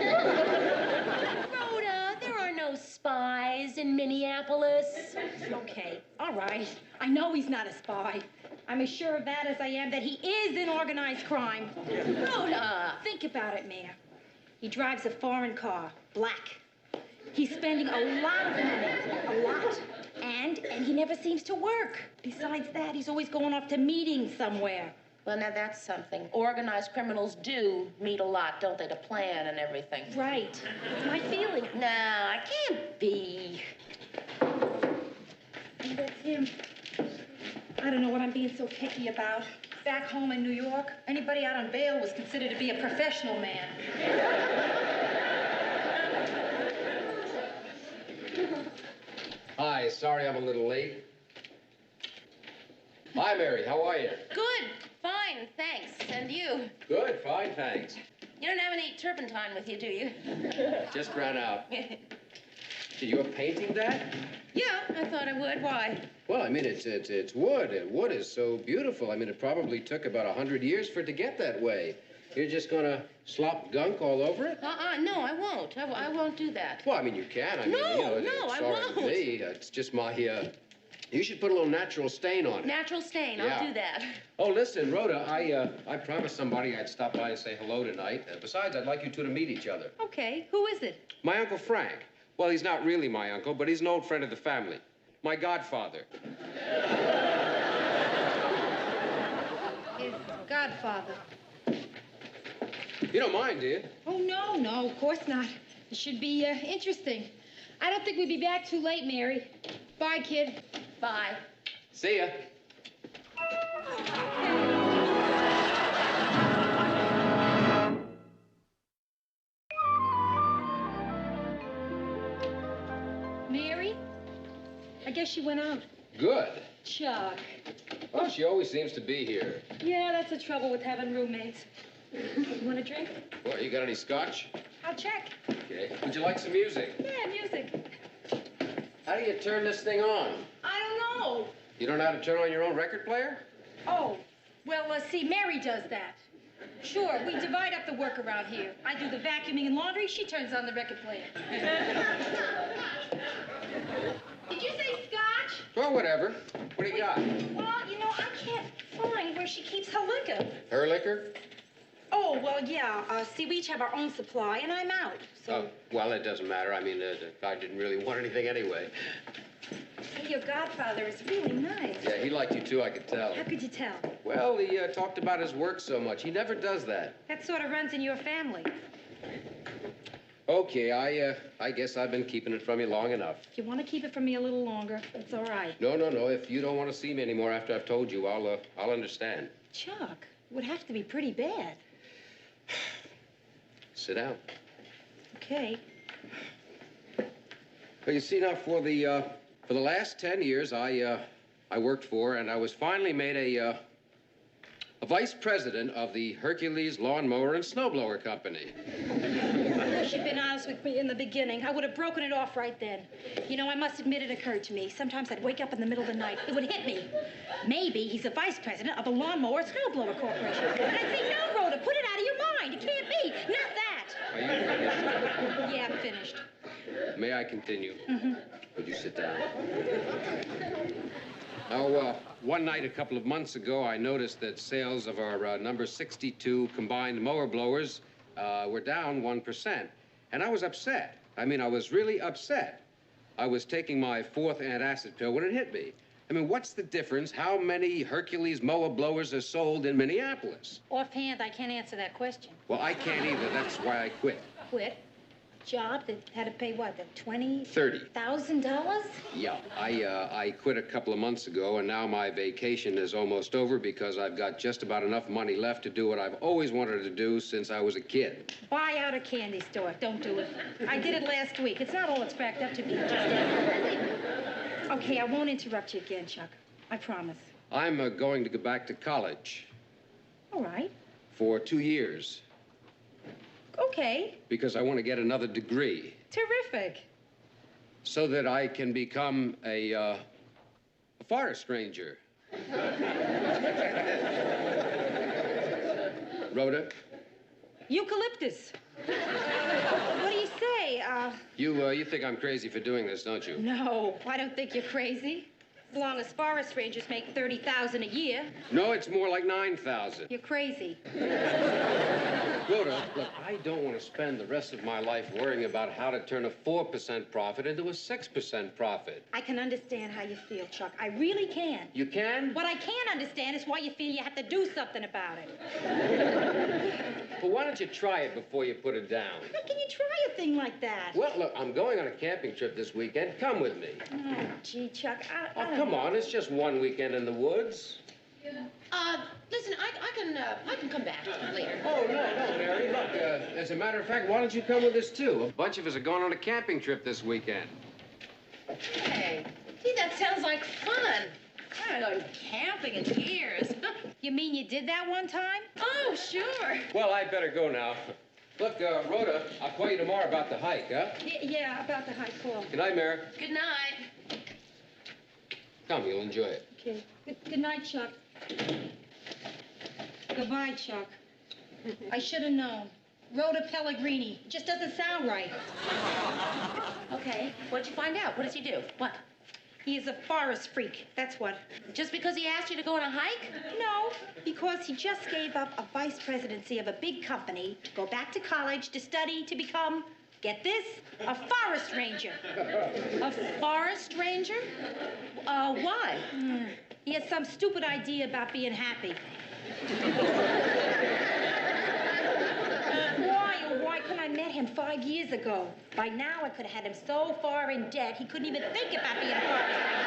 there are no spies in Minneapolis. Okay, all right. I know he's not a spy. I'm as sure of that as I am that he is in organized crime. Rhoda! Think about it, Mayor. He drives a foreign car, black. He's spending a lot of money, a lot. And he never seems to work. Besides that, he's always going off to meetings somewhere. Well, now that's something. Organized criminals do meet a lot, don't they, to plan and everything. Right. It's my feeling. No, I can't be. And that's him. I don't know what I'm being so picky about. Back home in New York, anybody out on bail was considered to be a professional man. Hi, sorry I'm a little late. Hi, Mary, how are you? Good, fine, thanks. And you? Good, fine, thanks. You don't have any turpentine with you, do you? Just ran out. You're painting that? Yeah, I thought I would. Why? Well, I mean, it's wood, and wood is so beautiful. I mean, it probably took about 100 years for it to get that way. You're just gonna slop gunk all over it? No, I won't. I won't do that. Well, I mean, you can. I mean, No, you know, no, it's I all right with won't. me. It's just my, you should put a little natural stain on it. Natural stain, Yeah. I'll do that. Oh, listen, Rhoda, I promised somebody I'd stop by and say hello tonight. Besides, I'd like you two to meet each other. Okay, who is it? My Uncle Frank. Well, he's not really my uncle, but he's an old friend of the family. My godfather. His godfather. You don't mind, do you? Oh, no, of course not. It should be interesting. I don't think we'd be back too late, Mary. Bye, kid. Bye. See ya. Mary? I guess she went out. Good. Chuck. Well, she always seems to be here. Yeah, that's the trouble with having roommates. You want a drink? Well, you got any scotch? I'll check. Okay. Would you like some music? Yeah, music. How do you turn this thing on? I don't know. You don't know how to turn on your own record player? Oh, well, see, Mary does that. Sure, we divide up the work around here. I do the vacuuming and laundry, she turns on the record player. Did you say scotch? Well, whatever. What do you got? Well, you know, I can't find where she keeps her liquor. Her liquor? Oh, well, yeah. See, we each have our own supply, and I'm out, so... Oh, well, it doesn't matter. I mean, I didn't really want anything anyway. Hey, your godfather is really nice. Yeah, he liked you, too, I could tell. How could you tell? Well, he talked about his work so much. He never does that. That sort of runs in your family. Okay, I guess I've been keeping it from you long enough. If you want to keep it from me a little longer, it's all right. No. If you don't want to see me anymore after I've told you, I'll understand. Chuck, it would have to be pretty bad. Sit down. Okay. Well, you see, now, for the last 10 years, I worked for, and I was finally made a vice president of the Hercules Lawnmower and Snowblower Company. I wish you'd been honest with me in the beginning. I would have broken it off right then. You know, I must admit it occurred to me. Sometimes I'd wake up in the middle of the night. It would hit me. Maybe he's a vice president of the Lawnmower Snowblower Corporation. And I'd say, no, Rhoda, put it out of your mind. It can't be. Not that. Are you finished? Yeah, I'm finished. May I continue? Mm-hmm. Would you sit down? Now, one night a couple of months ago, I noticed that sales of our number 62 combined mower blowers were down 1%. And I was upset. I mean, I was really upset. I was taking my fourth antacid pill when it hit me. I mean, what's the difference? How many Hercules mower blowers are sold in Minneapolis? Offhand, I can't answer that question. Well, I can't either. That's why I quit. Quit? Job that had to pay what, the $30,000? Yeah, I quit a couple of months ago, and now my vacation is almost over because I've got just about enough money left to do what I've always wanted to do since I was a kid. Buy out a candy store. Don't do it. I did it last week. It's not all it's cracked up to be. Okay, I won't interrupt you again, Chuck. I promise. I'm going to go back to college. All right. For 2 years. Okay. Because I want to get another degree. Terrific. So that I can become a forest ranger. Rhoda? Eucalyptus. What do you say? You think I'm crazy for doing this, don't you? No, I don't think you're crazy. As long as forest rangers make $30,000 a year. No, it's more like 9,000. You're crazy. Rhoda, look, I don't want to spend the rest of my life worrying about how to turn a 4% profit into a 6% profit. I can understand how you feel, Chuck. I really can. You can? What I can't understand is why you feel you have to do something about it. Well, why don't you try it before you put it down? How can you try a thing like that? Well, look, I'm going on a camping trip this weekend. Come with me. Oh, gee, Chuck, I Oh, don't come know. on. It's just one weekend in the woods. Listen, I can come back later. Oh, no, Mary. Look, as a matter of fact, why don't you come with us, too? A bunch of us are going on a camping trip this weekend. Hey, gee, that sounds like fun. I haven't gone camping in years. You mean you did that one time? Oh, sure. Well, I'd better go now. Look, Rhoda, I'll call you tomorrow about the hike, huh? Yeah, about the high call. Good night, Mary. Good night. Come, you'll enjoy it. Okay. Good night, Chuck. Goodbye, Chuck. I should have known. Rhoda Pellegrini. It just doesn't sound right. Okay, what'd you find out? What does he do? What? He is a forest freak, that's what. Just because he asked you to go on a hike? No, because he just gave up a vice presidency of a big company to go back to college to study to become, get this, a forest ranger. A forest ranger? Why? He has some stupid idea about being happy. Why couldn't I met him 5 years ago? By now, I could have had him so far in debt, he couldn't even think about being a forest ranger.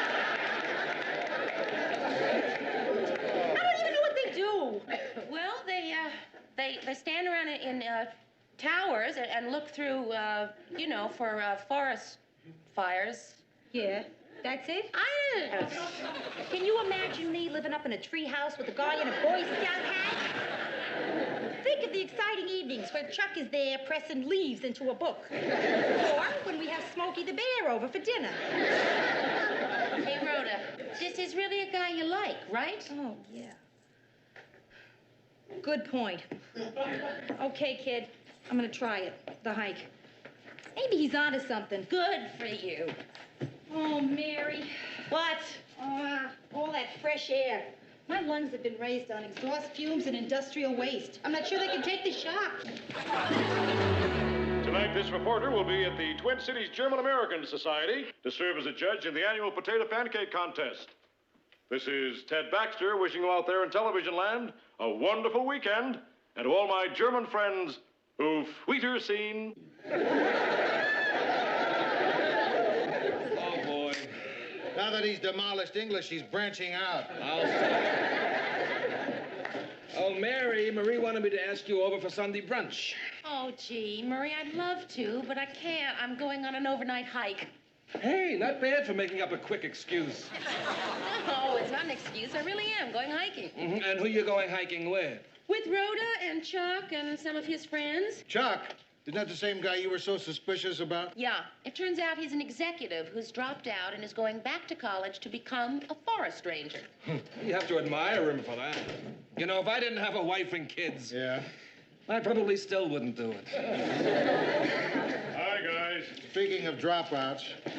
I don't even know what they do. Well, they stand around in towers and look through, you know, for forest fires. Yeah, that's it? Can you imagine me living up in a tree house with a guy in a Boy Scout hat? Think of the exciting evenings when Chuck is there pressing leaves into a book. Or when we have Smokey the Bear over for dinner. Hey, Rhoda, this is really a guy you like, right? Oh, yeah. Good point. Okay, kid. I'm gonna try it. The hike. Maybe he's onto something. Good for you. Oh, Mary. What? All that fresh air. My lungs have been raised on exhaust fumes and industrial waste. I'm not sure they can take the shock. Tonight, this reporter will be at the Twin Cities German-American Society to serve as a judge in the annual potato pancake contest. This is Ted Baxter wishing you out there in television land a wonderful weekend, and to all my German friends who've weiter seen. Oh, boy. Now that he's demolished English, he's branching out. Oh, Mary, Marie wanted me to ask you over for Sunday brunch. Oh, gee, Murray, I'd love to, but I can't. I'm going on an overnight hike. Hey, not bad for making up a quick excuse. No, it's not an excuse. I really am going hiking. Mm-hmm. And who you going hiking with? With Rhoda and Chuck and some of his friends. Chuck? Isn't that the same guy you were so suspicious about? Yeah. It turns out he's an executive who's dropped out and is going back to college to become a forest ranger. You have to admire him for that. You know, if I didn't have a wife and kids... Yeah? I probably still wouldn't do it. Hi, guys. Speaking of dropouts... Oh,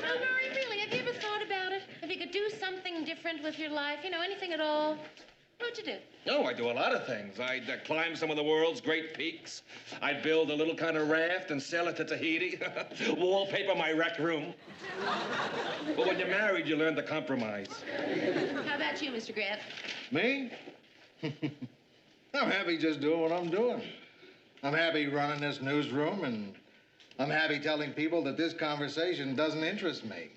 Murray, really, have you ever thought about it? If you could do something different with your life, you know, anything at all, what'd you do? Oh, I do a lot of things. I'd climb some of the world's great peaks. I'd build a little kind of raft and sell it to Tahiti. Wallpaper my rec room. But when you're married, you learn to compromise. How about you, Mr. Grant? Me? I'm happy just doing what I'm doing. I'm happy running this newsroom, and I'm happy telling people that this conversation doesn't interest me.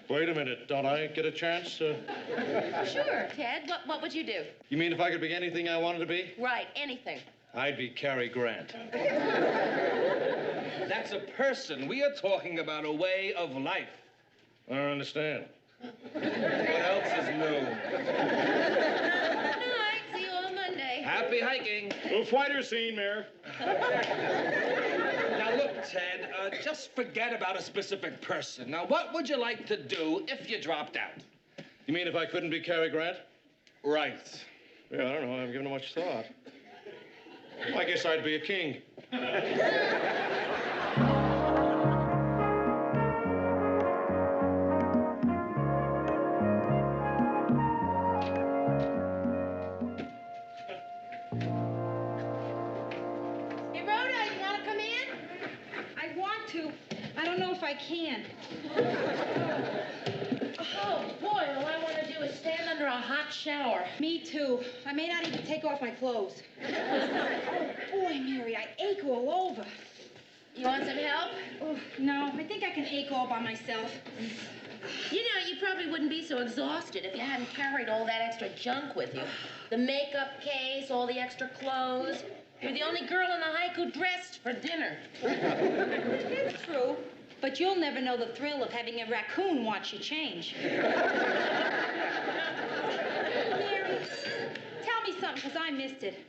Wait a minute. Don't I get a chance? Sure, Ted. What would you do? You mean if I could be anything I wanted to be? Right, anything. I'd be Cary Grant. That's a person. We are talking about a way of life. I don't understand. What else is new? Good night. See you on Monday. Happy hiking. Oof, whiter scene, Mayor. Now, look, Ted, just forget about a specific person. Now, what would you like to do if you dropped out? You mean if I couldn't be Cary Grant? Right. Yeah, I don't know. I haven't given it much thought. I guess I'd be a king. Hey, Rhoda, you want to come in? I want to. I don't know if I can. Oh, boy, all I want to do is stand under a hot shower. Me too. I may not even take off my clothes. Oh, boy, Mary, I ache all over. You want some help? Oh, no, I think I can ache all by myself. You know, you probably wouldn't be so exhausted if you hadn't carried all that extra junk with you. The makeup case, all the extra clothes. You're the only girl in the hike who dressed for dinner. That's true. But you'll never know the thrill of having a raccoon watch you change. Mary, tell me something, because I missed it.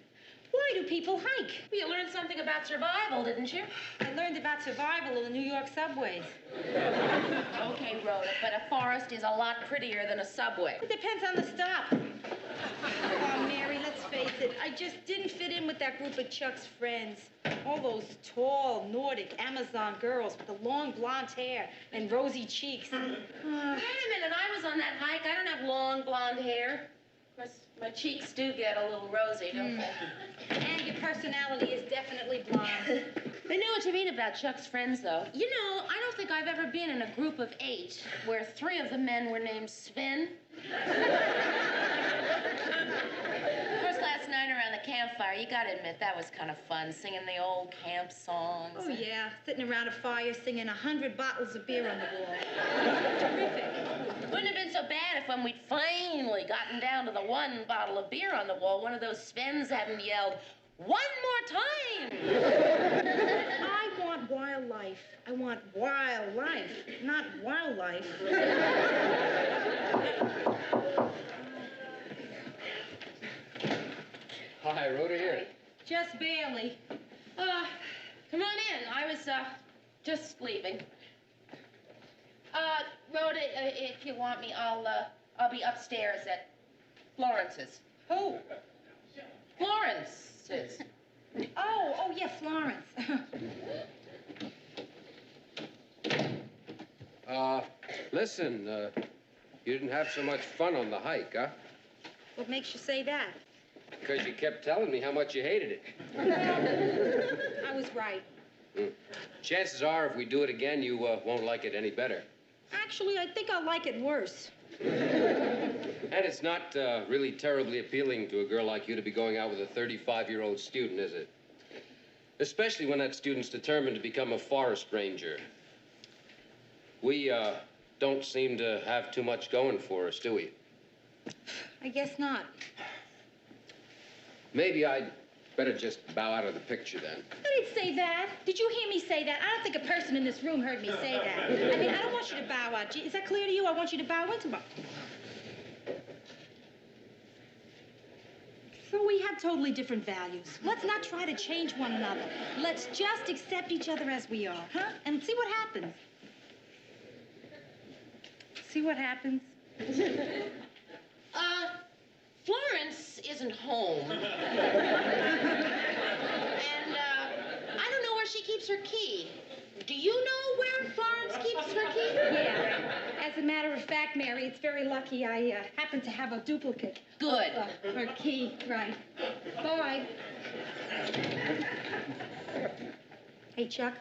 Why do people hike? Well, you learned something about survival, didn't you? I learned about survival in the New York subways. Okay, Rhoda, but a forest is a lot prettier than a subway. It depends on the stop. Oh, Mary, let's face it. I just didn't fit in with that group of Chuck's friends. All those tall, Nordic Amazon girls with the long blonde hair and rosy cheeks. Wait a minute, I was on that hike. I don't have long blonde hair. Of course, my cheeks do get a little rosy, don't they? And your personality is definitely blonde. I know what you mean about Chuck's friends, though. You know, I don't think I've ever been in a group of 8 where 3 of the men were named Sven. Of course, last night around the campfire, you gotta admit, that was kind of fun, singing the old camp songs. Oh, yeah, sitting around a fire singing 100 bottles of beer on the wall. Terrific. Wouldn't have been so bad if when we'd finally gotten down to the 1 bottle of beer on the wall, one of those Svens hadn't yelled, "One more time!" I want wildlife. I want wildlife, not wildlife. Hi, Rhoda here. Just barely. Come on in. I was, just leaving. Rhoda, if you want me, I'll be upstairs at Florence's. Who? Florence's. Oh, yeah, Florence. Listen, you didn't have so much fun on the hike, huh? What makes you say that? Because you kept telling me how much you hated it. I was right. Chances are, if we do it again, you won't like it any better. Actually, I think I'll like it worse. And it's not really terribly appealing to a girl like you to be going out with a 35-year-old student, is it? Especially when that student's determined to become a forest ranger. We don't seem to have too much going for us, do we? I guess not. Maybe I'd better just bow out of the picture then. I didn't say that. Did you hear me say that? I don't think a person in this room heard me say that. I mean, I don't want you to bow out. Is that clear to you? I want you to bow into my... So we have totally different values. Let's not try to change one another. Let's just accept each other as we are, huh? And see what happens. See what happens? Florence isn't home. And, I don't know where she keeps her key. Do you know where Florence keeps her key? Yeah. As a matter of fact, Mary, it's very lucky I happen to have a duplicate. Good. Her key, right. Bye. Hey, Chuck,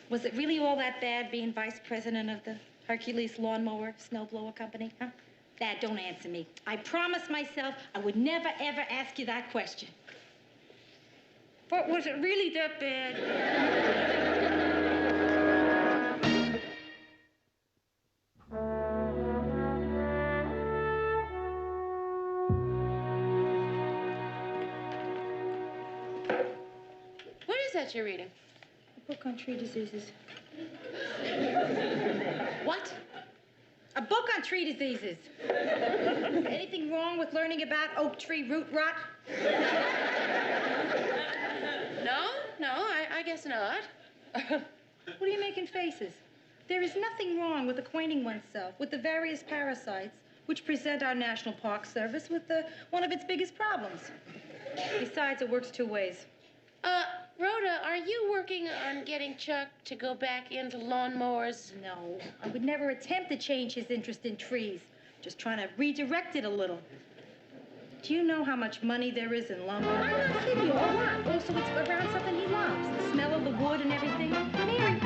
was it really all that bad being vice president of the Hercules Lawnmower Snowblower Company, huh? Dad, don't answer me. I promised myself I would never, ever ask you that question. But was it really that bad? What is that you're reading? A book on tree diseases. What? A book on tree diseases. Anything wrong with learning about oak tree root rot? No, I guess not. What are you making faces? There is nothing wrong with acquainting oneself with the various parasites which present our National Park Service with one of its biggest problems. Besides, it works two ways. Rhoda, are you working on getting Chuck to go back into lawnmowers? No, I would never attempt to change his interest in trees. Just trying to redirect it a little. Do you know how much money there is in lumber? I'm not kidding you, a lot. Also, it's around something he loves. The smell of the wood and everything. Mary.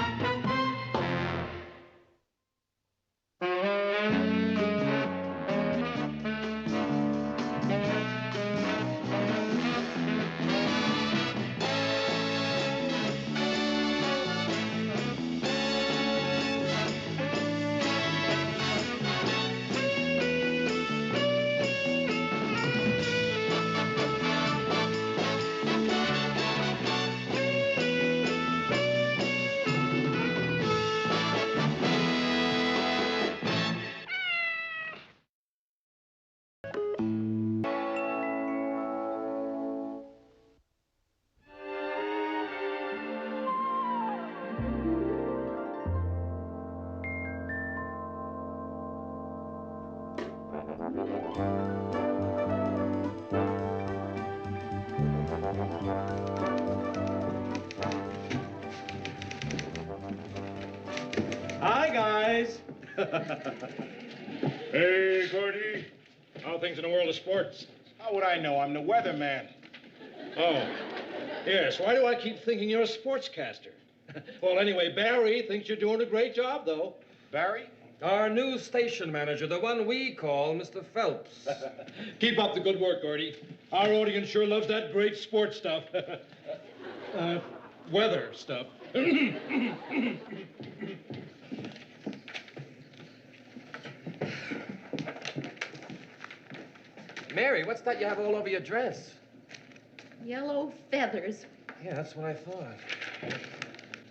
Hi, guys. Hey, Gordy. How are things in the world of sports? How would I know? I'm the weatherman. Oh, yes. Why do I keep thinking you're a sportscaster? Well, anyway, Barry thinks you're doing a great job, though. Barry? Our new station manager, the one we call Mr. Phelps. Keep up the good work, Gordy. Our audience sure loves that great sports stuff. Weather stuff. Mary, what's that you have all over your dress? Yellow feathers. Yeah, that's what I thought.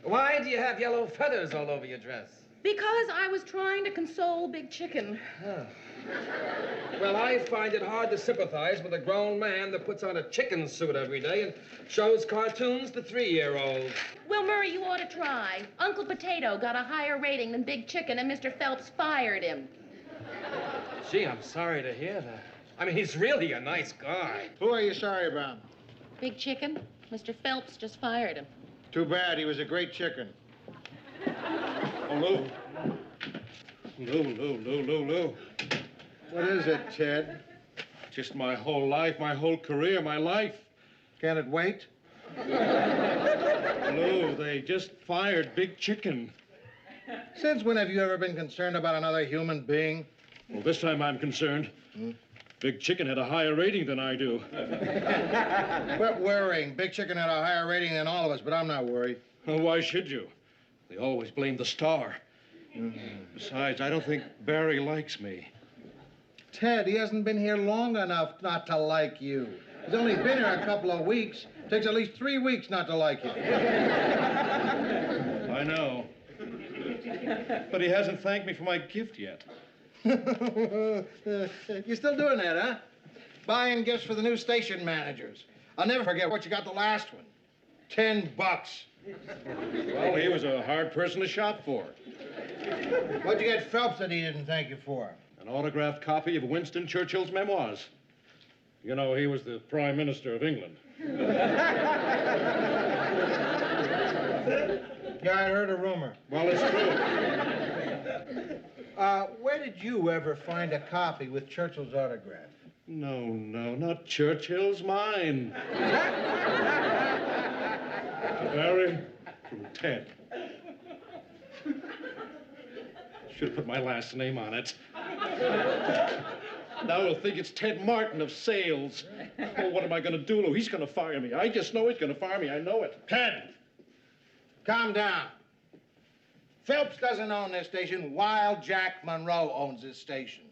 Why do you have yellow feathers all over your dress? Because I was trying to console Big Chicken. Well, I find it hard to sympathize with a grown man that puts on a chicken suit every day and shows cartoons to 3-year-olds. Well, Murray, you ought to try. Uncle Potato got a higher rating than Big Chicken, and Mr. Phelps fired him. Gee, I'm sorry to hear that. I mean, he's really a nice guy. Who are you sorry about? Big Chicken? Mr. Phelps just fired him. Too bad. He was a great chicken. Oh, Lou. Lou. What is it, Ted? Just my whole life, my whole career, my life. Can it wait? Lou, they just fired Big Chicken. Since when have you ever been concerned about another human being? Well, this time I'm concerned. Big Chicken had a higher rating than I do. Quit worrying. Big Chicken had a higher rating than all of us, but I'm not worried. Well, why should you? They always blame the star. Besides, I don't think Barry likes me. Ted, he hasn't been here long enough not to like you. He's only been here a couple of weeks. Takes at least 3 weeks not to like you. I know. But he hasn't thanked me for my gift yet. You're still doing that, huh? Buying gifts for the new station managers. I'll never forget what you got the last one. $10. Well, he was a hard person to shop for. What'd you get Phelps that he didn't thank you for? An autographed copy of Winston Churchill's memoirs. You know, he was the Prime Minister of England. Yeah, I heard a rumor. Well, it's true. Where did you ever find a copy with Churchill's autograph? No, not Churchill's, mine. Barry, from Ted. Should have put my last name on it. Now he'll think it's Ted Martin of sales. Oh, what am I going to do, Lou? He's going to fire me. I just know he's going to fire me. I know it. Ted, calm down. Phelps doesn't own this station. Wild Jack Monroe owns this station.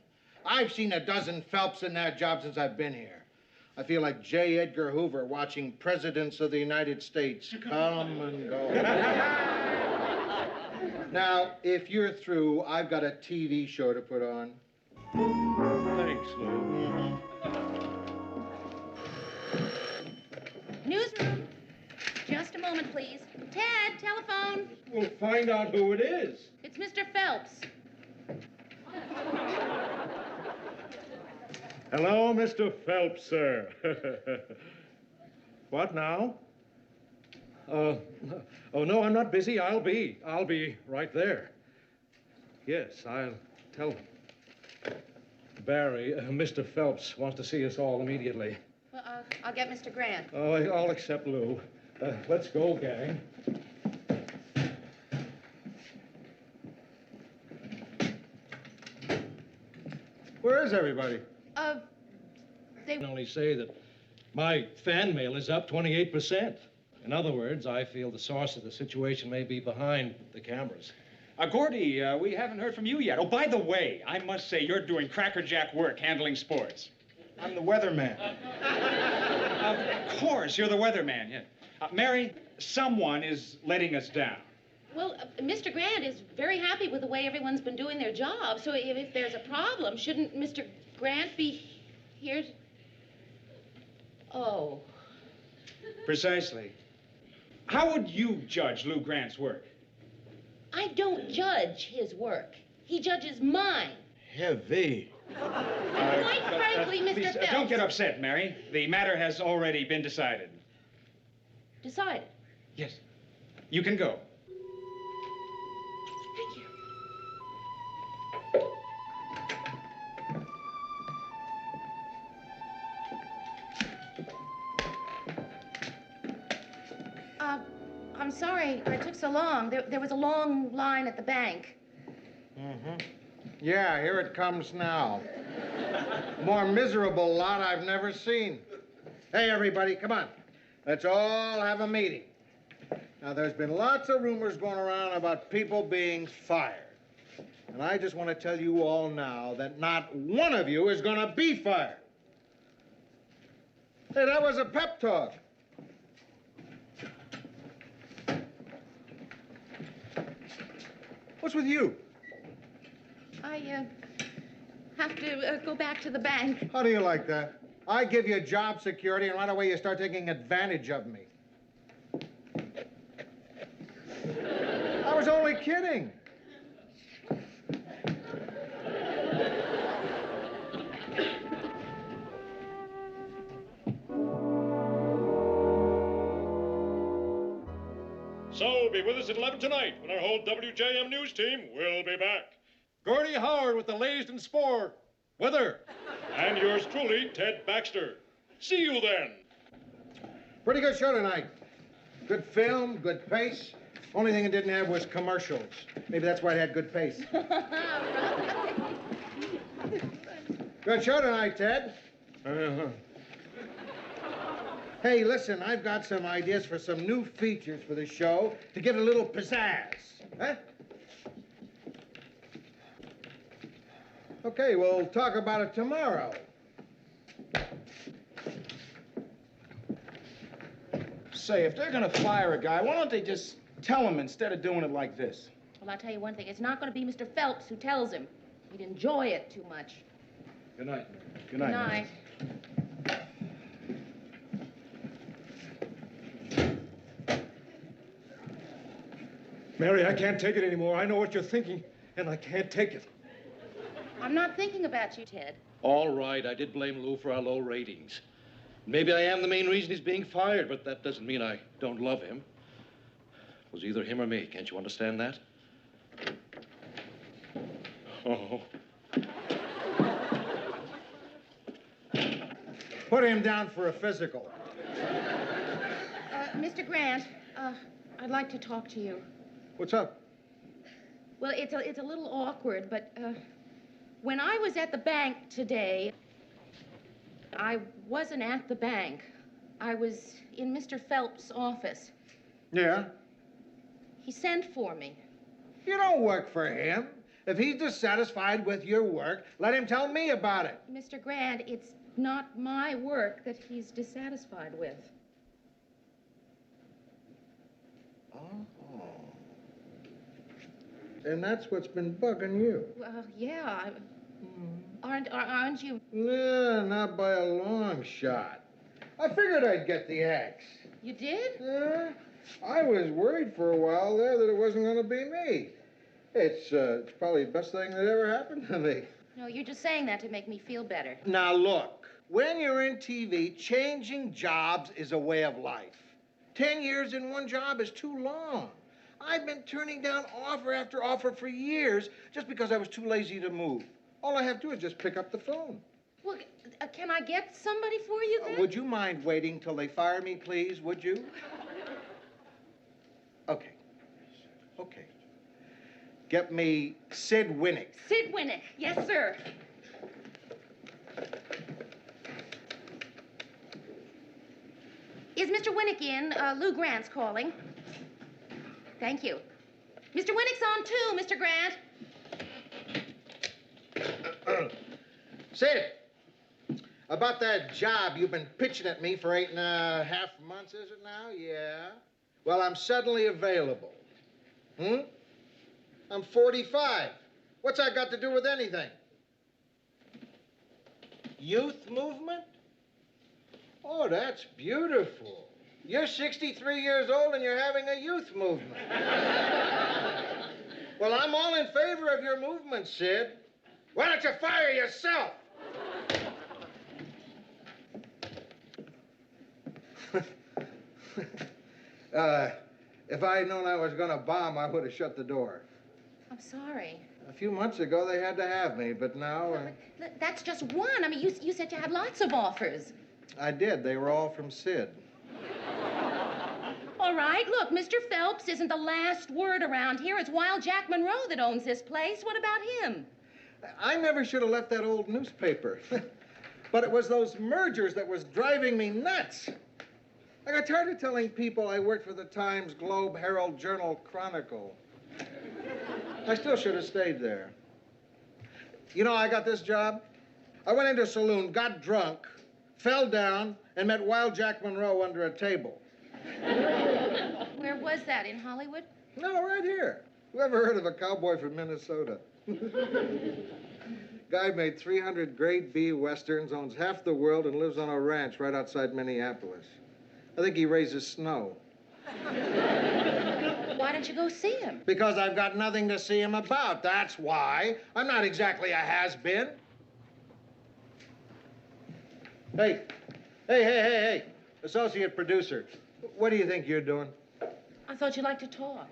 I've seen a dozen Phelps in that job since I've been here. I feel like J. Edgar Hoover watching presidents of the United States come and go. Now, if you're through, I've got a TV show to put on. Thanks, Lou. Newsroom. Just a moment, please. Ted, telephone. We'll find out who it is. It's Mr. Phelps. Hello, Mr. Phelps, sir. What now? Oh, no, I'm not busy. I'll be right there. Yes, I'll tell him. Barry, Mr. Phelps wants to see us all immediately. Well, I'll get Mr. Grant. Oh, I'll accept Lou. Let's go, gang. Where is everybody? They can only say that my fan mail is up 28%. In other words, I feel the source of the situation may be behind the cameras. Gordy, we haven't heard from you yet. Oh, by the way, I must say you're doing crackerjack work handling sports. I'm the weatherman. Of course, you're the weatherman, yeah. Mary, someone is letting us down. Well, Mr. Grant is very happy with the way everyone's been doing their job. So if there's a problem, shouldn't Mr. Grant be here? Oh. Precisely. How would you judge Lou Grant's work? I don't judge his work. He judges mine. Heavy. Quite frankly, Mr. Please, Phelps. don't get upset, Mary. The matter has already been decided. Decided. Yes. You can go. Thank you. I'm sorry I took so long. There was a long line at the bank. Mm-hmm. Yeah, here it comes now. More miserable lot I've never seen. Hey, everybody, come on. Let's all have a meeting. Now, there's been lots of rumors going around about people being fired. And I just want to tell you all now that not one of you is going to be fired. Hey, that was a pep talk. What's with you? I have to go back to the bank. How do you like that? I give you job security, and right away you start taking advantage of me. I was only kidding. So be with us at 11 tonight when our whole WJM news team will be back. Gordie Howard with the latest in sport, weather, and yours truly, Ted Baxter. See you then. Pretty good show tonight. Good film, good pace. Only thing it didn't have was commercials. Maybe that's why it had good pace. Good show tonight, Ted. Hey, listen, I've got some ideas for some new features for the show to give it a little pizzazz. Huh? Okay, we'll talk about it tomorrow. Say, if they're gonna fire a guy, why don't they just tell him instead of doing it like this? Well, I'll tell you one thing. It's not going to be Mr. Phelps who tells him. He'd enjoy it too much. Good night. Good night. Good night. Mary, I can't take it anymore. I know what you're thinking, and I can't take it. I'm not thinking about you, Ted. All right, I did blame Lou for our low ratings. Maybe I am the main reason he's being fired, but that doesn't mean I don't love him. It was either him or me. Can't you understand that? Oh. Put him down for a physical. Mr. Grant, I'd like to talk to you. What's up? Well, it's a little awkward, but when I was at the bank today, I wasn't at the bank. I was in Mr. Phelps' office. Yeah? He sent for me. You don't work for him. If he's dissatisfied with your work, let him tell me about it. Mr. Grant, it's not my work that he's dissatisfied with. Oh. And that's what's been bugging you. Well, yeah. Aren't you? Nah, not by a long shot. I figured I'd get the axe. You did? Yeah. I was worried for a while there that it wasn't going to be me. It's probably the best thing that ever happened to me. No, you're just saying that to make me feel better. Now, look. When you're in TV, changing jobs is a way of life. 10 years in one job is too long. I've been turning down offer after offer for years just because I was too lazy to move. All I have to do is just pick up the phone. Well, can I get somebody for you then? Would you mind waiting till they fire me, please? Would you? Okay. Okay. Get me Sid Winnick. Sid Winnick. Yes, sir. Is Mr. Winnick in? Lou Grant's calling. Thank you. Mr. Winnick's on too, Mr. Grant. Sid, about that job you've been pitching at me for 8.5 months, is it now? Yeah. Well, I'm suddenly available. I'm 45. What's that got to do with anything? Youth movement? Oh, that's beautiful. You're 63 years old and you're having a youth movement. Well, I'm all in favor of your movement, Sid. Why don't you fire yourself? If I had known I was going to bomb, I would have shut the door. I'm sorry. A few months ago, they had to have me, but now... But that's just one. I mean, you said you had lots of offers. I did. They were all from Sid. All right, look, Mr. Phelps isn't the last word around here. It's Wild Jack Monroe that owns this place. What about him? I never should have left that old newspaper. But it was those mergers that was driving me nuts. I got tired of telling people I worked for the Times, Globe, Herald, Journal, Chronicle. I still should have stayed there. You know, I got this job. I went into a saloon, got drunk, fell down, and met Wild Jack Monroe under a table. Where was that, in Hollywood? No, right here. Who ever heard of a cowboy from Minnesota? Guy made 300 grade B westerns, owns half the world, and lives on a ranch right outside Minneapolis. I think he raises snow. Why don't you go see him? Because I've got nothing to see him about, that's why. I'm not exactly a has-been. Hey. Associate producer, what do you think you're doing? I thought you'd like to talk.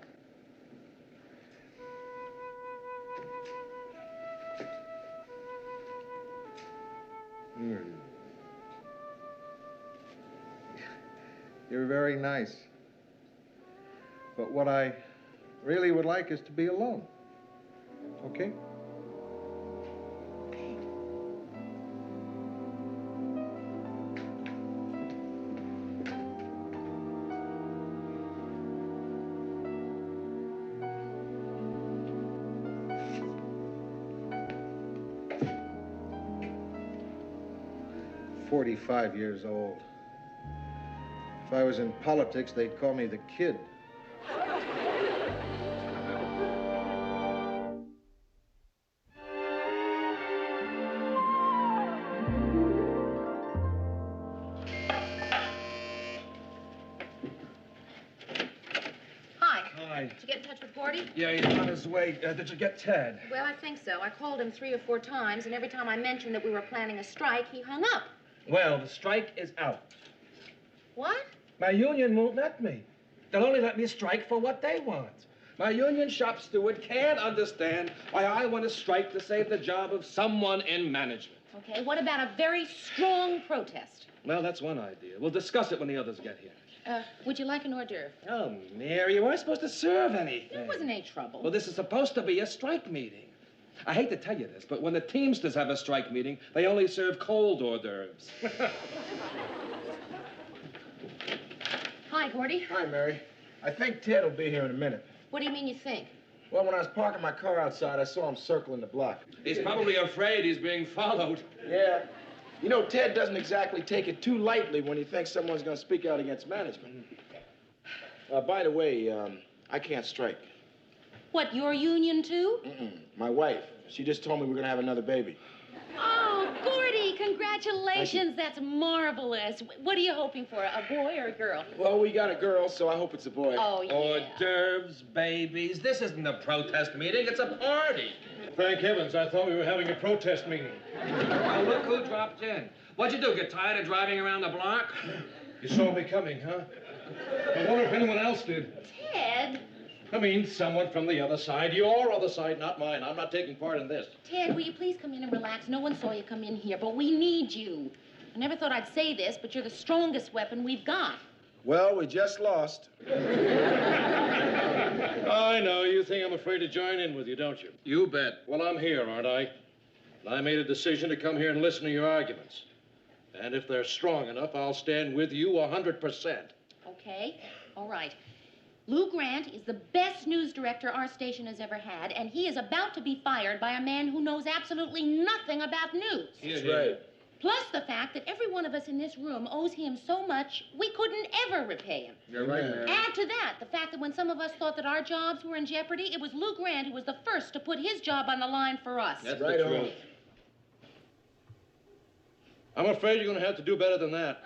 You're very nice. But what I really would like is to be alone. Okay? 45 years old. If I was in politics, they'd call me the kid. Did you get in touch with Gordy? Yeah, he's on his way. Did you get Ted? Well, I think so. I called him 3 or 4 times, and every time I mentioned that we were planning a strike, he hung up. Well, the strike is out. What? My union won't let me. They'll only let me strike for what they want. My union shop steward can't understand why I want to strike to save the job of someone in management. Okay, what about a very strong protest? Well, that's one idea. We'll discuss it when the others get here. Would you like an hors d'oeuvre? Oh, Mary, you weren't supposed to serve anything. There wasn't any trouble. Well, this is supposed to be a strike meeting. I hate to tell you this, but when the Teamsters have a strike meeting, they only serve cold hors d'oeuvres. Hi, Gordy. Hi, Mary. I think Ted will be here in a minute. What do you mean you think? Well, when I was parking my car outside, I saw him circling the block. He's probably afraid he's being followed. Yeah. You know, Ted doesn't exactly take it too lightly when he thinks someone's going to speak out against management. By the way, I can't strike. What, your union, too? My wife. She just told me we're going to have another baby. Oh, Gordy, congratulations. That's marvelous. What are you hoping for, a boy or a girl? Well, we got a girl, so I hope it's a boy. Oh, yeah. Hors d'oeuvres, babies. This isn't a protest meeting. It's a party. Thank heavens, I thought we were having a protest meeting. Well, look who dropped in. What'd you do, get tired of driving around the block? You saw me coming, huh? I wonder if anyone else did. Ted. I mean, someone from the other side. Your other side, not mine. I'm not taking part in this. Ted, will you please come in and relax? No one saw you come in here, but we need you. I never thought I'd say this, but you're the strongest weapon we've got. Well, we just lost. I know. You think I'm afraid to join in with you, don't you? You bet. Well, I'm here, aren't I? And I made a decision to come here and listen to your arguments. And if they're strong enough, I'll stand with you 100%. Okay, all right. Lou Grant is the best news director our station has ever had, and he is about to be fired by a man who knows absolutely nothing about news. That's right. Plus the fact that every one of us in this room owes him so much, we couldn't ever repay him. You're right, Mary. Add to that the fact that when some of us thought that our jobs were in jeopardy, it was Lou Grant who was the first to put his job on the line for us. That's right the on. truth. I'm afraid you're going to have to do better than that.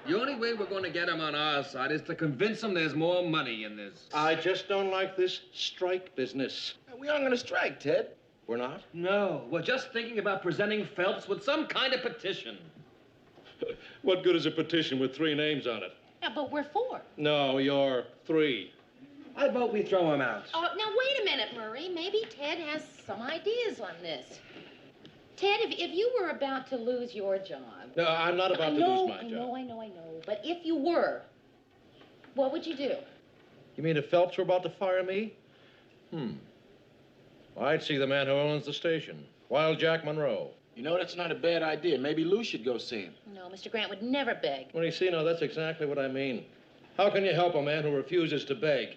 The only way we're going to get him on our side is to convince him there's more money in this. I just don't like this strike business. We aren't going to strike, Ted. We're not? No, we're just thinking about presenting Phelps with some kind of petition. What good is a petition with 3 names on it? Yeah, but we're 4. No, you're 3. I vote we throw him out. Oh, now wait a minute, Murray. Maybe Ted has some ideas on this. Ted, if you were about to lose your job... No, I'm not about to lose my job. I know. But if you were, what would you do? You mean if Phelps were about to fire me? I'd see the man who owns the station, Wild Jack Monroe. You know, that's not a bad idea. Maybe Lou should go see him. No, Mr. Grant would never beg. Well, you see, now, that's exactly what I mean. How can you help a man who refuses to beg?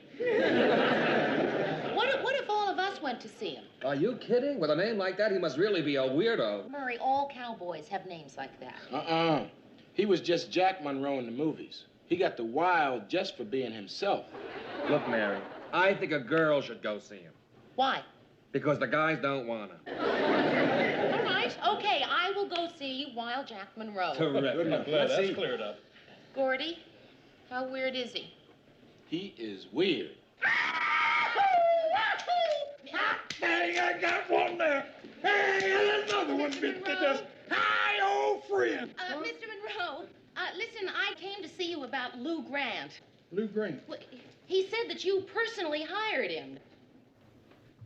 What if all of us went to see him? Are you kidding? With a name like that, he must really be a weirdo. Murray, all cowboys have names like that. He was just Jack Monroe in the movies. He got the wild just for being himself. Look, Mary, I think a girl should go see him. Why? Because the guys don't want to. All right, okay, I will go see Wild Jack Monroe. Terrific. That's cleared up. Gordy, how weird is he? He is weird. Hey, I got one there. Hey, another one bit the dust. Hi, old friend. Mr. Monroe, listen, I came to see you about Lou Grant. Lou Grant. Well, he said that you personally hired him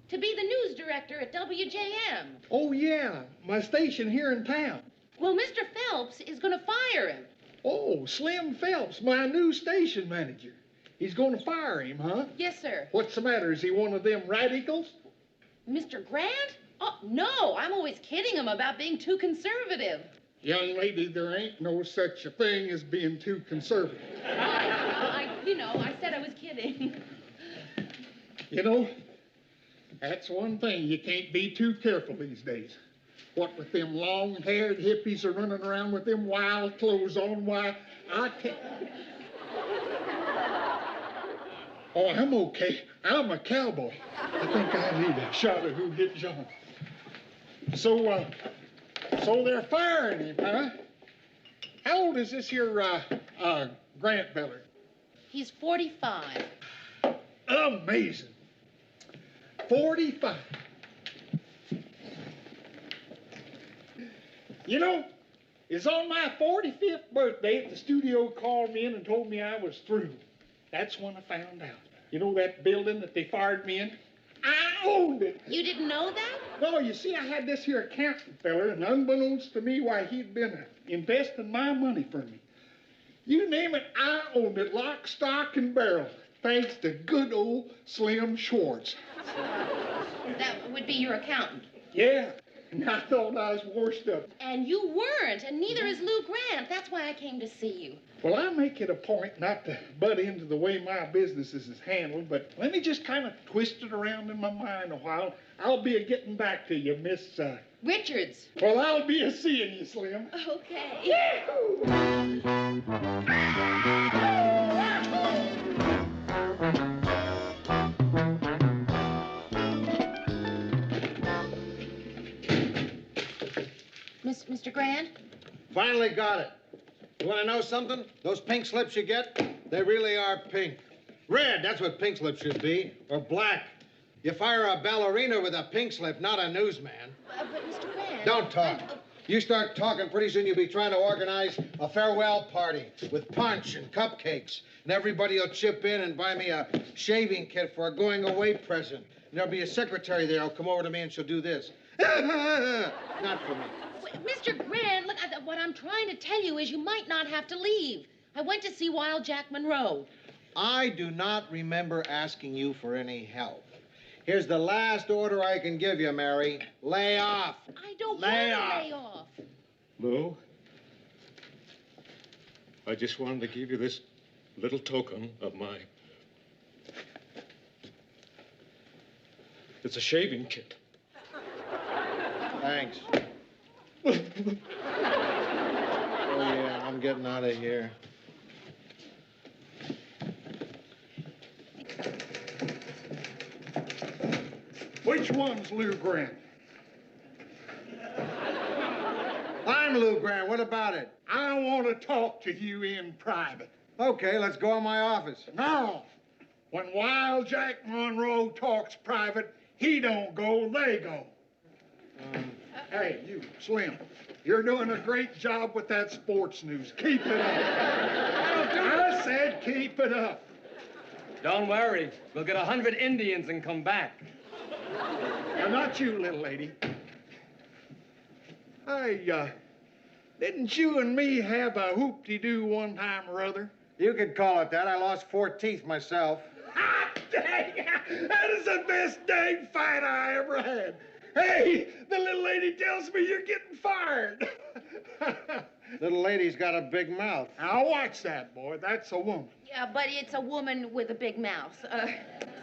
to be the news director at WJM. Oh, yeah, my station here in town. Well, Mr. Phelps is going to fire him. Oh, Slim Phelps, my new station manager. He's going to fire him, huh? Yes, sir. What's the matter? Is he one of them radicals? Mr. Grant? Oh, no, I'm always kidding him about being too conservative. Young lady, there ain't no such a thing as being too conservative. I said I was kidding. You know, that's one thing you can't be too careful these days. What with them long-haired hippies are running around with them wild clothes on, why, I can't... Oh, I'm okay. I'm a cowboy. I think I need a shot of Who Hit John. So they're firing him, huh? How old is this here, Grant feller? He's 45. Amazing. 45. You know, it's on my 45th birthday that the studio called me in and told me I was through. That's when I found out. You know that building that they fired me in? I owned it. You didn't know that? No, you see, I had this here accountant feller, and unbeknownst to me, why, he'd been investing my money for me. You name it, I owned it, lock, stock, and barrel, thanks to good old Slim Schwartz. That would be your accountant. Yeah, and I thought I was washed up. And you weren't, and neither is Lou Grant. That's why I came to see you. Well, I make it a point not to butt into the way my businesses is handled, but let me just kind of twist it around in my mind a while. I'll be a-getting back to you, Miss, Richards. Well, I'll be a-seeing you, Slim. Okay. Mr. Grant? Finally got it. You want to know something? Those pink slips you get, they really are pink. Red, that's what pink slips should be, or black. You fire a ballerina with a pink slip, not a newsman. But Mr. Grant... Don't talk. You start talking, pretty soon you'll be trying to organize a farewell party with punch and cupcakes. And everybody will chip in and buy me a shaving kit for a going-away present. And there'll be a secretary there who'll come over to me and she'll do this. Not for me. Mr. Grant, look, what I'm trying to tell you is you might not have to leave. I went to see Wild Jack Monroe. I do not remember asking you for any help. Here's the last order I can give you, Mary. Lay off. I don't want to lay off. Lou, I just wanted to give you this little token of my... It's a shaving kit. Thanks. Oh, yeah, I'm getting out of here. Which one's Lou Grant? I'm Lou Grant. What about it? I want to talk to you in private. Okay, let's go in my office. No. When Wild Jack Monroe talks private, he don't go, they go. Hey, you, Slim, you're doing a great job with that sports news. Keep it up. I said keep it up. Don't worry. We'll get 100 Indians and come back. Now, not you, little lady. Didn't you and me have a hoop-de-doo one time or other? You could call it that. I lost 4 teeth myself. Dang! That is the best dang fight I ever had. Hey, the little lady tells me you're getting fired. Little lady's got a big mouth. Now watch that, boy. That's a woman. Yeah, but it's a woman with a big mouth.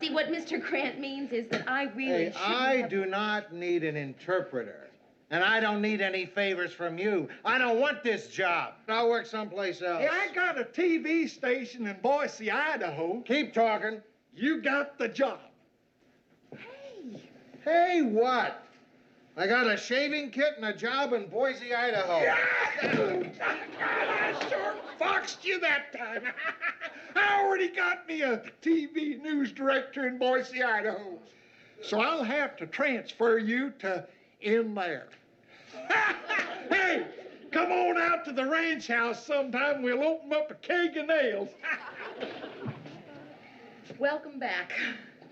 See, what Mr. Grant means is that I really I do not need an interpreter. And I don't need any favors from you. I don't want this job. I'll work someplace else. Hey, I got a TV station in Boise, Idaho. Keep talking. you got the job. Hey, what? I got a shaving kit and a job in Boise, Idaho. I sure foxed you that time. I already got me a TV news director in Boise, Idaho. So I'll have to transfer you to in there. Hey, come on out to the ranch house sometime. We'll open up a keg of nails. Welcome back.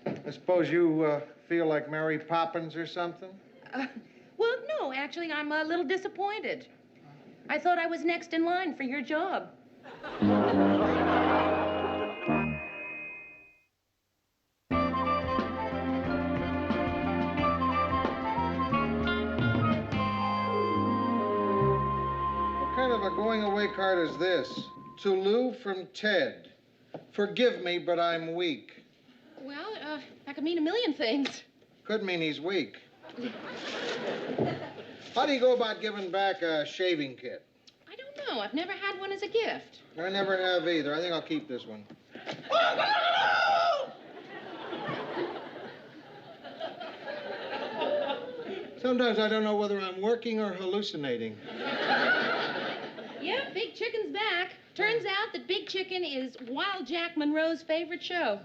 I suppose you feel like Mary Poppins or something? Well, no, actually, I'm a little disappointed. I thought I was next in line for your job. What kind of a going-away card is this? To Lou from Ted. Forgive me, but I'm weak. Well, that could mean a million things. Could mean he's weak. How do you go about giving back a shaving kit? I don't know. I've never had one as a gift. I never have either. I think I'll keep this one. Sometimes I don't know whether I'm working or hallucinating. Yep, Big Chicken's back. Turns out that Big Chicken is Wild Jack Monroe's favorite show.